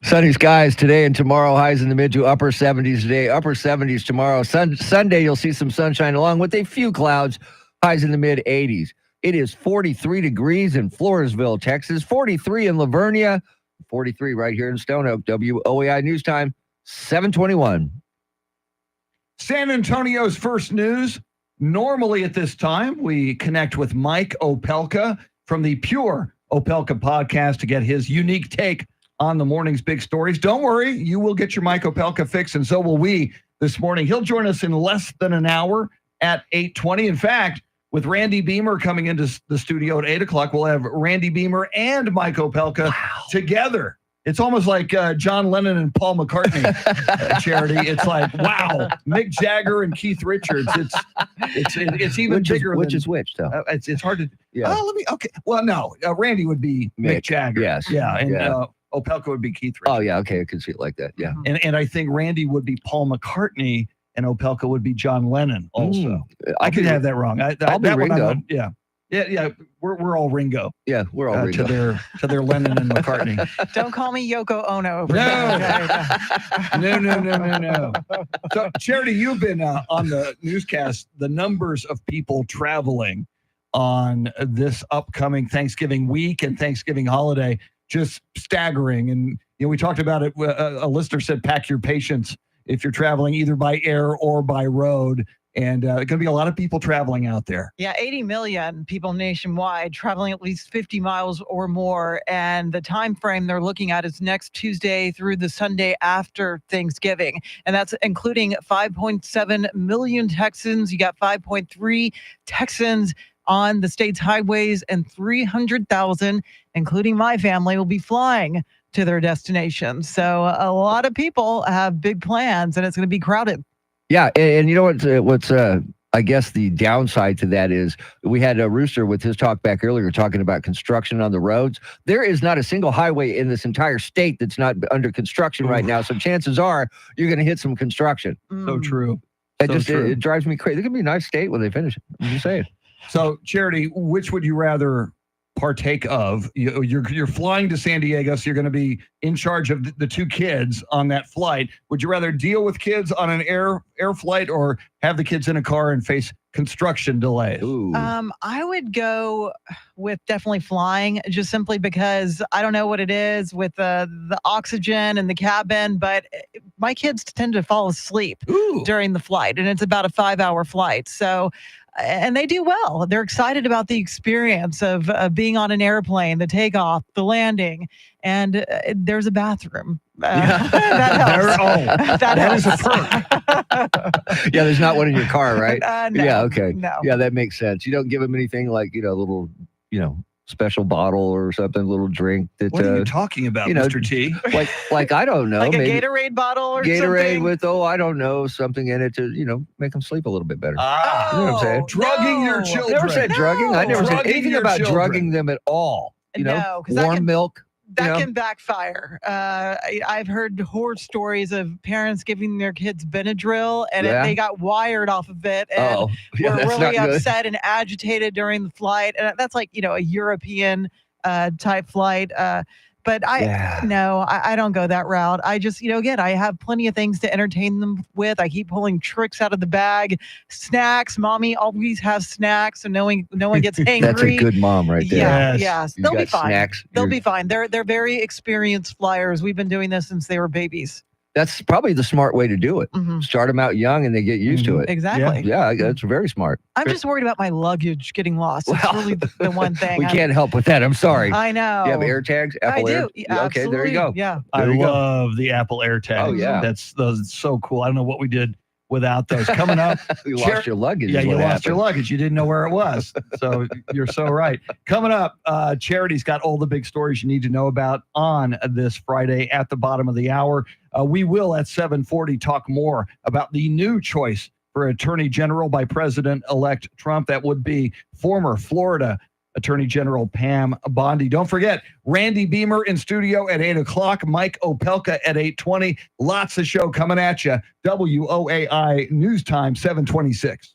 Sunny skies today and tomorrow. Highs in the mid to upper 70s today, upper 70s tomorrow. Sunday, you'll see some sunshine along with a few clouds. Highs in the mid 80s. It is 43 degrees in Floresville, Texas. 43 in Lavernia. 43 right here in Stone Oak. WOAI News Time, 7:21. San Antonio's first news. Normally at this time, we connect with Mike Opelka from the Pure Opelka podcast to get his unique take on the morning's big stories. Don't worry, you will get your Mike Opelka fix, and so will we this morning. He'll join us in less than an hour at 8:20. In fact, with Randy Beamer coming into the studio at 8 o'clock, we'll have Randy Beamer and Mike Opelka together. It's almost like John Lennon and Paul McCartney, Charity. It's like, wow, Mick Jagger and Keith Richards. It's even bigger. Which is which, though? It's hard to. Yeah. Okay. Well, no, Randy would be Mick Jagger. Yes. Yeah, and Yeah. Opelka would be Keith Richards. Oh, yeah. Okay. I can see it like that. Yeah. And I think Randy would be Paul McCartney and Opelka would be John Lennon also. I could have that wrong. I'll be Ringo. Yeah. We're all Ringo. Yeah, we're all Ringo. To their Lennon and McCartney. Don't call me Yoko Ono. No. So, Charity, you've been on the newscast. The numbers of people traveling on this upcoming Thanksgiving week and Thanksgiving holiday, just staggering. And we talked about it. A listener said, pack your patience if you're traveling either by air or by road. And going to be a lot of people traveling out there. Yeah, 80 million people nationwide traveling at least 50 miles or more. And the time frame they're looking at is next Tuesday through the Sunday after Thanksgiving. And that's including 5.7 million Texans. You got 5.3 Texans on the state's highways, and 300,000, including my family, will be flying to their destinations. So a lot of people have big plans, and it's going to be crowded. Yeah, and you know what's I guess the downside to that is we had a Rooster with his talk back earlier talking about construction on the roads. There is not a single highway in this entire state that's not under construction right now. So chances are you're going to hit some construction. So true. It drives me crazy. It's going to be a nice state when they finish it. I'm just saying. So, Charity, which would you rather partake of? You're flying to San Diego, so you're going to be in charge of the two kids on that flight. Would you rather deal with kids on an air flight or have the kids in a car and face construction delays? I would go with definitely flying, just simply because I don't know what it is with the oxygen in the cabin, but my kids tend to fall asleep during the flight, and it's about a 5-hour flight. So, and they do well. They're excited about the experience of being on an airplane, the takeoff, the landing, and there's a bathroom. That is a perk. Yeah, there's not one in your car, right? No, yeah, okay. no. Yeah, that makes sense. You don't give them anything like, a little, special bottle or something, a little drink. That, what are you talking about, Mr. T? Like I don't know. Like a maybe Gatorade bottle or Gatorade something? with, I don't know, something in it to, make them sleep a little bit better. You know what I'm saying? Drugging your children. Never said drugging. I never said Drugging anything your about children. drugging them at all. No, 'cause that warm can- milk. That can backfire. I've heard horror stories of parents giving their kids Benadryl, and they got wired off of it, and were that's really not good. upset and agitated during the flight. And that's like, a European type flight. But I don't go that route. I just, again, I have plenty of things to entertain them with. I keep pulling tricks out of the bag. Snacks. Mommy always has snacks, so no one gets hangry. That's a good mom right there. Yeah, yes. You They'll be got fine. snacks. They'll be fine. They're very experienced flyers. We've been doing this since they were babies. That's probably the smart way to do it. Start them out young and they get used to it. Exactly. Yeah, that's very smart. I'm just worried about my luggage getting lost. That's really the one thing. We can't help with that. I'm sorry. I know. You have air tags? Apple I Air? do. Yeah, Okay, there you absolutely. go. Yeah. I There you go. love the Apple AirTags. Oh, yeah. That's so cool. I don't know what we did without those. Coming up. You lost your luggage. Yeah, is you what lost your happened. luggage. You didn't know where it was. So you're so right. Coming up, Charity's got all the big stories you need to know about on this Friday at the bottom of the hour. We will at 7:40 talk more about the new choice for Attorney General by President-elect Trump. That would be former Florida Attorney General Pam Bondi. Don't forget, Randy Beamer in studio at 8 o'clock, Mike Opelka at 8:20. Lots of show coming at you. WOAI News Time, 7:26.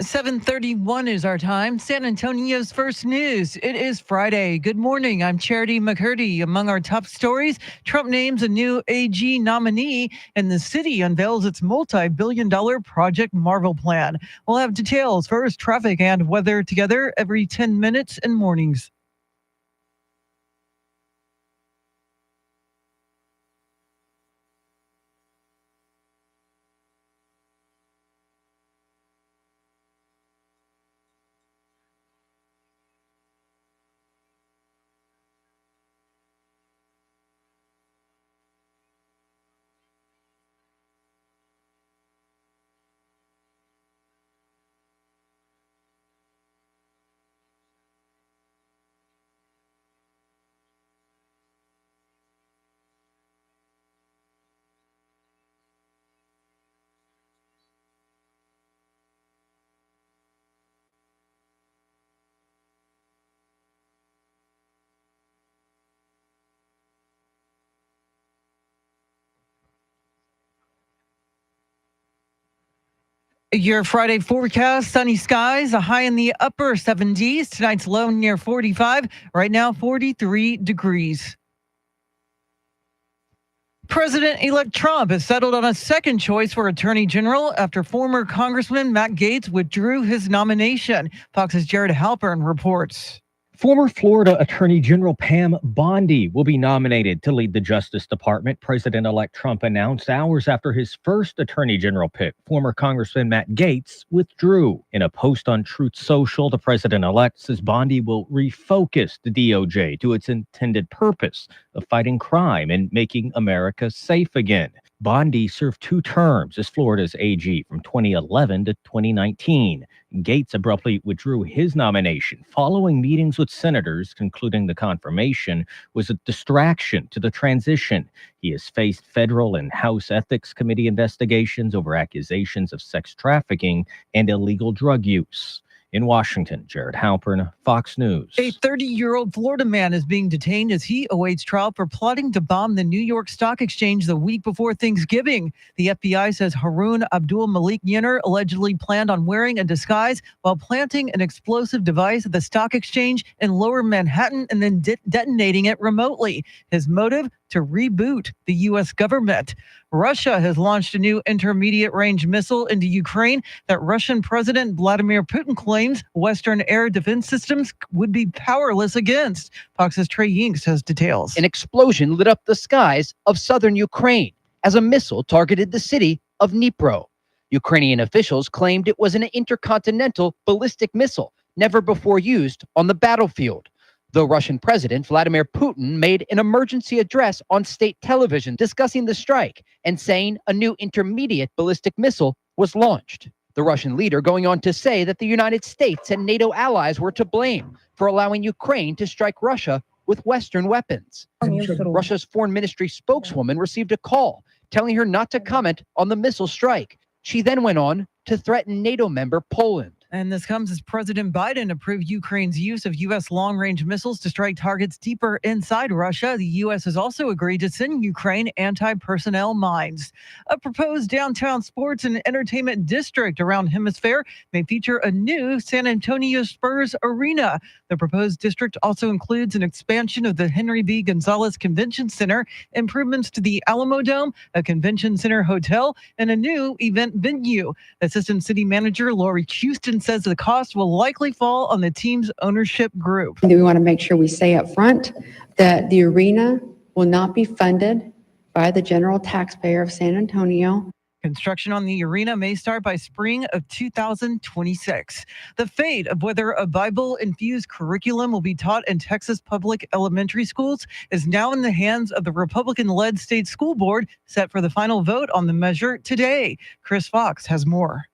7:31 is our time. San Antonio's first news. It is Friday. Good morning. I'm Charity McCurdy. Among our top stories, Trump names a new AG nominee, and the city unveils its multi-billion-dollar Project Marvel plan. We'll have details. First, traffic and weather together every 10 minutes in mornings. Your Friday forecast, sunny skies, a high in the upper 70s. Tonight's low near 45. Right now, 43 degrees. President-elect Trump has settled on a second choice for Attorney General after former Congressman Matt Gaetz withdrew his nomination. Fox's Jared Halpern reports. Former Florida Attorney General Pam Bondi will be nominated to lead the Justice Department, President-elect Trump announced hours after his first Attorney General pick, former Congressman Matt Gaetz, withdrew. In a post on Truth Social, the President-elect says Bondi will refocus the DOJ to its intended purpose of fighting crime and making America safe again. Bondi served 2 terms as Florida's AG from 2011 to 2019. Gaetz abruptly withdrew his nomination following meetings with senators, concluding the confirmation was a distraction to the transition. He has faced federal and House Ethics Committee investigations over accusations of sex trafficking and illegal drug use. In Washington, Jared Halpern, Fox News. A 30-year-old Florida man is being detained as he awaits trial for plotting to bomb the New York Stock Exchange the week before Thanksgiving. The FBI says Haroon Abdul Malik Yenner allegedly planned on wearing a disguise while planting an explosive device at the stock exchange in lower Manhattan and then detonating it remotely. His motive? To reboot the U.S. government. Russia has launched a new intermediate-range missile into Ukraine that Russian President Vladimir Putin claims Western air defense systems would be powerless against. Fox's Trey Yinks has details. An explosion lit up the skies of southern Ukraine as a missile targeted the city of Dnipro. Ukrainian officials claimed it was an intercontinental ballistic missile never before used on the battlefield. The Russian President Vladimir Putin made an emergency address on state television discussing the strike and saying a new intermediate ballistic missile was launched. The Russian leader going on to say that the United States and NATO allies were to blame for allowing Ukraine to strike Russia with Western weapons. Russia's foreign ministry spokeswoman received a call telling her not to comment on the missile strike. She then went on to threaten NATO member Poland. And this comes as President Biden approved Ukraine's use of U.S. long-range missiles to strike targets deeper inside Russia. The U.S. has also agreed to send Ukraine anti-personnel mines. A proposed downtown sports and entertainment district around Hemisphere may feature a new San Antonio Spurs arena. The proposed district also includes an expansion of the Henry B. Gonzalez Convention Center, improvements to the Alamo Dome, a convention center hotel, and a new event venue. Assistant City Manager Lori Houston says the cost will likely fall on the team's ownership group. We want to make sure we say up front that the arena will not be funded by the general taxpayer of San Antonio. Construction on the arena may start by spring of 2026. The fate of whether a Bible-infused curriculum will be taught in Texas public elementary schools is now in the hands of the Republican-led state school board, set for the final vote on the measure today. Chris Fox has more.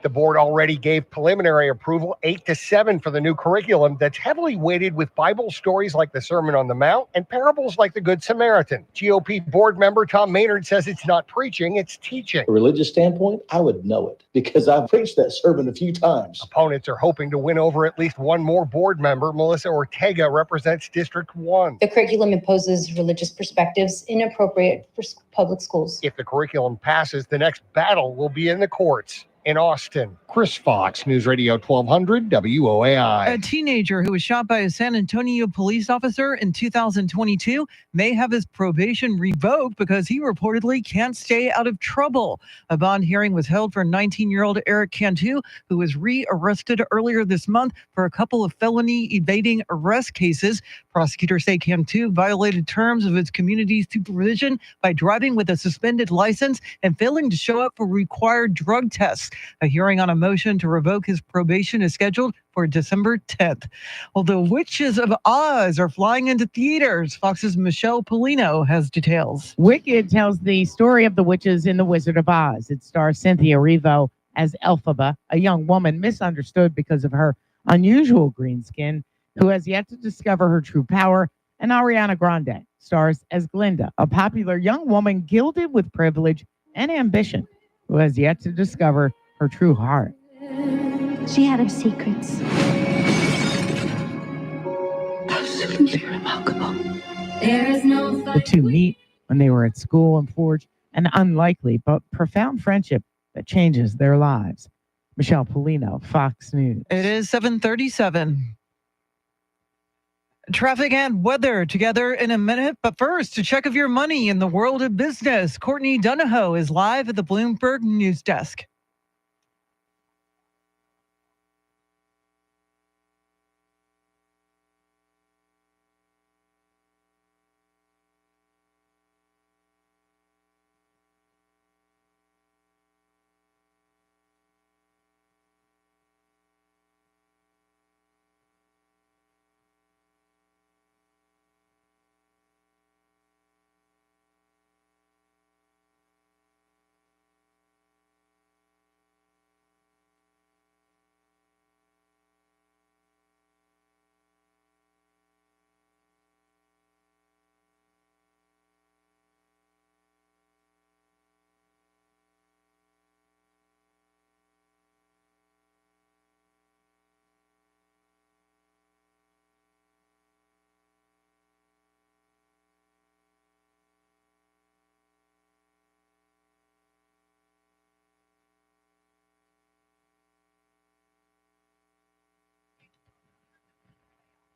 The board already gave preliminary approval 8-7 for the new curriculum that's heavily weighted with Bible stories like the Sermon on the Mount and parables like the Good Samaritan. GOP board member Tom Maynard says it's not preaching, it's teaching. From a religious standpoint, I would know it because I've preached that sermon a few times. Opponents are hoping to win over at least one more board member. Melissa Ortega represents District 1. The curriculum imposes religious perspectives inappropriate for public schools. If the curriculum passes, the next battle will be in the courts. in Austin. Chris Fox, News Radio 1200 WOAI. A teenager who was shot by a San Antonio police officer in 2022 may have his probation revoked because he reportedly can't stay out of trouble. A bond hearing was held for 19-year-old Eric Cantu, who was re-arrested earlier this month for a couple of felony evading arrest cases. Prosecutors say Cantu violated terms of his community supervision by driving with a suspended license and failing to show up for required drug tests. A hearing on a motion to revoke his probation is scheduled for December 10th. Well, the Witches of Oz are flying into theaters. Fox's Michelle Polino has details. Wicked tells the story of the witches in The Wizard of Oz. It stars Cynthia Erivo as Elphaba, a young woman misunderstood because of her unusual green skin, who has yet to discover her true power, and Ariana Grande stars as Glinda, a popular young woman gilded with privilege and ambition, who has yet to discover her true heart. She had her secrets. Absolutely remarkable. There is no The two meet when they were at school and forge an unlikely but profound friendship that changes their lives. Michelle Polino, Fox News. It is 7:37. Traffic and weather together in a minute. But first, a check of your money in the world of business. Courtney Donahoe is live at the Bloomberg News Desk.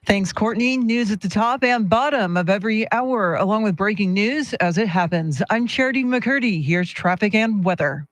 Thanks, Courtney. News at the top and bottom of every hour, along with breaking news as it happens. I'm Charity McCurdy. Here's traffic and weather.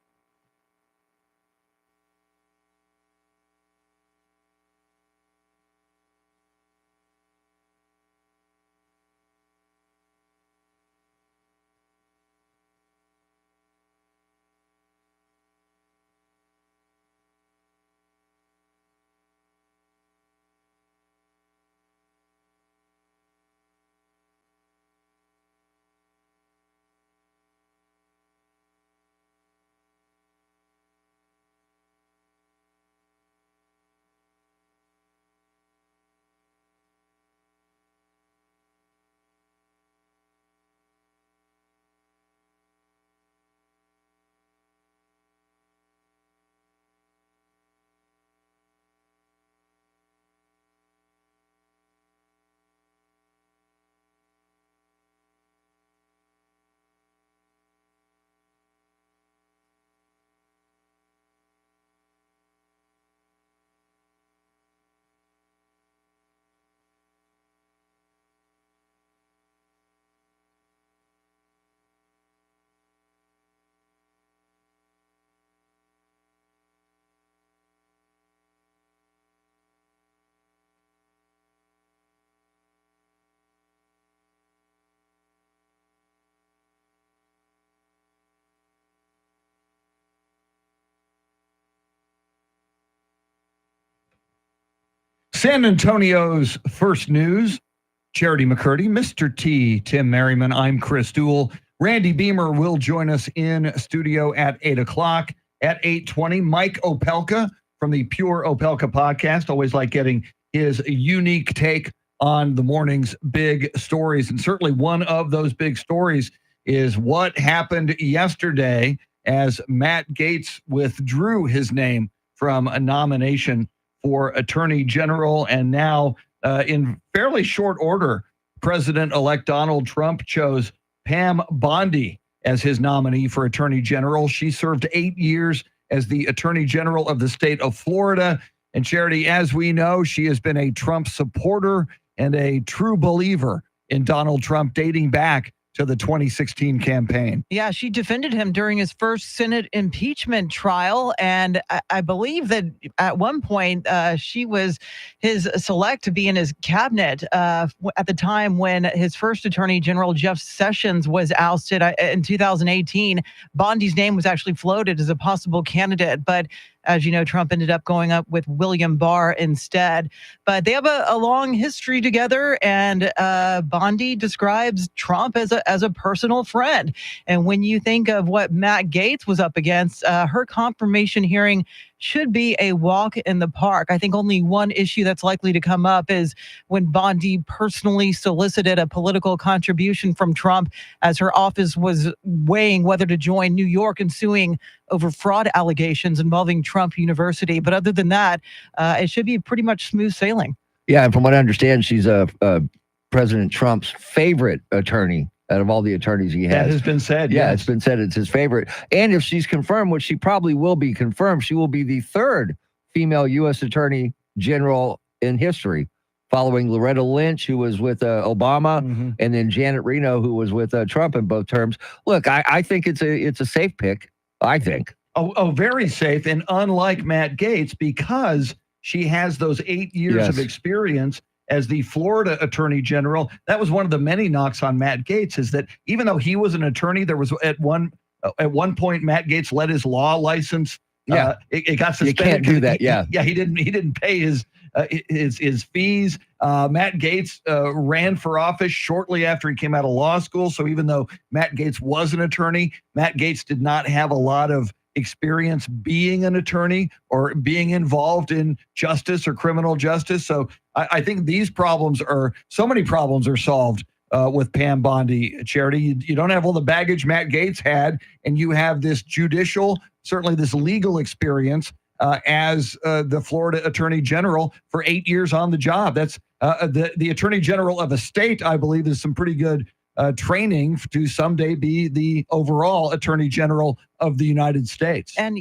San Antonio's first news. Charity McCurdy, Mr. T, Tim Merriman. I'm Chris Duell. Randy Beamer will join us in studio at 8 o'clock. At 8:20, Mike Opelka from the Pure Opelka podcast. Always like getting his unique take on the morning's big stories. And certainly one of those big stories is what happened yesterday as Matt Gaetz withdrew his name from a nomination for Attorney General. And now, in fairly short order, President-elect Donald Trump chose Pam Bondi as his nominee for Attorney General. She served 8 years as the Attorney General of the state of Florida. And Charity, as we know, she has been a Trump supporter and a true believer in Donald Trump dating back to the 2016 campaign. Yeah, she defended him during his first Senate impeachment trial. And I believe that at one point she was his select to be in his cabinet at the time when his first attorney general, Jeff Sessions, was ousted in 2018. Bondi's name was actually floated as a possible candidate. But as you know, Trump ended up going up with William Barr instead. But they have a long history together, and Bondi describes Trump as a personal friend. And when you think of what Matt Gaetz was up against, her confirmation hearing should be a walk in the park. I think only one issue that's likely to come up is when Bondi personally solicited a political contribution from Trump as her office was weighing whether to join New York and suing over fraud allegations involving Trump University. But other than that, it should be pretty much smooth sailing. Yeah, and from what I understand, she's President Trump's favorite attorney out of all the attorneys he has. That has been said. Yeah, yes. It's been said it's his favorite. And if she's confirmed, which she probably will be confirmed, she will be the third female U.S. Attorney General in history, following Loretta Lynch, who was with Obama, and then Janet Reno, who was with Trump in both terms. Look, I think it's a safe pick. I think. Oh, very safe. And unlike Matt Gaetz, because she has those 8 years of experience as the Florida Attorney General. That was one of the many knocks on Matt Gaetz, is that even though he was an attorney, there was at one point Matt Gaetz let his law license. It got suspended. You can't do that. He didn't pay his fees. Matt Gaetz ran for office shortly after he came out of law school. So even though Matt Gaetz was an attorney, Matt Gaetz did not have a lot of experience being an attorney or being involved in justice or criminal justice. So I think so many problems are solved with Pam Bondi. Charity, you don't have all the baggage Matt Gaetz had, and you have this judicial, certainly this legal experience as the Florida Attorney General for 8 years on the job. That's the Attorney General of a state, I believe, is some pretty good training to someday be the overall Attorney General of the United States. And,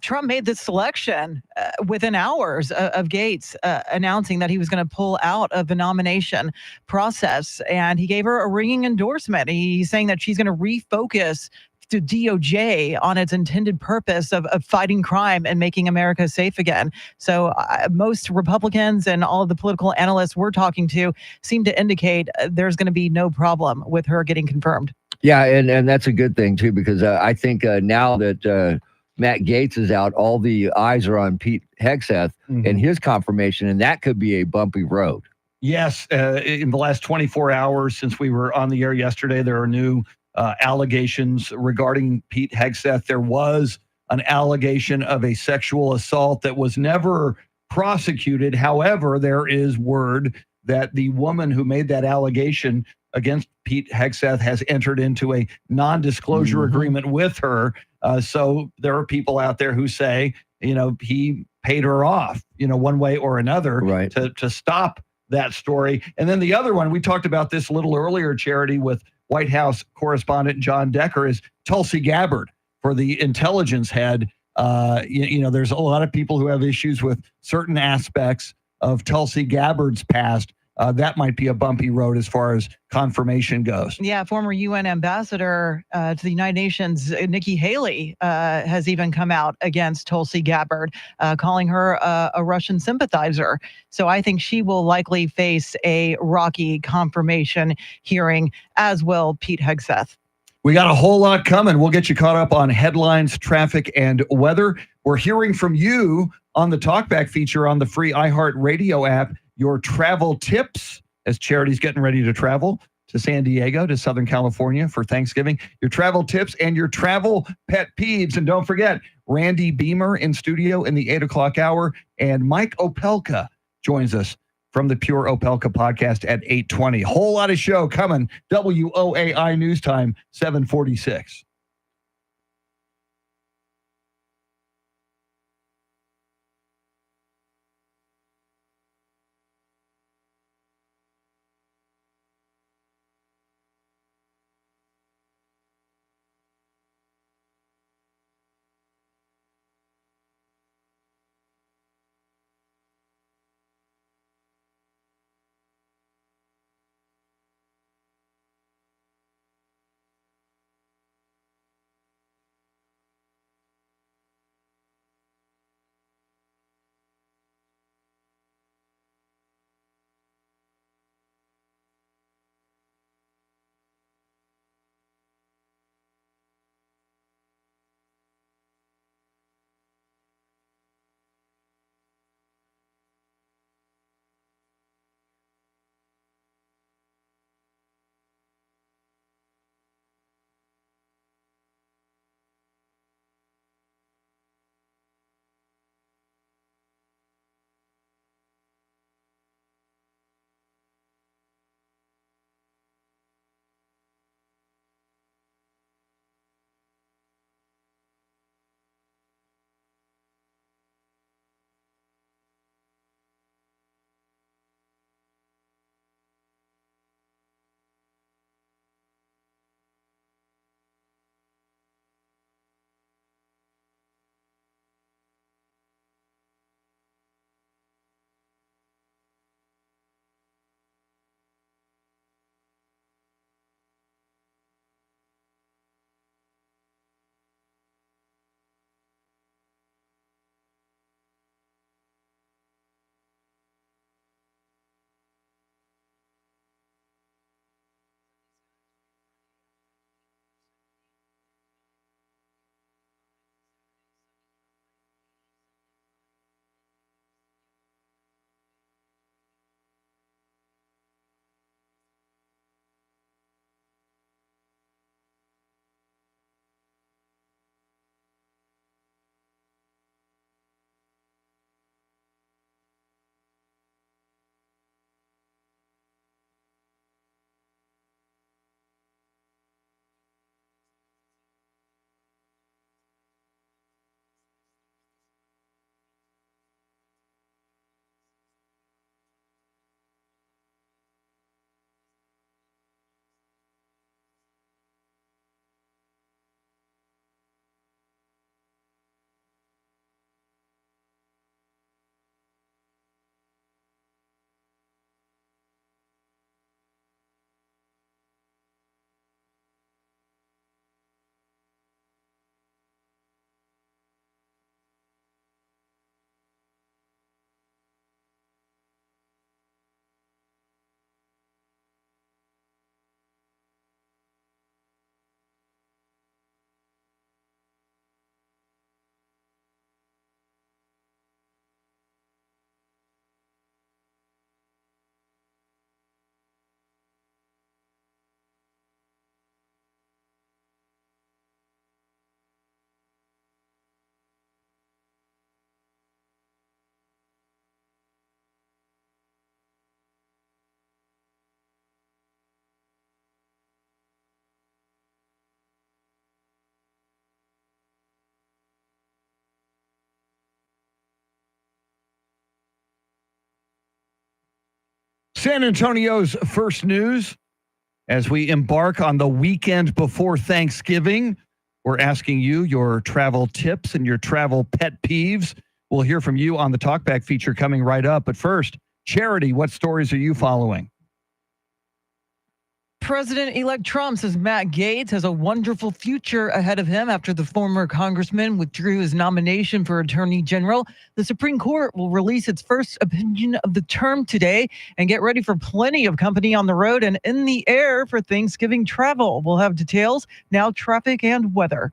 Trump made this selection within hours of Gaetz announcing that he was going to pull out of the nomination process. And he gave her a ringing endorsement. He's saying that she's going to refocus to DOJ on its intended purpose of fighting crime and making America safe again. So most Republicans and all of the political analysts we're talking to seem to indicate there's going to be no problem with her getting confirmed. Yeah, and that's a good thing, too, because I think now that Matt Gaetz is out, all the eyes are on Pete Hegseth and his confirmation, and that could be a bumpy road. Yes, in the last 24 hours since we were on the air yesterday, there are new allegations regarding Pete Hegseth. There was an allegation of a sexual assault that was never prosecuted. However, there is word that the woman who made that allegation against Pete Hegseth has entered into a non-disclosure agreement with her. So there are people out there who say, he paid her off, one way or another to stop that story. And then the other one, we talked about this a little earlier, Charity, with White House correspondent John Decker, is Tulsi Gabbard for the intelligence head. There's a lot of people who have issues with certain aspects of Tulsi Gabbard's past. That might be a bumpy road as far as confirmation goes. Yeah, former UN ambassador to the United Nations, Nikki Haley, has even come out against Tulsi Gabbard, calling her a Russian sympathizer. So I think she will likely face a rocky confirmation hearing, as will Pete Hegseth. We got a whole lot coming. We'll get you caught up on headlines, traffic, and weather. We're hearing from you on the Talkback feature on the free iHeartRadio app. Your travel tips as Charity's getting ready to travel to San Diego, to Southern California for Thanksgiving. Your travel tips and your travel pet peeves. And don't forget, Randy Beamer in studio in the 8 o'clock hour. And Mike Opelka joins us from the Pure Opelka podcast at 8:20. Whole lot of show coming. WOAI News Time, 7:46. San Antonio's first news as we embark on the weekend before Thanksgiving. We're asking you your travel tips and your travel pet peeves. We'll hear from you on the Talkback feature coming right up. But first, Charity, what stories are you following? President-elect Trump says Matt Gaetz has a wonderful future ahead of him after the former congressman withdrew his nomination for Attorney General. The Supreme Court will release its first opinion of the term today and get ready for plenty of company on the road and in the air for Thanksgiving travel. We'll have details now, traffic and weather.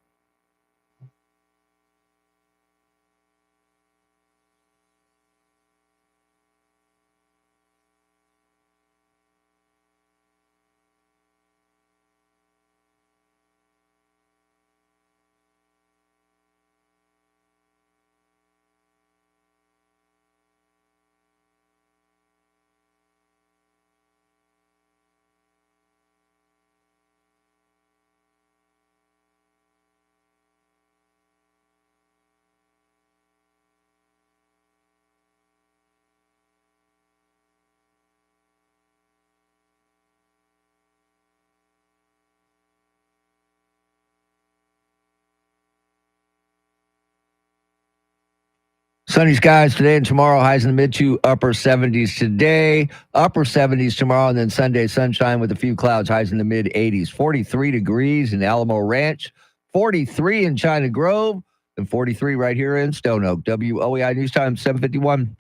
Sunny skies today and tomorrow. Highs in the mid to upper 70s today. Upper 70s tomorrow, and then Sunday sunshine with a few clouds. Highs in the mid 80s. 43 degrees in Alamo Ranch. 43 in China Grove. And 43 right here in Stone Oak. WOEI News Time 7:51.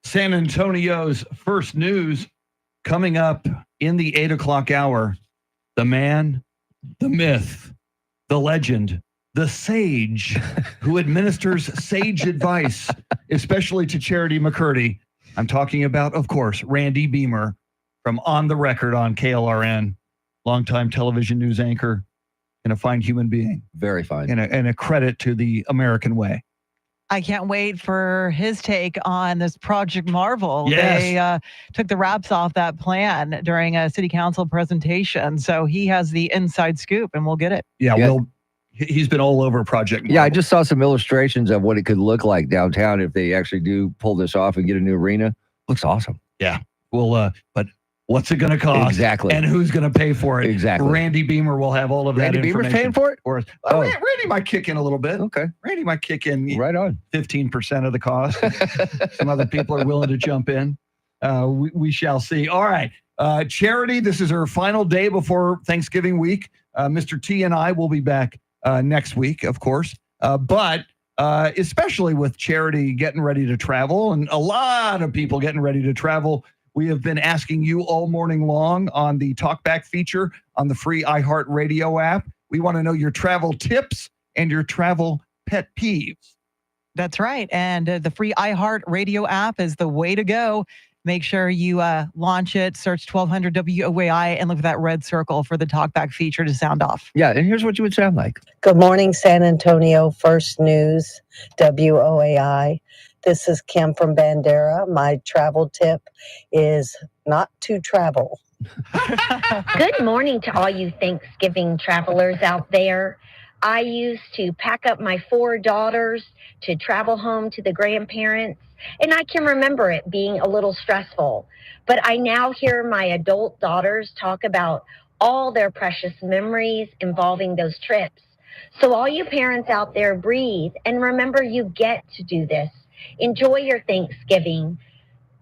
San Antonio's first news coming up in the 8 o'clock hour. The man, the myth, the legend, the sage who administers sage advice, especially to Charity McCurdy. I'm talking about, of course, Randy Beamer from On the Record on KLRN, longtime television news anchor and a fine human being. Very fine. And a credit to the American way. I can't wait for his take on this Project Marvel. Yes. They took the wraps off that plan during a city council presentation. So he has the inside scoop and we'll get it. Yeah. Well, he's been all over Project Marvel. Yeah, I just saw some illustrations of what it could look like downtown if they actually do pull this off and get a new arena. Looks awesome. Yeah. Well, but what's it going to cost? Exactly. And who's going to pay for it? Exactly. Randy Beamer will have all of Randy that Beamer's information. paying for it? Or, Oh. Randy might kick in a little bit. Okay. Randy might kick in Right on. 15% of the cost. Some other people are willing to jump in. We shall see. All right. Charity, this is her final day before Thanksgiving week. Mr. T and I will be back next week, of course. But especially with Charity getting ready to travel and a lot of people getting ready to travel, we have been asking you all morning long on the Talkback feature on the free iHeartRadio app. We want to know your travel tips and your travel pet peeves. That's right. And the free iHeartRadio app is the way to go. Make sure you launch it, search 1200 WOAI, and look for that red circle for the Talkback feature to sound off. Yeah, and here's what you would sound like. Good morning, San Antonio. First News, WOAI. This is Kim from Bandera. My travel tip is not to travel. Good morning to all you Thanksgiving travelers out there. I used to pack up my 4 daughters to travel home to the grandparents, and I can remember it being a little stressful. But I now hear my adult daughters talk about all their precious memories involving those trips. So all you parents out there, breathe and remember you get to do this. Enjoy your Thanksgiving.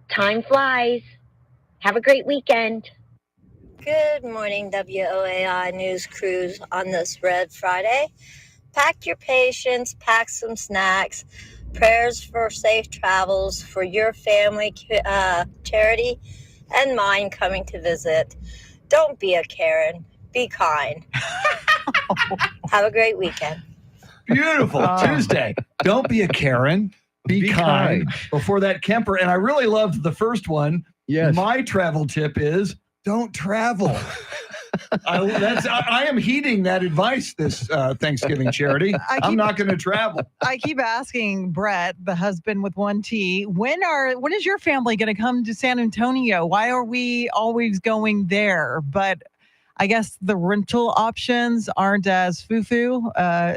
Time flies. Have a great weekend. Good morning, WOAI News Crews on this Red Friday. Pack your patience, pack some snacks, prayers for safe travels for your family, Charity, and mine coming to visit. Don't be a Karen. Be kind. Have a great weekend. Beautiful. Tuesday. Don't be a Karen. Be kind. Before that, Kemper. And I really loved the first one. Yes. My travel tip is don't travel. I am heeding that advice this Thanksgiving, Charity. I'm not going to travel. I keep asking Brett, the husband with 1 T, when is your family going to come to San Antonio? Why are we always going there? But I guess the rental options aren't as foo-foo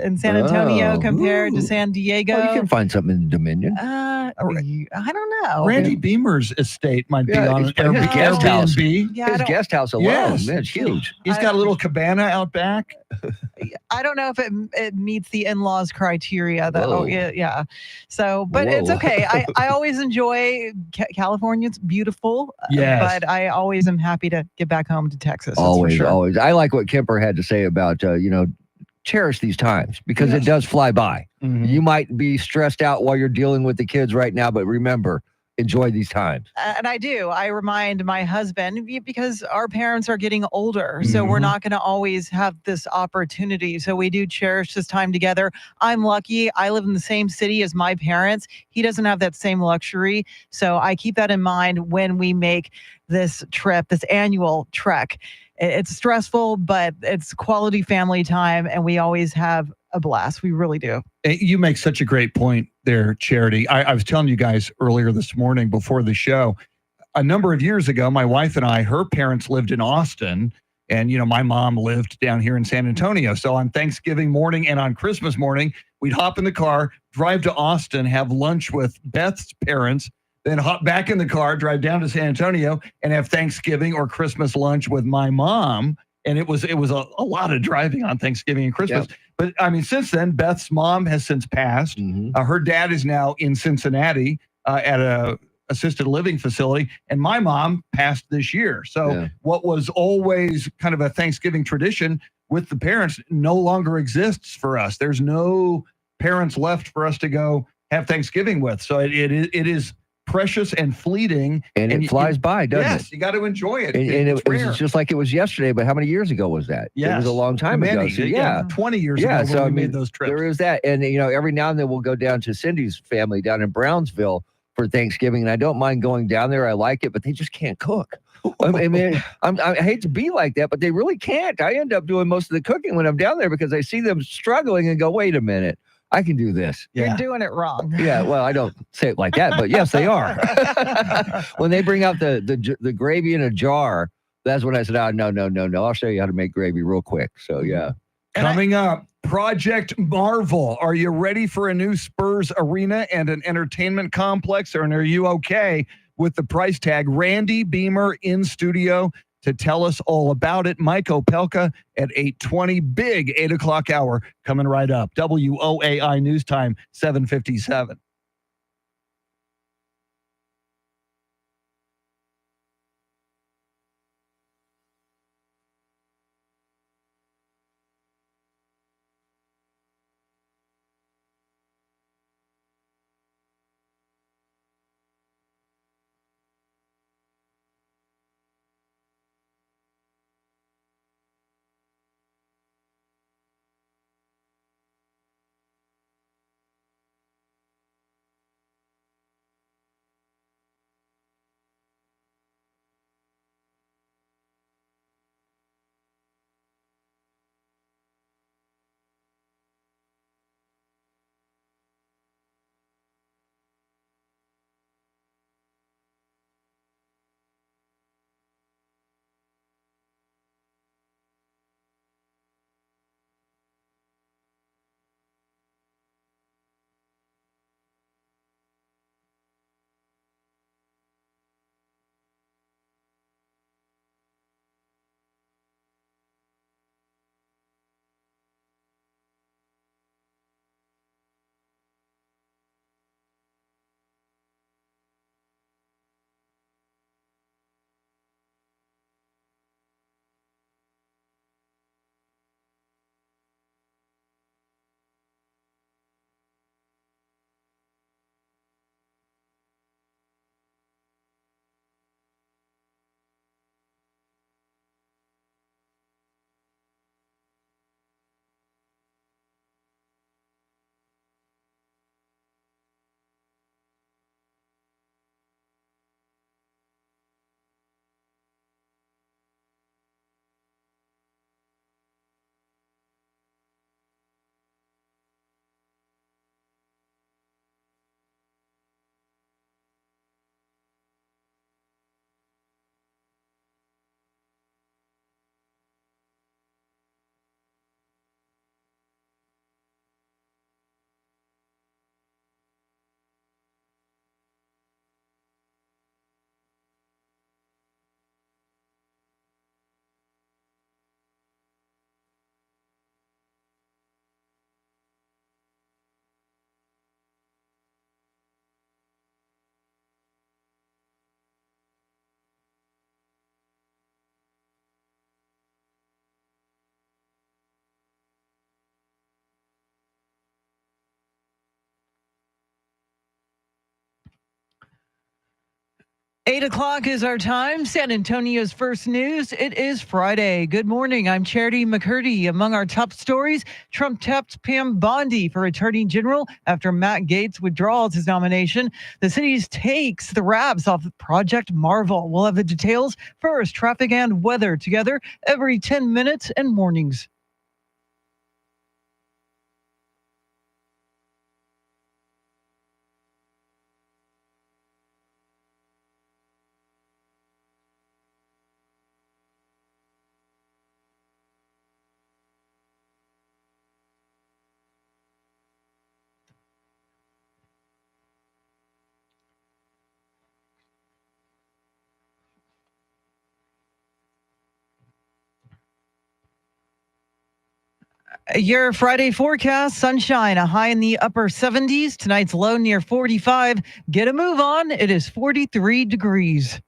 in San Antonio Oh. compared to Ooh. San Diego. Well, you can find something in Dominion. I don't know. Randy Beamer's estate might be Yeah, on it's his guest house. Airbnb. Yeah, I His don't- guest house alone, Yes. man, it's huge. He's got a little cabana out back. I don't know if it meets the in-laws criteria though. Whoa. Yeah. So, but it's Whoa. okay. I always enjoy California. It's beautiful. Yes. But I always am happy to get back home to Texas. that's for Always, sure. always. I like what Kemper had to say about, cherish these times because it does fly by. Mhm. You might be stressed out while you're dealing with the kids right now, but remember, enjoy these times. And I do. I remind my husband because our parents are getting older. So we're Mhm. not going to always have this opportunity. So we do cherish this time together. I'm lucky. I live in the same city as my parents. He doesn't have that same luxury. So I keep that in mind when we make this trip, this annual trek. It's stressful, but it's quality family time. And we always have a blast. We really do. You make such a great point there, Charity. I was telling you guys earlier this morning before the show, a number of years ago, my wife and I, her parents lived in Austin, and my mom lived down here in San Antonio. So on Thanksgiving morning and on Christmas morning, we'd hop in the car, drive to Austin, have lunch with Beth's parents, then hop back in the car, drive down to San Antonio, and have Thanksgiving or Christmas lunch with my mom. And it was a lot of driving on Thanksgiving and Christmas. Yep. But I mean, since then, Beth's mom has since passed. Her dad is now in Cincinnati at a assisted living facility, and my mom passed this year. So what was always kind of a Thanksgiving tradition with the parents no longer exists for us. There's no parents left for us to go have Thanksgiving with. So it is precious and fleeting, And it flies by, doesn't it? Yes, you got to enjoy it. And It's rare. it's just like it was yesterday, but how many years ago was that? It was a long time ago. Many, So, yeah. 20 years ago when we made those trips. There is that. And, every now and then we'll go down to Cindy's family down in Brownsville for Thanksgiving. And I don't mind going down there. I like it, but they just can't cook. I mean, I hate to be like that, but they really can't. I end up doing most of the cooking when I'm down there because I see them struggling and go, wait a minute. I can do this. You're doing it wrong. Yeah, well, I don't say it like that, but yes, they are. When they bring out the gravy in a jar, that's when I said, oh, no. I'll show you how to make gravy real quick. So, yeah. Coming up, Project Marvel. Are you ready for a new Spurs arena and an entertainment complex? Or are you okay with the price tag? Randy Beamer in studio to tell us all about it. Mike Opelka at 8:20. Big 8 o'clock hour coming right up. WOAI News Time, 7:57. 8 o'clock is our time. San Antonio's first news. It is Friday. Good morning. I'm Charity McCurdy. Among our top stories, Trump taps Pam Bondi for Attorney General after Matt Gaetz withdraws his nomination. The city takes the wraps off Project Marvel. We'll have the details first. Traffic and weather together every 10 minutes and mornings. Your Friday forecast, sunshine, a high in the upper 70s. Tonight's low near 45. Get a move on. It is 43 degrees.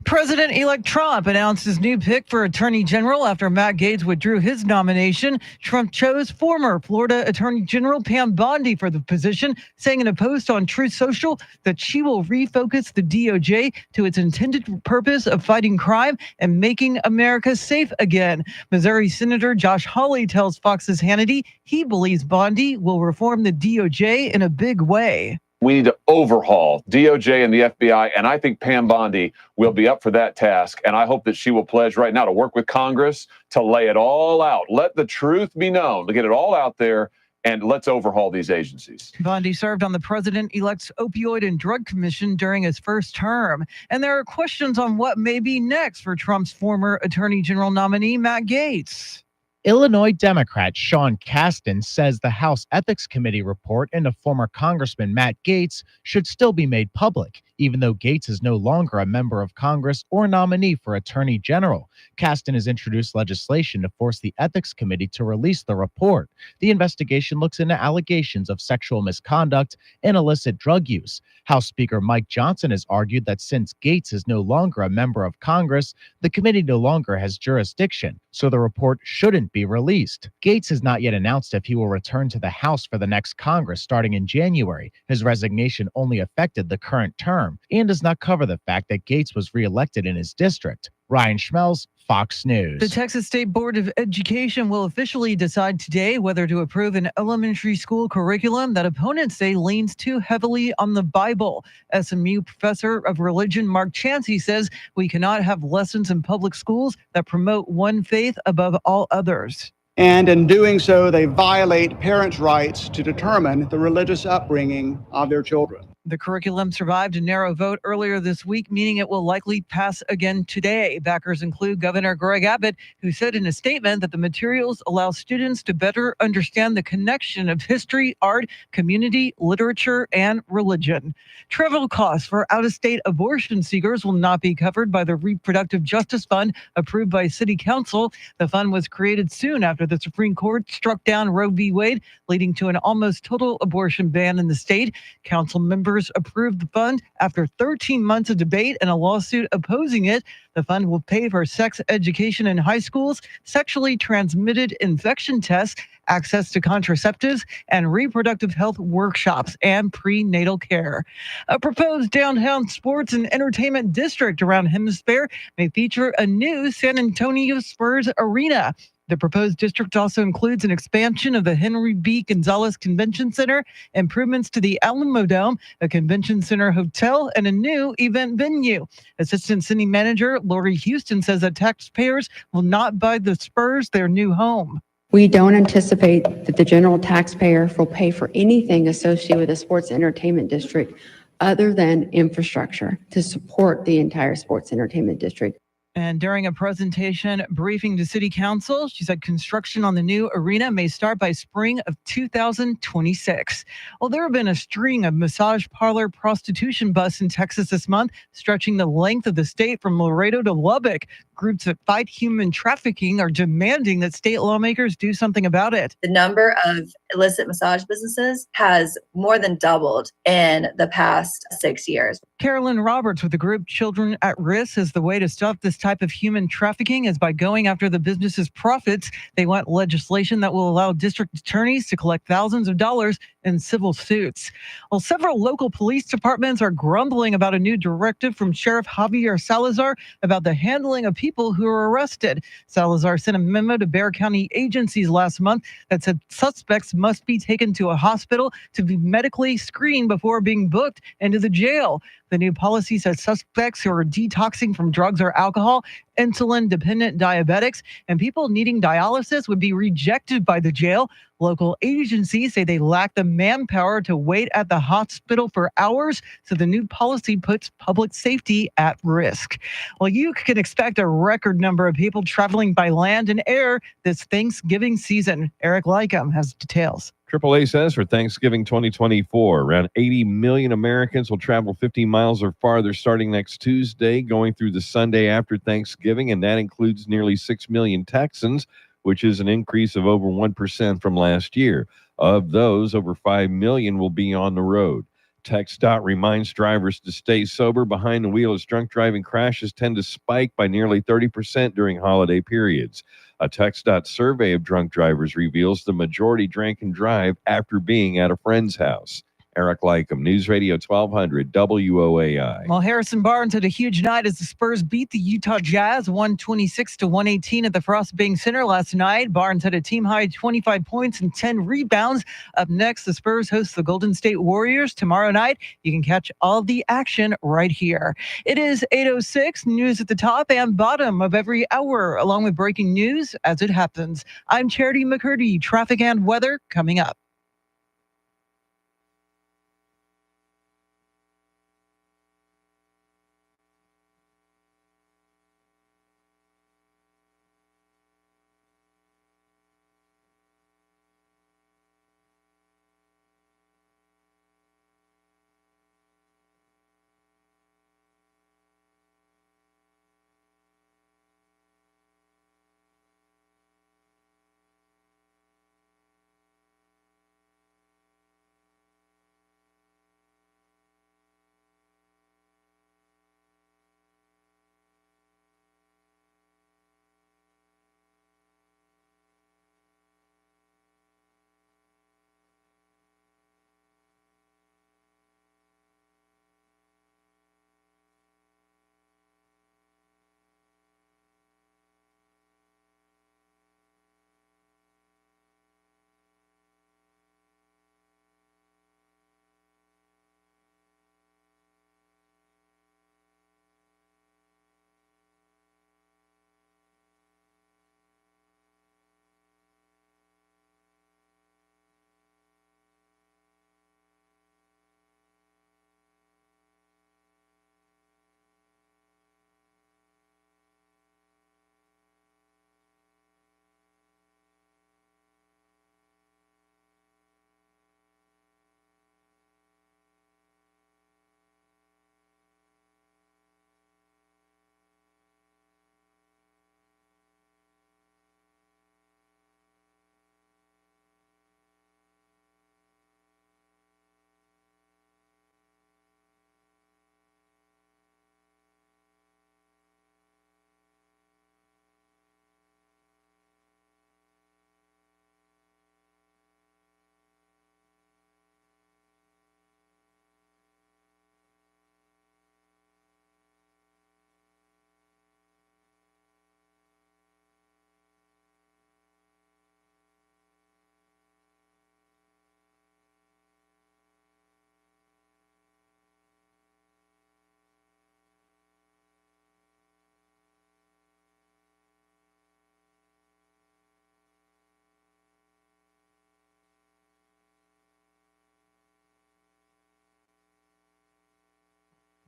President-elect Trump announced his new pick for Attorney General after Matt Gaetz withdrew his nomination. Trump chose former Florida Attorney General Pam Bondi for the position, saying in a post on Truth Social that she will refocus the DOJ to its intended purpose of fighting crime and making America safe again. Missouri Senator Josh Hawley tells Fox's Hannity he believes Bondi will reform the DOJ in a big way. We need to overhaul DOJ and the FBI, and I think Pam Bondi will be up for that task. And I hope that she will pledge right now to work with Congress to lay it all out. Let the truth be known, to get it all out there, and let's overhaul these agencies. Bondi served on the president-elect's Opioid and Drug Commission during his first term. And there are questions on what may be next for Trump's former Attorney General nominee, Matt Gaetz. Illinois Democrat Sean Casten says the House Ethics Committee report into former Congressman Matt Gaetz should still be made public, even though Gaetz is no longer a member of Congress or nominee for Attorney General. Casten has introduced legislation to force the Ethics Committee to release the report. The investigation looks into allegations of sexual misconduct and illicit drug use. House Speaker Mike Johnson has argued that since Gaetz is no longer a member of Congress, the committee no longer has jurisdiction, so the report shouldn't be released. Gaetz has not yet announced if he will return to the House for the next Congress starting in January. His resignation only affected the current term and does not cover the fact that Gaetz was reelected in his district. Ryan Schmelz, Fox News. The Texas State Board of Education will officially decide today whether to approve an elementary school curriculum that opponents say leans too heavily on the Bible. SMU professor of religion Mark Chancey says we cannot have lessons in public schools that promote one faith above all others. And in doing so, they violate parents' rights to determine the religious upbringing of their children. The curriculum survived a narrow vote earlier this week, meaning it will likely pass again today. Backers include Governor Greg Abbott, who said in a statement that the materials allow students to better understand the connection of history, art, community, literature, and religion. Travel costs for out-of-state abortion seekers will not be covered by the Reproductive Justice Fund approved by City Council. The fund was created soon after the Supreme Court struck down Roe v. Wade, leading to an almost total abortion ban in the state. Council members approved the fund after 13 months of debate and a lawsuit opposing it. The fund will pay for sex education in high schools, sexually transmitted infection tests, access to contraceptives, and reproductive health workshops and prenatal care. A proposed downtown sports and entertainment district around Hemisphere may feature a new San Antonio Spurs arena. The proposed district also includes an expansion of the Henry B. Gonzalez Convention Center, improvements to the Alamo Dome, a convention center hotel, and a new event venue. Assistant City Manager Lori Houston says that taxpayers will not buy the Spurs their new home. We don't anticipate that the general taxpayer will pay for anything associated with the sports entertainment district other than infrastructure to support the entire sports entertainment district. And during a presentation briefing to City Council, she said construction on the new arena may start by spring of 2026. Well, there have been a string of massage parlor prostitution busts in Texas this month, stretching the length of the state from Laredo to Lubbock. Groups that fight human trafficking are demanding that state lawmakers do something about it. The number of illicit massage businesses has more than doubled in the past 6 years. Carolyn Roberts with the group Children at Risk says the way to stop this type of human trafficking is by going after the business's profits. They want legislation that will allow district attorneys to collect thousands of dollars in civil suits. Well, several local police departments are grumbling about a new directive from Sheriff Javier Salazar about the handling of people who are arrested. Salazar sent a memo to Bexar County agencies last month that said suspects must be taken to a hospital to be medically screened before being booked into the jail. The new policy says suspects who are detoxing from drugs or alcohol, insulin-dependent diabetics, and people needing dialysis would be rejected by the jail. Local agencies say they lack the manpower to wait at the hospital for hours, so the new policy puts public safety at risk. Well, you can expect a record number of people traveling by land and air this Thanksgiving season. Eric Lycum has details. AAA says for Thanksgiving 2024, around 80 million Americans will travel 50 miles or farther starting next Tuesday, going through the Sunday after Thanksgiving, and that includes nearly 6 million Texans, which is an increase of over 1% from last year. Of those, over 5 million will be on the road. TxDOT reminds drivers to stay sober behind the wheel as drunk driving crashes tend to spike by nearly 30% during holiday periods. A TxDOT survey of drunk drivers reveals the majority drank and drive after being at a friend's house. Eric Lycum, News Radio 1200 WOAI. Well, Harrison Barnes had a huge night as the Spurs beat the Utah Jazz 126-118 at the Frost Bank Center last night. Barnes had a team-high 25 points and 10 rebounds. Up next, the Spurs host the Golden State Warriors tomorrow night. You can catch all the action right here. It is 8:06, news at the top and bottom of every hour, along with breaking news as it happens. I'm Charity McCurdy. Traffic and weather coming up.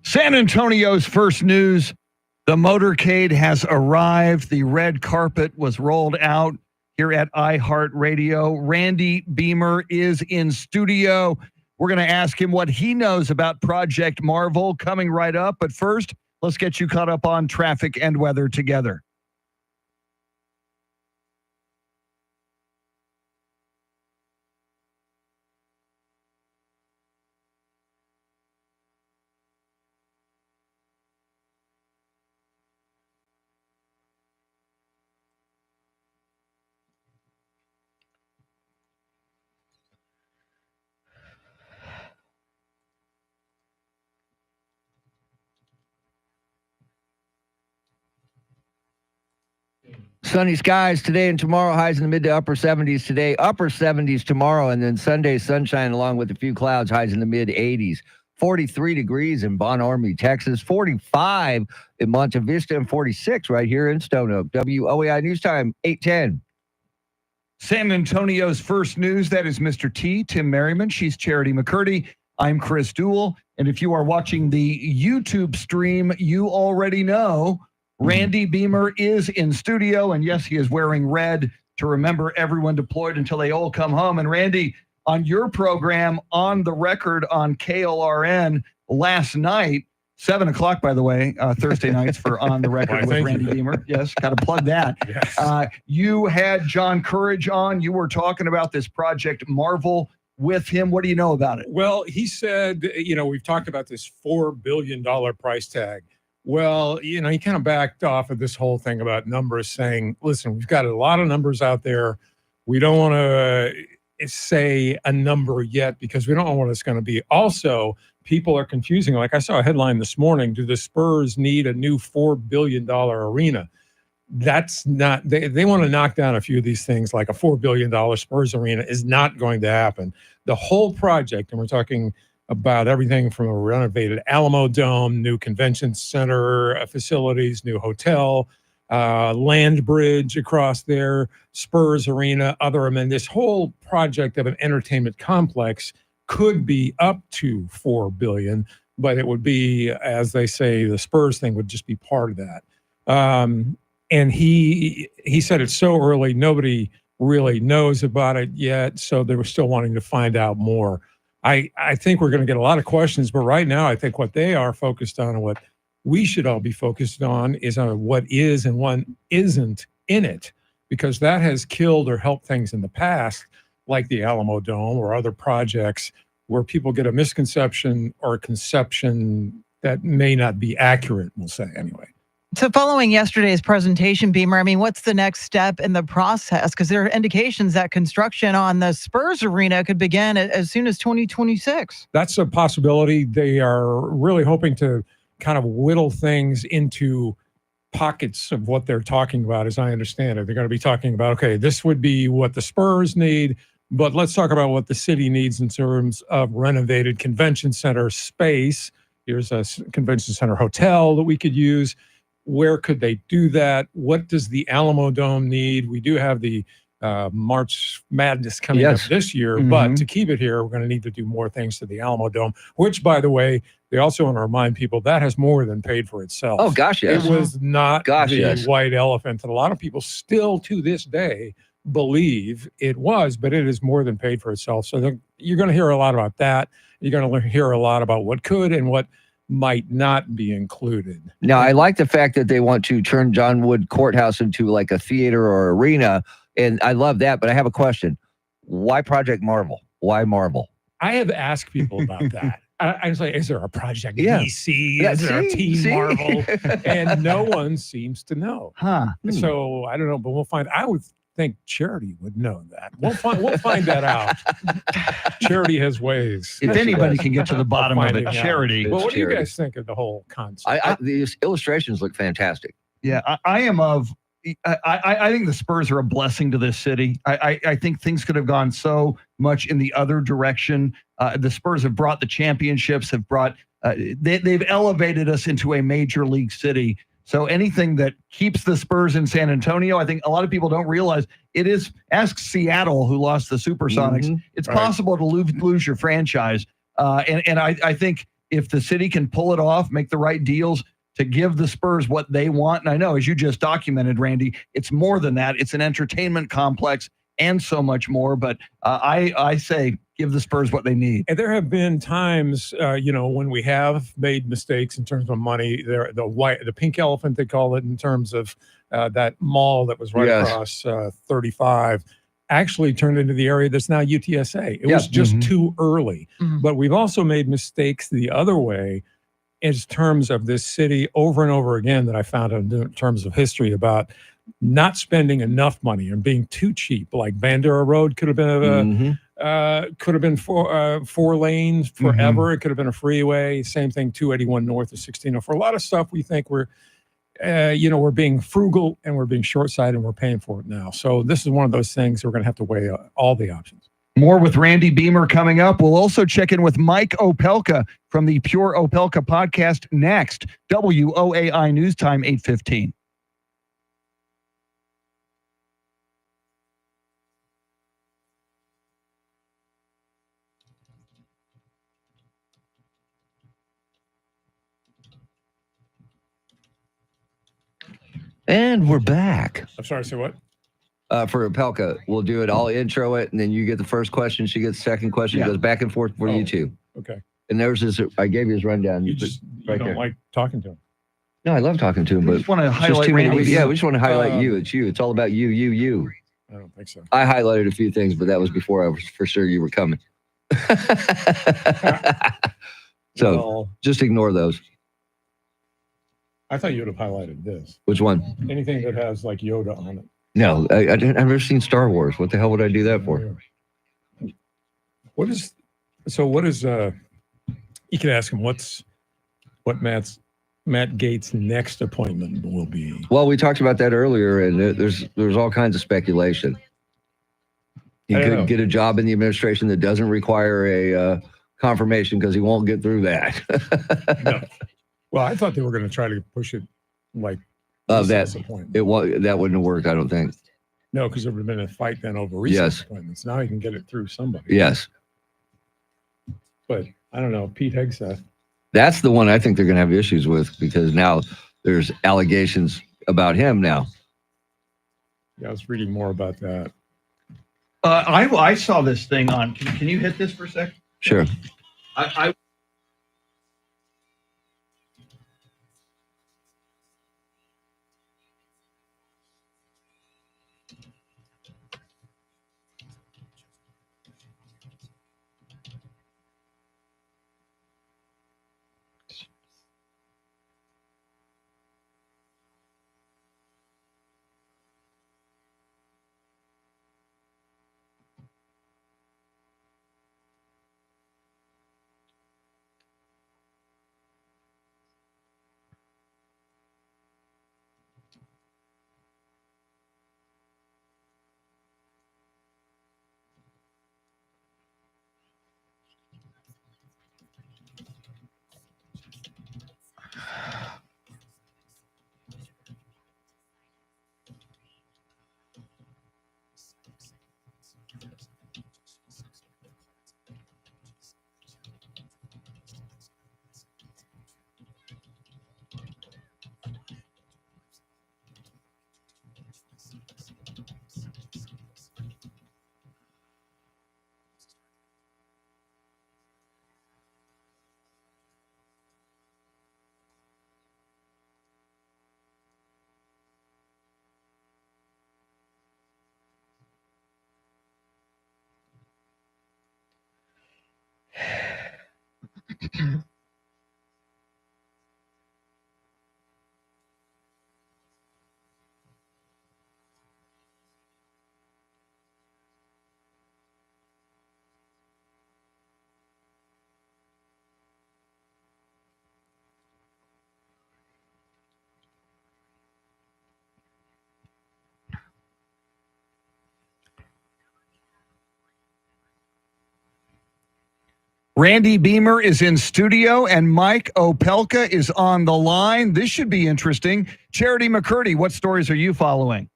San Antonio's first news. The motorcade has arrived. The red carpet was rolled out here at iHeartRadio. Randy Beamer is in studio. We're going to ask him what he knows about Project Marvel coming right up. But first, let's get you caught up on traffic and weather together. Sunny skies today and tomorrow. Highs in the mid to upper 70s today, upper 70s tomorrow, and then Sunday sunshine along with a few clouds. Highs in the mid 80s. 43 degrees in Bon Army, Texas. 45 in Monte Vista, and 46 right here in Stone Oak. WOAI News Time 8:10. San Antonio's first news. That is Mr. T, Tim Merriman. She's Charity McCurdy. I'm Chris Duell. And if you are watching the YouTube stream, you already know Randy Beamer is in studio. And yes, he is wearing red to remember everyone deployed until they all come home. And Randy, on your program, On the Record on KLRN last night, 7 o'clock, by the way, Thursday nights for On the Record with Randy Beamer. Yes, got to plug that. Yes. You had John Courage on. You were talking about this Project Marvel with him. What do you know about it? Well, he said, we've talked about this $4 billion price tag. Well, he kind of backed off of this whole thing about numbers, saying, listen, we've got a lot of numbers out there. We don't want to say a number yet because we don't know what it's going to be. Also, people are confusing. Like I saw a headline this morning, do the Spurs need a new $4 billion arena? That's not, they want to knock down a few of these things, like a $4 billion Spurs arena is not going to happen. The whole project, and we're talking about everything from a renovated Alamo Dome, new convention center facilities, new hotel, land bridge across there, Spurs arena, other amenities. This whole project of an entertainment complex could be up to $4 billion, but it would be, as they say, the Spurs thing would just be part of that. And he said it's so early, nobody really knows about it yet, so they were still wanting to find out more. I think we're going to get a lot of questions, but right now I think what they are focused on and what we should all be focused on is on what is and what isn't in it, because that has killed or helped things in the past, like the Alamo Dome or other projects where people get a misconception or a conception that may not be accurate, we'll say anyway. So following yesterday's presentation, Beamer, what's the next step in the process? Because there are indications that construction on the Spurs arena could begin as soon as 2026. That's a possibility. They are really hoping to kind of whittle things into pockets of what they're talking about, as I understand it. They're going to be talking about, okay, this would be what the Spurs need, but let's talk about what the city needs in terms of renovated convention center space. Here's a convention center hotel that we could use. Where could they do that? What does the Alamo Dome need? We do have the March Madness coming up this year, but to keep it here, we're going to need to do more things to the Alamo Dome, which, by the way, they also want to remind people that has more than paid for itself. Oh, gosh, yes. It was not the white elephant that a lot of people still to this day believe it was, but it is more than paid for itself. So you're going to hear a lot about that. You're going to hear a lot about what could and what might not be included. Now, I like the fact that they want to turn John Wood Courthouse into like a theater or arena, and I love that, but I have a question. Why Project Marvel? Why Marvel? I have asked people about that. I was like, is there a Project DC? Is there a Team Marvel? And no one seems to know. So I don't know, but we'll find. I would think Charity would know that. We'll find that out. Charity has ways. If anybody can get to the bottom of it, Charity. Well, what do you guys think of the whole concept? These illustrations look fantastic. Yeah, I am of. I think the Spurs are a blessing to this city. I think things could have gone so much in the other direction. The Spurs have brought the championships, have brought. They've elevated us into a major league city. So anything that keeps the Spurs in San Antonio, I think a lot of people don't realize it is. Ask Seattle, who lost the Supersonics. It's possible to lose your franchise. And I think if the city can pull it off, make the right deals to give the Spurs what they want. And I know, as you just documented, Randy, it's more than that. It's an entertainment complex and so much more. But I say give the Spurs what they need. And there have been times, when we have made mistakes in terms of money. The pink elephant, they call it, in terms of that mall that was right across 35, actually turned into the area that's now UTSA. It was just too early. But we've also made mistakes the other way in terms of this city over and over again that I found in terms of history about not spending enough money and being too cheap. Like Bandera Road could have been four lanes forever. It could have been a freeway. Same thing, 281 north of 16. For a lot of stuff, we think we're being frugal and we're being short-sighted and we're paying for it now. So this is one of those things we're going to have to weigh all the options. More with Randy Beamer coming up. We'll also check in with Mike Opelka from the Pure Opelka podcast next. WOAI News Time, 8:15. And we're back. I'm sorry, say what? For Opelka, we'll do it. I'll intro it, and then you get the first question. She gets the second question. It goes back and forth for you two. Okay. And there's his. I gave you his rundown. You don't like talking to him. No, I love talking to him, but just want to it's just highlight too many. Randy. Yeah, we just want to highlight you. It's you. It's all about you. I don't think so. I highlighted a few things, but that was before I was for sure you were coming. So Well, just ignore those. I thought you would have highlighted this. Which one? Anything that has like Yoda on it. No, I've never seen Star Wars. What the hell would I do that for? What is you can ask him what Matt Gates' next appointment will be. Well, we talked about that earlier, and there's all kinds of speculation. He I don't could know. get a job in the administration that doesn't require a confirmation because he won't get through that. No. Well, I thought they were going to try to push it like That recess appointment. that wouldn't have worked, I don't think. No, because there would have been a fight then over recess Yes. appointments. Now he can get it through somebody. Yes, But I don't know. Pete Hegseth. that's the one I think they're going to have issues with because now there's allegations about him now. Yeah, I was reading more about that. I saw this thing on. Can you hit this for a sec? Sure. I Randy Beamer is in studio and Mike Opelka is on the line. This should be interesting. Charity McCurdy, what stories are you following?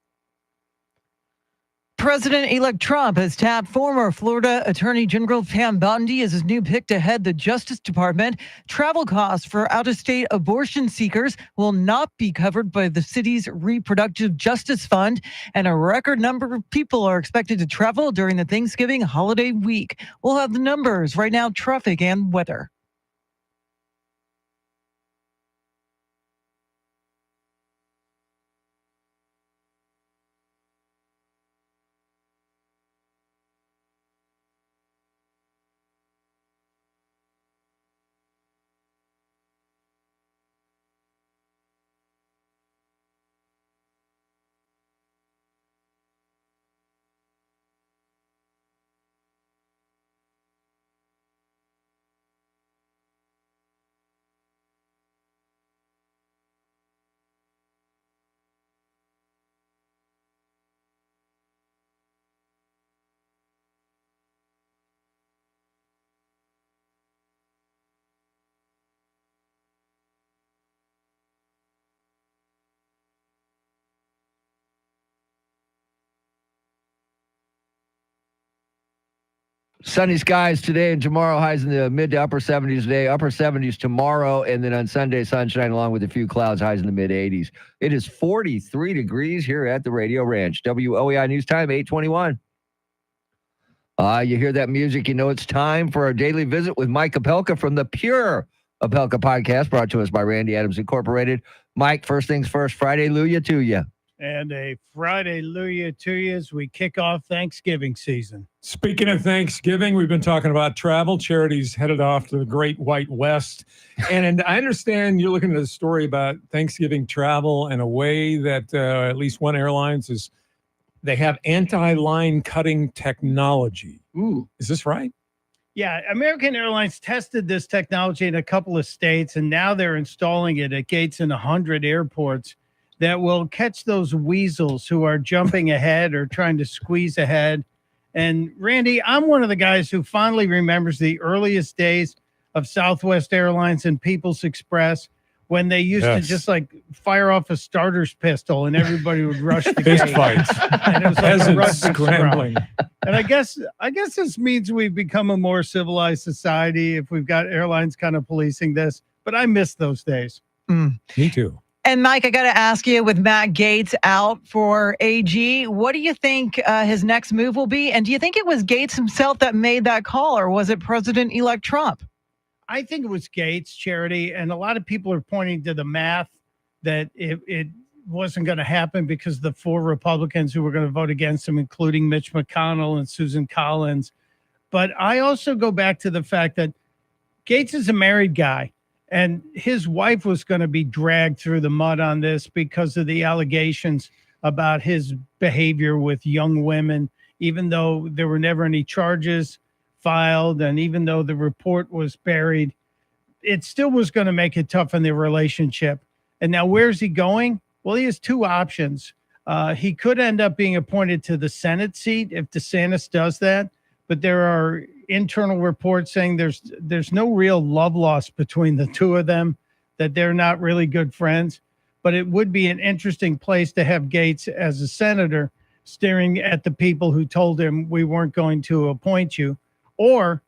President-elect Trump has tapped former Florida Attorney General Pam Bondi as his new pick to head the Justice Department. Travel costs for out-of-state abortion seekers will not be covered by the city's Reproductive Justice Fund, and a record number of people are expected to travel during the Thanksgiving holiday week. We'll have the numbers right now, traffic and weather. Sunny skies today and tomorrow. Highs in the mid to upper 70s today, upper 70s tomorrow, and then on Sunday, sunshine along with a few clouds, highs in the mid 80s. It is 43 degrees here at the Radio Ranch. WOEI News Time, 8:21. You hear that music, you know it's time for our daily visit with Mike Opelka from the Pure Opelka podcast, brought to us by Randy Adams Incorporated. Mike, first things first, Friday, Luya to you. And a Friday Luya to you as we kick off Thanksgiving season. Speaking of Thanksgiving, we've been talking about travel. Charity's headed off to the Great White West. And I understand you're looking at a story about Thanksgiving travel and a way that at least one airlines is, they have anti-line cutting technology. Ooh, is this right? Yeah, American Airlines tested this technology in a couple of states, and now they're installing it at gates in 100 airports that will catch those weasels who are jumping ahead or trying to squeeze ahead. And Randy, I'm one of the guys who fondly remembers the earliest days of Southwest Airlines and People's Express when they used to just like fire off a starter's pistol and everybody would rush the Fist gate. fights. And it was like a Peasants rugby scrambling. scrum. And I guess this means we've become a more civilized society if we've got airlines kind of policing this. But I miss those days. Me too. And Mike, I got to ask you, with Matt Gaetz out for AG, what do you think his next move will be? And do you think it was Gaetz himself that made that call, or was it President-elect Trump? I think it was Gaetz, Charity, and a lot of people are pointing to the math that it wasn't going to happen because the 4 Republicans who were going to vote against him, including Mitch McConnell and Susan Collins. But I also go back to the fact that Gaetz is a married guy. And his wife was going to be dragged through the mud on this because of the allegations about his behavior with young women, even though there were never any charges filed. And even though the report was buried, it still was going to make it tough in their relationship. And now where's he going? Well, he has 2 options. He could end up being appointed to the Senate seat if DeSantis does that. But there are internal reports saying there's no real love lost between the 2 of them, that they're not really good friends. But it would be an interesting place to have Gaetz as a senator staring at the people who told him we weren't going to appoint you. Or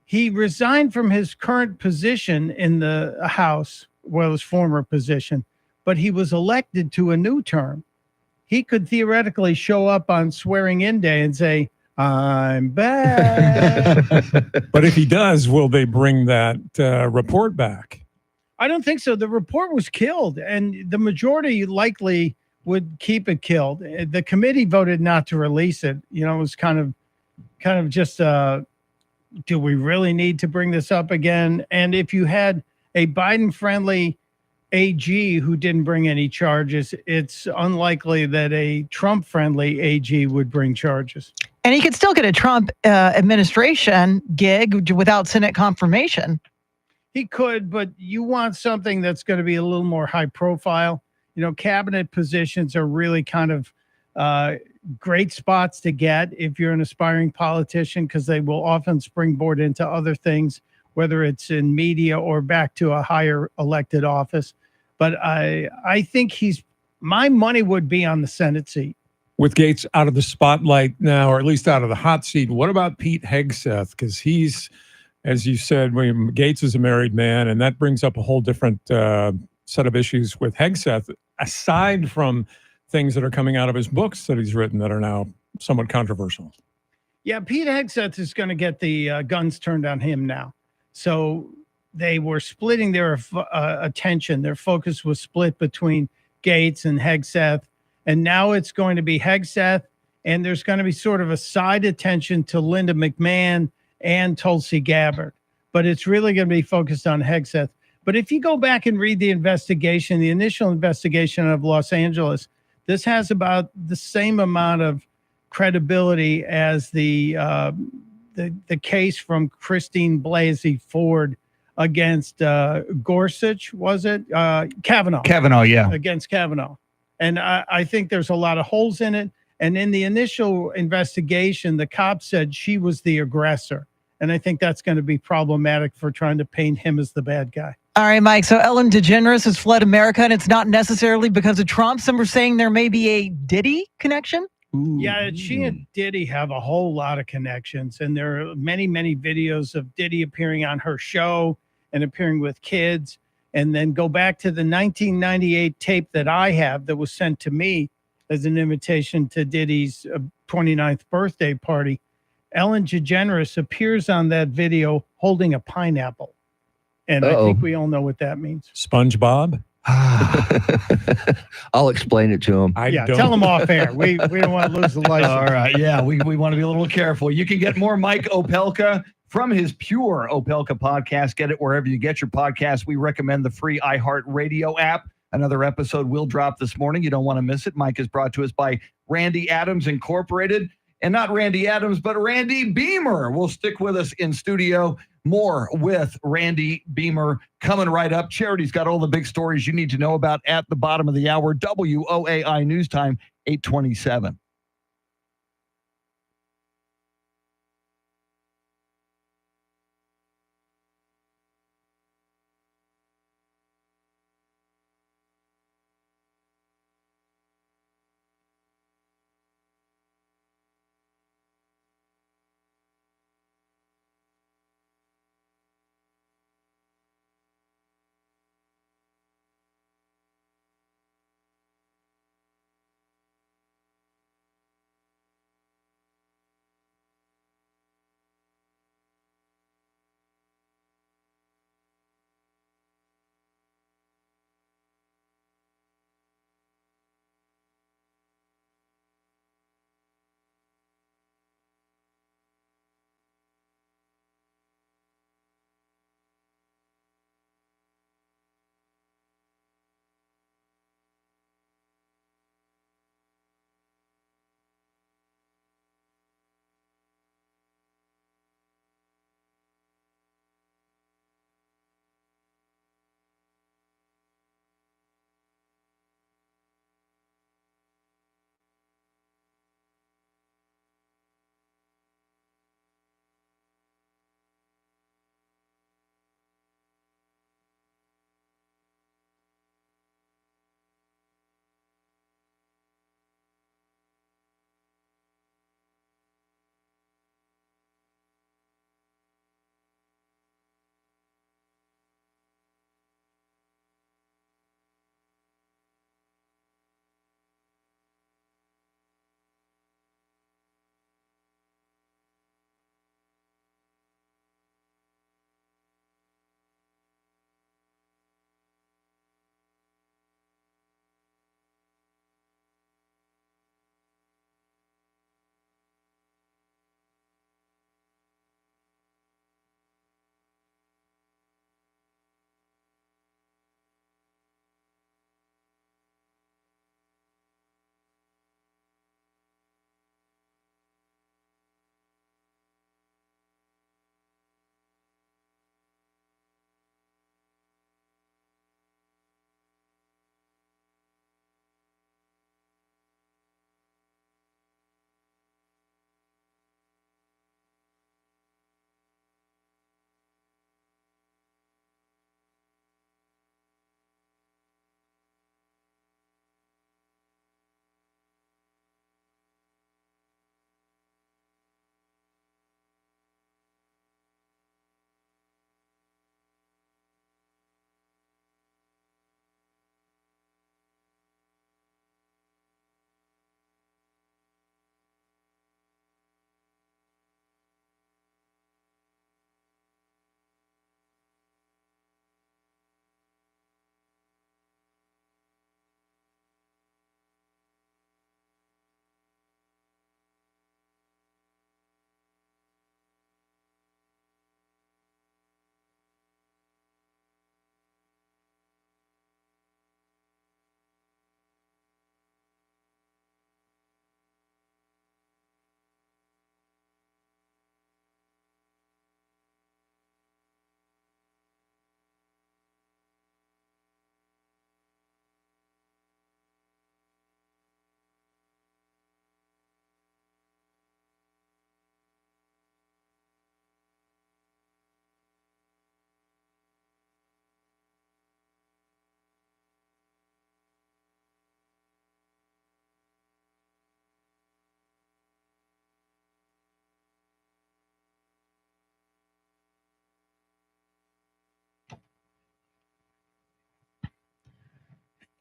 he resigned from his current position in the House, well, his former position, but he was elected to a new term. He could theoretically show up on swearing-in day and say, I'm back. But if he does, will they bring that report back? I don't think so. The report was killed, and the majority likely would keep it killed. The committee voted not to release it. You know, it was kind of just, do we really need to bring this up again? And if you had a Biden-friendly AG who didn't bring any charges, it's unlikely that a Trump-friendly AG would bring charges. And he could still get a Trump administration gig without Senate confirmation. He could, but you want something that's going to be a little more high profile. You know, cabinet positions are really kind of great spots to get if you're an aspiring politician, because they will often springboard into other things, whether it's in media or back to a higher elected office. But I think my money would be on the Senate seat. With Gaetz out of the spotlight now, or at least out of the hot seat, what about Pete Hegseth? Because he's, as you said, Gaetz is a married man, and that brings up a whole different set of issues with Hegseth, aside from things that are coming out of his books that he's written that are now somewhat controversial. Yeah, Pete Hegseth is going to get the guns turned on him now. So they were splitting their attention. Their focus was split between Gaetz and Hegseth. And now it's going to be Hegseth, and there's going to be sort of a side attention to Linda McMahon and Tulsi Gabbard. But it's really going to be focused on Hegseth. But if you go back and read the investigation, the initial investigation of Los Angeles, this has about the same amount of credibility as the case from Christine Blasey Ford against Gorsuch, was it? Kavanaugh. Kavanaugh, yeah. Against Kavanaugh. And I think there's a lot of holes in it. And in the initial investigation, the cop said she was the aggressor. And I think that's going to be problematic for trying to paint him as the bad guy. All right, Mike. So Ellen DeGeneres has fled America, and it's not necessarily because of Trump. Some are saying there may be a Diddy connection. Yeah, she and Diddy have a whole lot of connections, and there are many, many videos of Diddy appearing on her show and appearing with kids. And then go back to the 1998 tape that I have that was sent to me as an invitation to Diddy's 29th birthday party. Ellen DeGeneres appears on that video holding a pineapple. And I think we all know what that means. SpongeBob? I'll explain it to him. Tell him off air. We don't want to lose the license. All right. Yeah, we want to be a little careful. You can get more Mike Opelka from his Pure Opelka podcast. Get it wherever you get your podcast. We recommend the free iHeartRadio app. Another episode will drop this morning. You don't want to miss it. Mike is brought to us by Randy Adams Incorporated. And not Randy Adams, but Randy Beamer will stick with us in studio. More with Randy Beamer coming right up. Charity's got all the big stories you need to know about at the bottom of the hour. WOAI News Time, 8:27.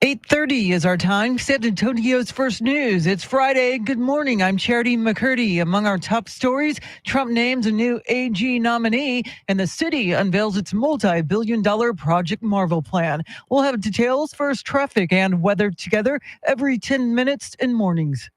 8:30 is our time. San Antonio's first news. It's Friday. Good morning. I'm Charity McCurdy. Among our top stories, Trump names a new AG nominee, and the city unveils its multi-billion-dollar Project Marvel plan. We'll have details, first traffic and weather together every 10 minutes in mornings.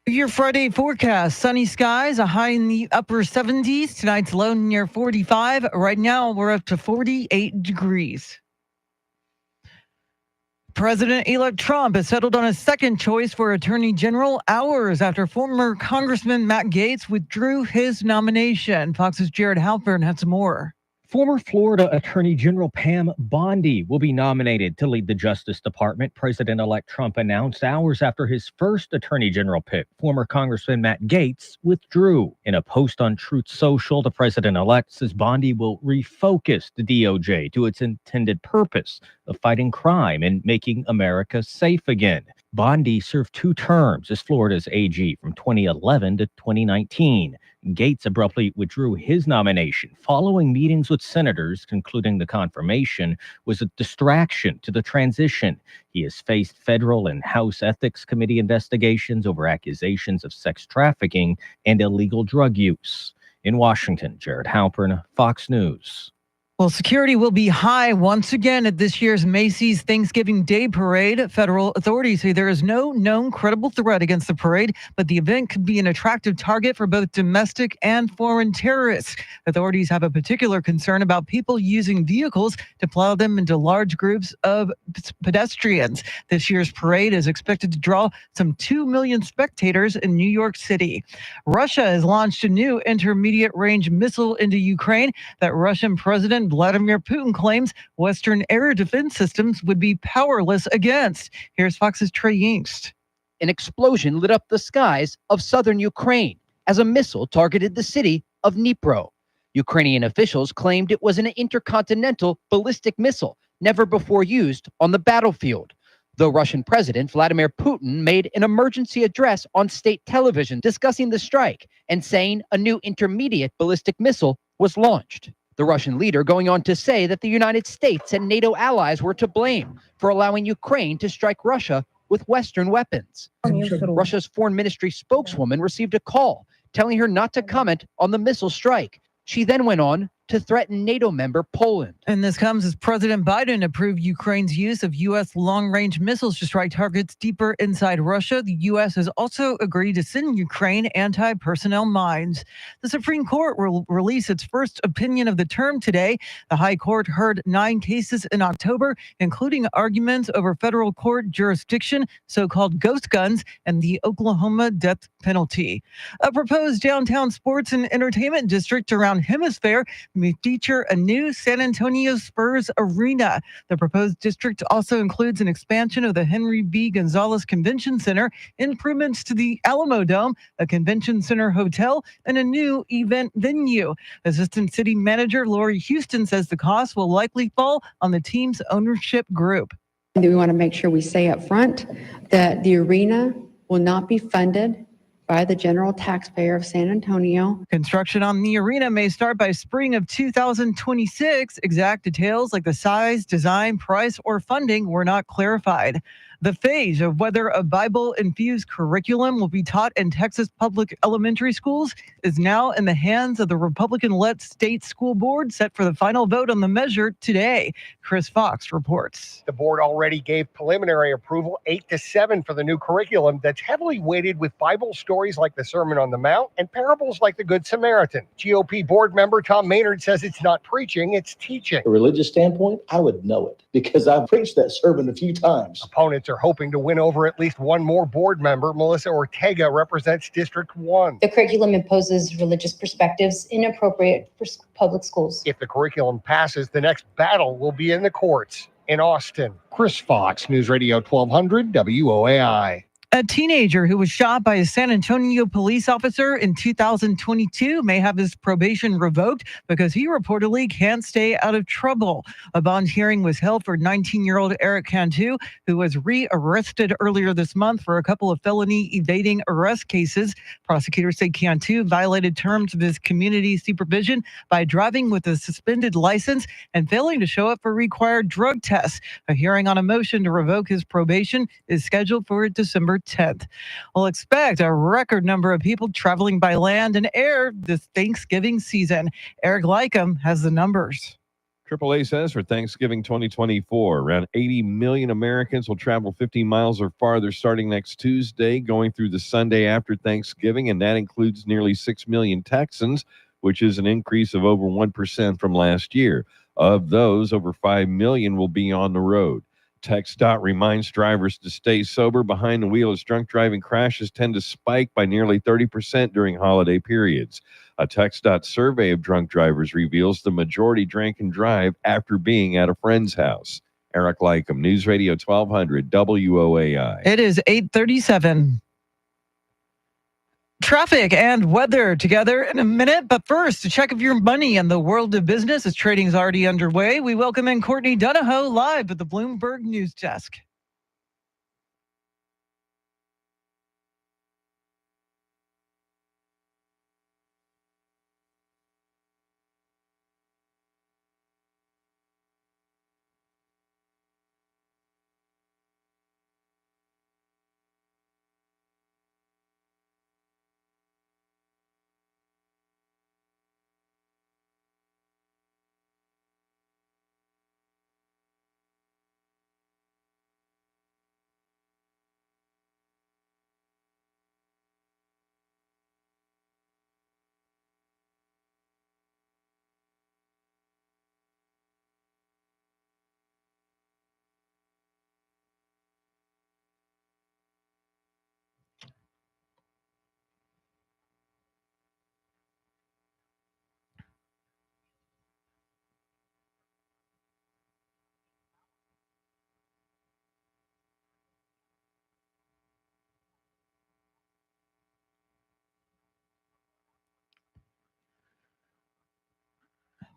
Your Friday forecast, sunny skies, a high in the upper 70s. Tonight's low near 45. Right now, we're up to 48 degrees. President-elect Trump has settled on a second choice for Attorney General hours after former Congressman Matt Gaetz withdrew his nomination. Fox's Jared Halpern has more. Former Florida Attorney General Pam Bondi will be nominated to lead the Justice Department. President-elect Trump announced hours after his first Attorney General pick, former Congressman Matt Gaetz, withdrew. In a post on Truth Social, the president-elect says Bondi will refocus the DOJ to its intended purpose of fighting crime and making America safe again. Bondi served 2 terms as Florida's AG from 2011 to 2019. Gaetz abruptly withdrew his nomination following meetings with senators, concluding the confirmation was a distraction to the transition. He has faced federal and House Ethics Committee investigations over accusations of sex trafficking and illegal drug use. In Washington, Jared Halpern, Fox News. Well, security will be high once again at this year's Macy's Thanksgiving Day Parade. Federal authorities say there is no known credible threat against the parade, but the event could be an attractive target for both domestic and foreign terrorists. Authorities have a particular concern about people using vehicles to plow them into large groups of pedestrians. This year's parade is expected to draw some 2 million spectators in New York City. Russia has launched a new intermediate-range missile into Ukraine that Russian President Vladimir Putin claims Western air defense systems would be powerless against. Here's Fox's Trey Yingst. An explosion lit up the skies of southern Ukraine as a missile targeted the city of Dnipro. Ukrainian officials claimed it was an intercontinental ballistic missile never before used on the battlefield. The Russian President Vladimir Putin made an emergency address on state television discussing the strike and saying a new intermediate ballistic missile was launched. The Russian leader going on to say that the United States and NATO allies were to blame for allowing Ukraine to strike Russia with Western weapons. Russia's foreign ministry spokeswoman received a call telling her not to comment on the missile strike. She then went on to threaten NATO member Poland. And this comes as President Biden approved Ukraine's use of U.S. long-range missiles to strike targets deeper inside Russia. The U.S. has also agreed to send Ukraine anti-personnel mines. The Supreme Court will release its first opinion of the term today. The High Court heard 9 cases in October, including arguments over federal court jurisdiction, so-called ghost guns, and the Oklahoma death penalty. A proposed downtown sports and entertainment district around Hemisphere may feature a new San Antonio Spurs arena. The proposed district also includes an expansion of the Henry B. Gonzalez Convention Center, improvements to the Alamo Dome, a convention center hotel, and a new event venue. Assistant City Manager Lori Houston says the cost will likely fall on the team's ownership group. We want to make sure we say up front that the arena will not be funded by the general taxpayer of San Antonio. Construction on the arena may start by spring of 2026. Exact details like the size, design, price, or funding were not clarified. The fate of whether a Bible-infused curriculum will be taught in Texas public elementary schools is now in the hands of the Republican-led state school board, set for the final vote on the measure today. Chris Fox reports. The board already gave preliminary approval 8-7 for the new curriculum that's heavily weighted with Bible stories like the Sermon on the Mount and parables like the Good Samaritan. GOP board member Tom Maynard says it's not preaching, it's teaching. A religious standpoint, I would know it because I've preached that sermon a few times. Opponents are hoping to win over at least one more board member. Melissa Ortega represents District 1. The curriculum imposes religious perspectives inappropriate for public schools. If the curriculum passes, the next battle will be in the courts. In Austin, Chris Fox, News Radio 1200 WOAI. A teenager who was shot by a San Antonio police officer in 2022 may have his probation revoked because he reportedly can't stay out of trouble. A bond hearing was held for 19-year-old Eric Cantu, who was re-arrested earlier this month for a couple of felony evading arrest cases. Prosecutors say Cantu violated terms of his community supervision by driving with a suspended license and failing to show up for required drug tests. A hearing on a motion to revoke his probation is scheduled for December 10th. We'll expect a record number of people traveling by land and air this Thanksgiving season. Eric Lycum has the numbers. AAA says for Thanksgiving 2024, around 80 million Americans will travel 50 miles or farther starting next Tuesday, going through the Sunday after Thanksgiving, and that includes nearly 6 million Texans, which is an increase of over 1% from last year. Of those, over 5 million will be on the road. TxDOT reminds drivers to stay sober behind the wheel as drunk driving crashes tend to spike by nearly 30% during holiday periods. A TxDOT survey of drunk drivers reveals the majority drank and drive after being at a friend's house. Eric Lycum, News Radio 1200 WOAI. It is 8:37. Traffic and weather together in a minute, but first, a check of your money in the world of business as trading is already underway. We welcome in Courtney Donahoe live at the Bloomberg News Desk.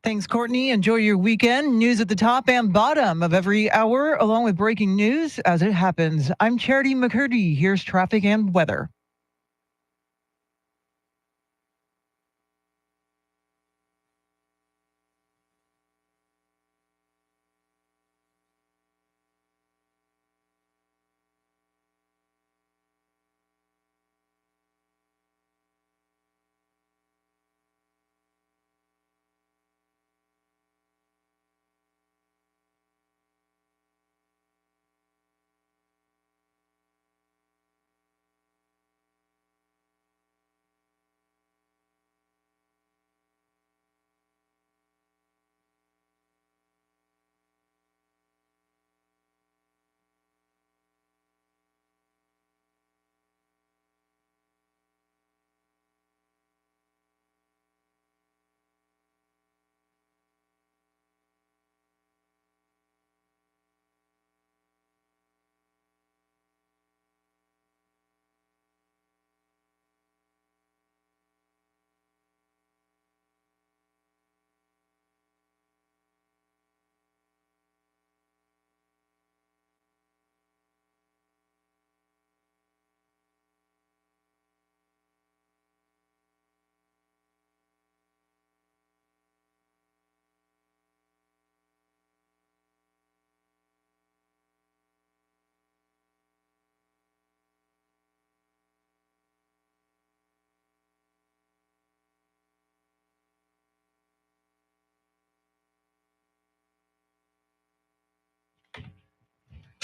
Thanks, Courtney. Enjoy your weekend. News at the top and bottom of every hour, along with breaking news as it happens. I'm Charity McCurdy. Here's traffic and weather.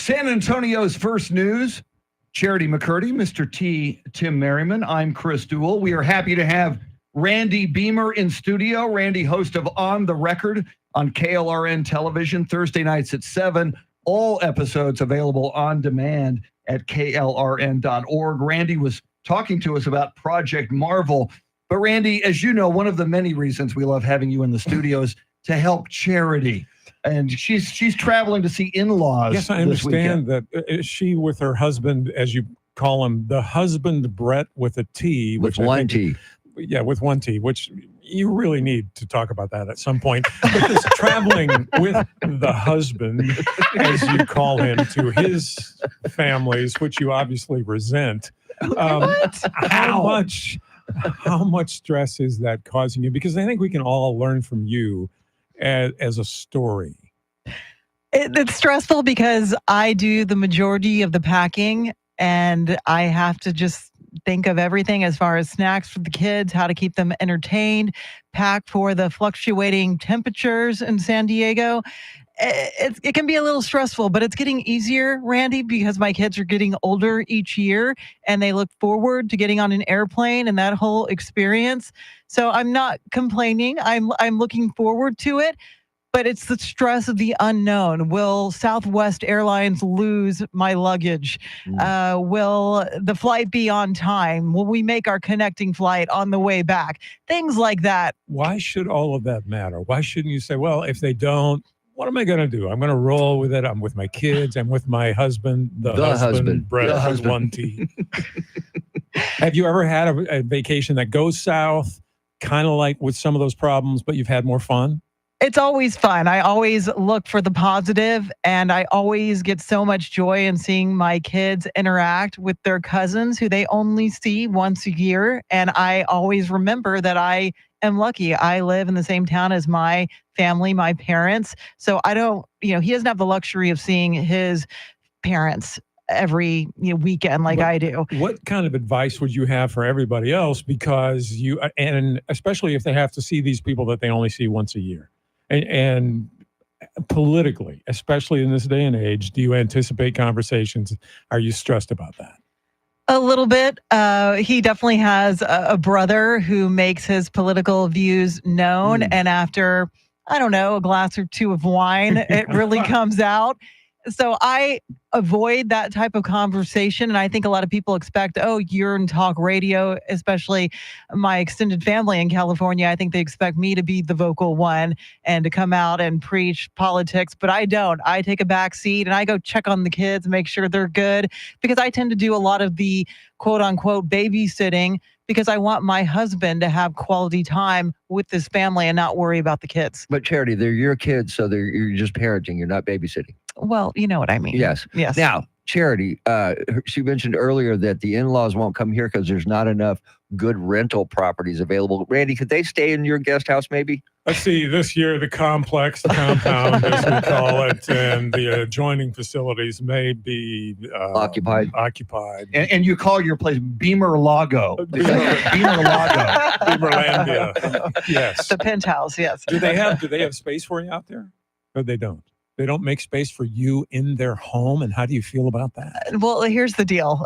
San Antonio's First News, Charity McCurdy, Mr. T, Tim Merriman. I'm Chris Duell. We are happy to have Randy Beamer in studio. Randy, host of On the Record on KLRN Television, Thursday nights at 7. All episodes available on demand at klrn.org. Randy was talking to us about Project Marvel. But Randy, as you know, one of the many reasons we love having you in the studio is to help charity. And she's traveling to see in-laws. Yes, I understand that she with her husband, as you call him, the husband Brett with a T. With one T. Yeah, with one T, which you really need to talk about that at some point. But this traveling with the husband, as you call him, to his families, which you obviously resent. How much stress is that causing you? Because I think we can all learn from you as a story. It's stressful because I do the majority of the packing, and I have to just think of everything as far as snacks for the kids, how to keep them entertained, pack for the fluctuating temperatures in San Diego. It can be a little stressful, but it's getting easier, Randy, because my kids are getting older each year and they look forward to getting on an airplane and that whole experience. So I'm not complaining. I'm looking forward to it, but it's the stress of the unknown. Will Southwest Airlines lose my luggage? Will the flight be on time? Will we make our connecting flight on the way back? Things like that. Why should all of that matter? Why shouldn't you say, well, if they don't, what am I going to do? I'm going to roll with it. I'm with my kids. I'm with my husband, the husband, Brett, with one T. Have you ever had a vacation that goes south, kind of like with some of those problems, but you've had more fun? It's always fun. I always look for the positive, and I always get so much joy in seeing my kids interact with their cousins who they only see once a year. And I always remember that I am lucky. I live in the same town as my family, my parents. So I don't, he doesn't have the luxury of seeing his parents every weekend like I do. What kind of advice would you have for everybody else? Because and especially if they have to see these people that they only see once a year. And politically, especially in this day and age, do you anticipate conversations? Are you stressed about that? A little bit. He definitely has a brother who makes his political views known. And after, I don't know, a glass or two of wine, it really comes out. So I avoid that type of conversation. And I think a lot of people expect, you're in talk radio, especially my extended family in California. I think they expect me to be the vocal one and to come out and preach politics, but I don't. I take a back seat and I go check on the kids, make sure they're good, because I tend to do a lot of the quote unquote babysitting because I want my husband to have quality time with this family and not worry about the kids. But Charity, they're your kids, so you're just parenting. You're not babysitting. Well, you know what I mean. Yes. Yes. Now, Charity, she mentioned earlier that the in-laws won't come here because there's not enough good rental properties available. Randy, could they stay in your guest house maybe? Let's see, this year the complex, the compound, as we call it, and the adjoining facilities may be occupied. And you call your place Beamer Lago. Beamer Lago. Beamerlandia. Yes. The penthouse, yes. Do they have space for you out there? Or they don't? They don't make space for you in their home? And how do you feel about that? Well, here's the deal.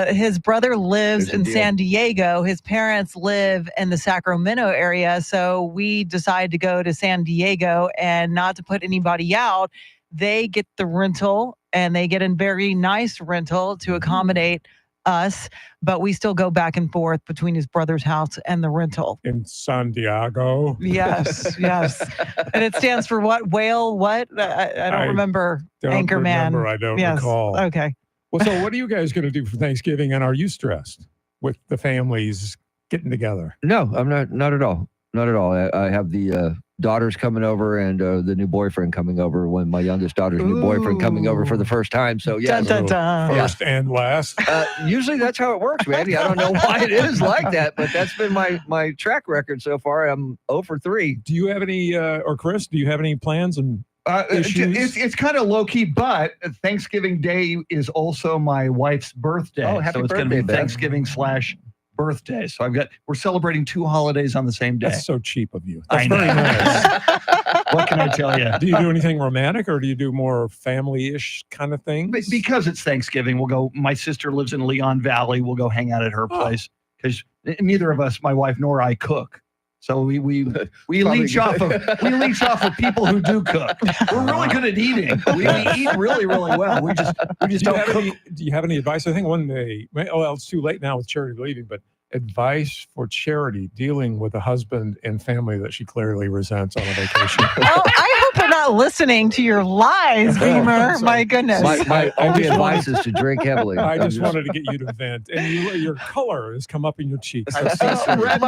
His brother lives in San Diego. His parents live in the Sacramento area. So we decided to go to San Diego, and not to put anybody out, they get the rental, and they get a very nice rental to accommodate us, but we still go back and forth between his brother's house and the rental. In San Diego? Yes, yes. And it stands for what? Whale what? I don't remember. Anchorman. I don't recall. Okay. Well, so what are you guys going to do for Thanksgiving? And are you stressed with the families getting together? No, I'm not at all. Not at all. I have the daughters coming over and the new boyfriend coming over, when my youngest daughter's new boyfriend coming over for the first time. So yeah, first and last. Usually that's how it works, Randy. I don't know why it is like that, but that's been my track record so far. I'm 0 for 3. Do you have any, or Chris, do you have any plans and issues? It's kind of low key, but Thanksgiving Day is also my wife's birthday. Oh, happy so it's going to birthday, be Ben. Thanksgiving/birthday. So we're celebrating 2 holidays on the same day. That's so cheap of you. I That's very know. nice. What can I tell you? Do you do anything romantic, or do you do more family-ish kind of things? Because it's Thanksgiving, we'll go. My sister lives in Leon Valley. We'll go hang out at her place because neither of us, my wife nor I, cook. So we leech off of people who do cook. We're really good at eating. We eat really well. We just don't cook. Do you have any advice? I think one day. Well, it's too late now with Charity leaving, but advice for Charity dealing with a husband and family that she clearly resents on a vacation. Oh, I hope we're not listening to your lies, Beamer. My goodness. My only advice is to drink heavily. I just wanted to get you to vent, and your color has come up in your cheeks. I see some red.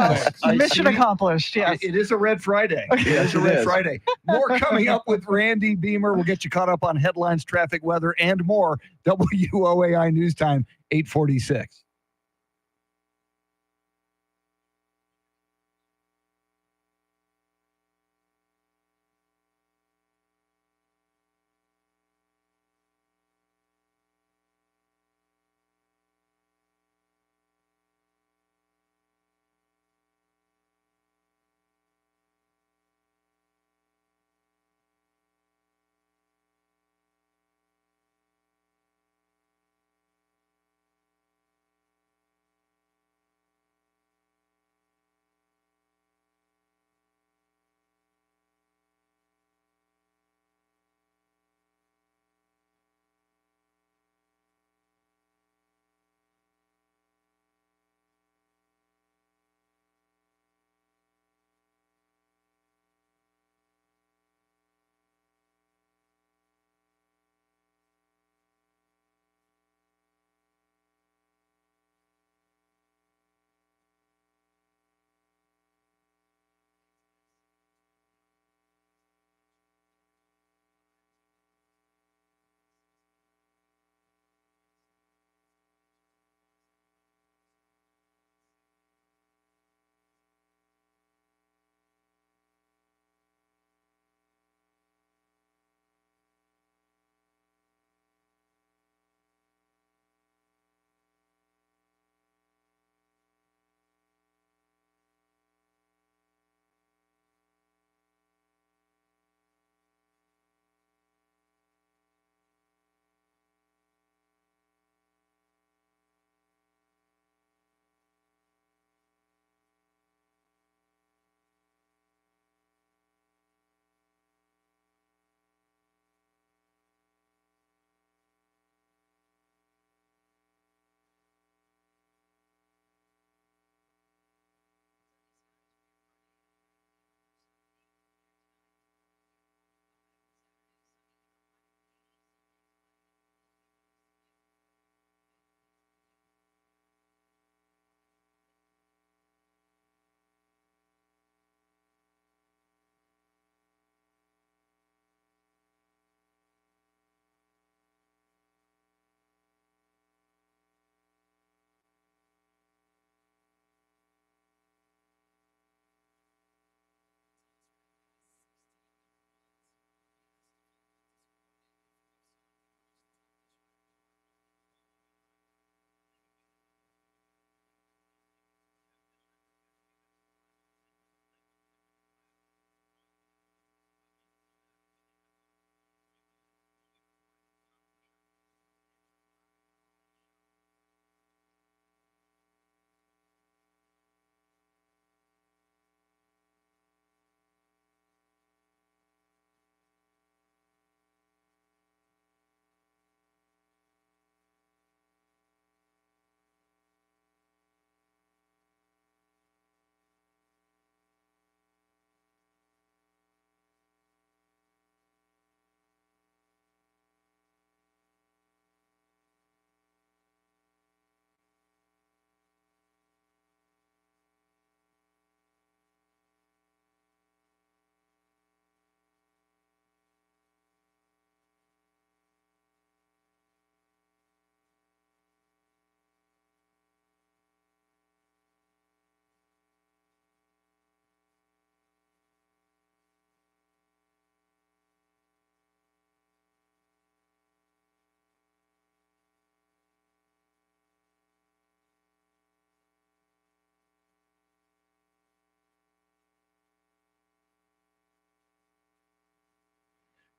Mission accomplished. Yes. It is a red Friday. It is a red Friday. More coming up with Randy Beamer. We'll get you caught up on headlines, traffic, weather, and more. WOAI News Time, 8:46.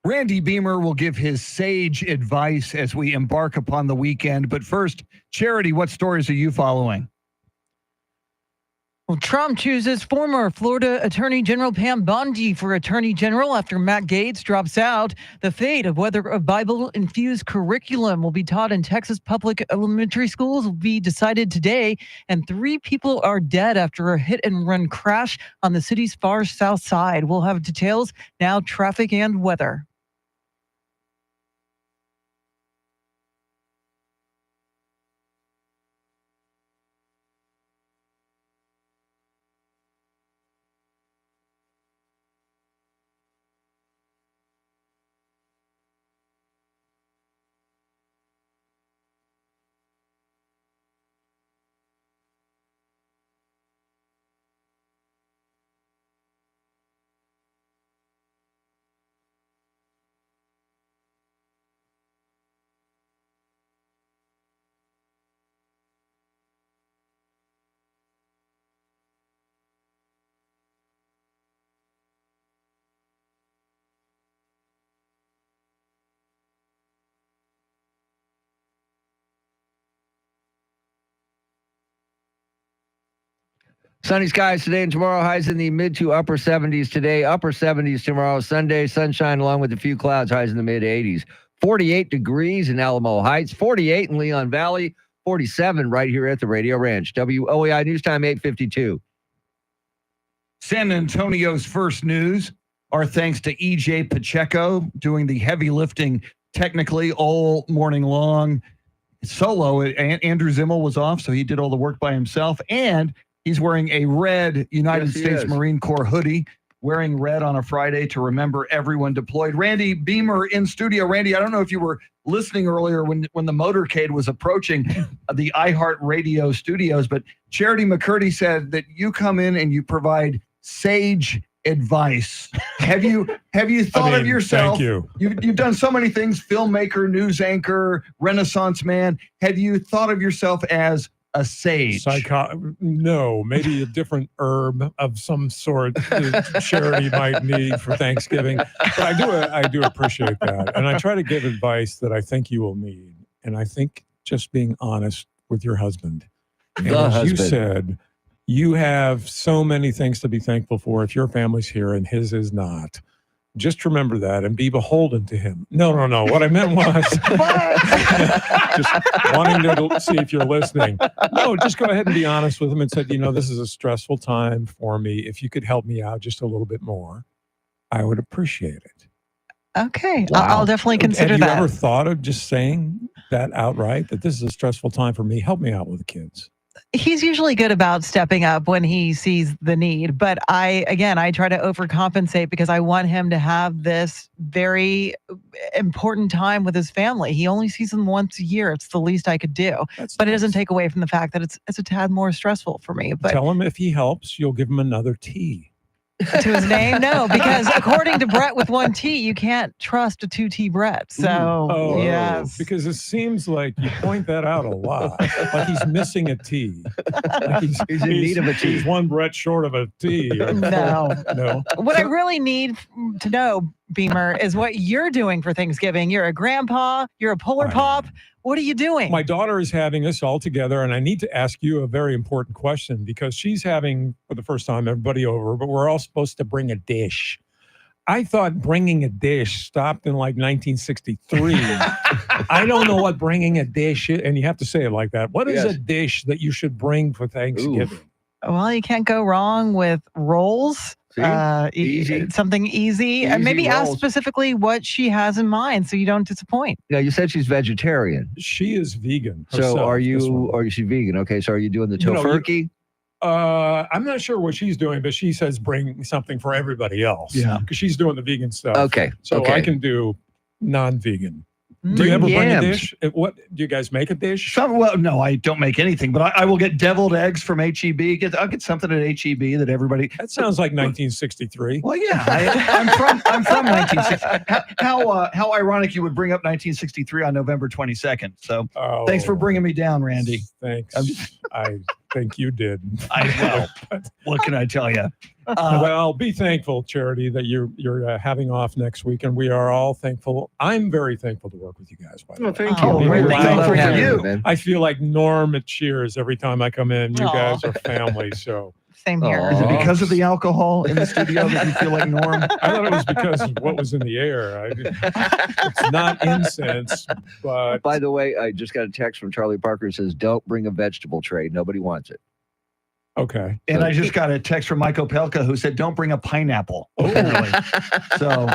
Randy Beamer will give his sage advice as we embark upon the weekend. But first, Charity, what stories are you following? Well, Trump chooses former Florida Attorney General Pam Bondi for Attorney General after Matt Gaetz drops out. The fate of whether a Bible-infused curriculum will be taught in Texas public elementary schools will be decided today, and 3 people are dead after a hit-and-run crash on the city's far south side. We'll have details now, traffic and weather. Sunny skies today and tomorrow. Highs in the mid to upper 70s today. Upper 70s tomorrow. Sunday, sunshine along with a few clouds. Highs in the mid 80s. 48 degrees in Alamo Heights. 48 in Leon Valley. 47 right here at the Radio Ranch. WOAI News Time 8:52. San Antonio's first news. Our thanks to EJ Pacheco doing the heavy lifting technically all morning long. Solo. Andrew Zimmel was off, so he did all the work by himself. And he's wearing a red United States Marine Corps hoodie, wearing red on a Friday to remember everyone deployed. Randy Beamer in studio. Randy, I don't know if you were listening earlier when the motorcade was approaching the iHeartRadio studios, but Charity McCurdy said that you come in and you provide sage advice. Have you thought of yourself? Thank you. You've done so many things: filmmaker, news anchor, Renaissance man. Have you thought of yourself as a sage? No, maybe a different herb of some sort that Charity might need for Thanksgiving. But I do appreciate that. And I try to give advice that I think you will need. And I think just being honest with your husband. And as you said, you have so many things to be thankful for if your family's here and his is not. Just remember that and be beholden to him. No. What I meant was just wanting to see if you're listening. No, just go ahead and be honest with him and say, this is a stressful time for me. If you could help me out just a little bit more, I would appreciate it. Okay. Wow. I'll definitely consider that. Have you ever thought of just saying that outright, that this is a stressful time for me? Help me out with the kids. He's usually good about stepping up when he sees the need, but I try to overcompensate because I want him to have this very important time with his family. He only sees them once a year. It's the least I could do. But it doesn't take away from the fact that it's a tad more stressful for me. But tell him if he helps, you'll give him another tea. To his name? No, because according to Brett with 1 T, you can't trust a 2 T Brett. So, yes. Because it seems like you point that out a lot. Like he's missing a T. Like he's in need of a T. He's 1 Brett short of a T. No. What I really need to know, Beamer, is what you're doing for Thanksgiving. You're a grandpa. You're a polar pop. What are you doing? My daughter is having us all together, and I need to ask you a very important question because she's having, for the first time, everybody over, but we're all supposed to bring a dish. I thought bringing a dish stopped in like 1963. I don't know what bringing a dish is, and you have to say it like that. What is a dish that you should bring for Thanksgiving? Well, you can't go wrong with rolls. Easy. Something easy. And maybe rolls. ask specifically what she has in mind so you don't disappoint. Yeah, you said she's vegetarian. She is vegan. So herself, or is she vegan? Okay, so are you doing the tofurkey? I'm not sure what she's doing, but she says bring something for everybody else. Yeah. Because she's doing the vegan stuff. Okay. So I can do non-vegan. Do you ever bring a dish? What do you guys make a dish? Well, no, I don't make anything, but I will get deviled eggs from HEB. I'll get something at HEB that everybody. That sounds like 1963. Well, yeah, I'm from 1960. How ironic you would bring up 1963 on November 22nd. So thanks for bringing me down, Randy. Thanks. think you did. I know. What can I tell you? Well, be thankful, Charity, that you're having off next week, and we are all thankful. I'm very thankful to work with you guys. By the way, thank you. We're Thankful glad for you. you. I feel like Norm at Cheers every time I come in. You guys are family, so. Same here. Is it because of the alcohol in the studio that you feel like Norm? I thought it was because of what was in the air. It's not incense, but. By the way, I just got a text from Charlie Parker that says, "Don't bring a vegetable tray. Nobody wants it." Okay. And I just got a text from Mike Opelka who said, "Don't bring a pineapple." So,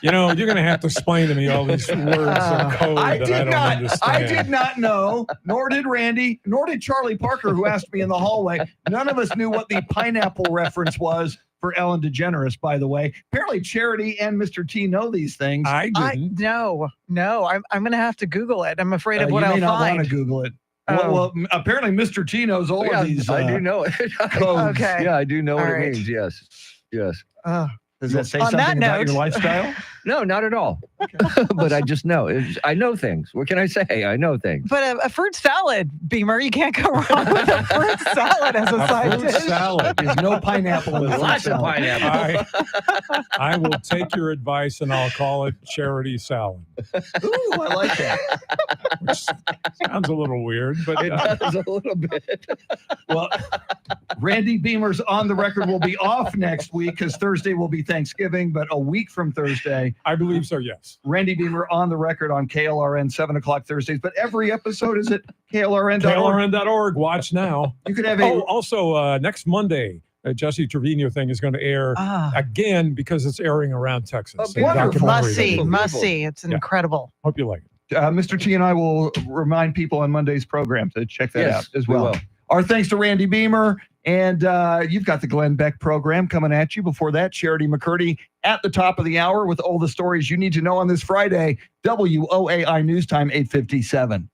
you're going to have to explain to me all these words and code that I don't understand. I did not know, nor did Randy, nor did Charlie Parker, who asked me in the hallway. None of us knew what the pineapple reference was for Ellen DeGeneres, by the way. Apparently, Charity and Mr. T know these things. I didn't. No. I'm going to have to Google it. I'm afraid of what you I'll may not find. want to Google it. Well, apparently Mr. T knows all of these. I do know it. Codes. Okay. Yeah, I do know what All right. it means. Yes. Does that say On that something about your note- lifestyle? No, not at all. But I just know. I know things. What can I say? I know things. But a fruit salad, Beamer, you can't go wrong with a fruit salad as a side fruit dish. salad. There's no pineapple in the fruit Lots of salad. pineapple. I will take your advice and I'll call it charity salad. Ooh, I like that. Which sounds a little weird, but It does a little bit. Well, Randy Beamer's On the Record will be off next week because Thursday will be Thanksgiving, but a week from Thursday, I believe so, yes. Randy Beamer On the Record on KLRN, 7 o'clock Thursdays. But every episode is at KLRN.org. KLRN.org. Watch now. You could have also next Monday, Jesse Trevino thing is going to air again because it's airing around Texas. Oh, A documentary Must see. that- Must see. It's Yeah. incredible. Hope you like it. Mr. T and I will remind people on Monday's program to check that Yes, out as we well. will. Our thanks to Randy Beamer. And you've got the Glenn Beck program coming at you. Before that, Charity McCurdy at the top of the hour with all the stories you need to know on this Friday. WOAI News Time, 8:57.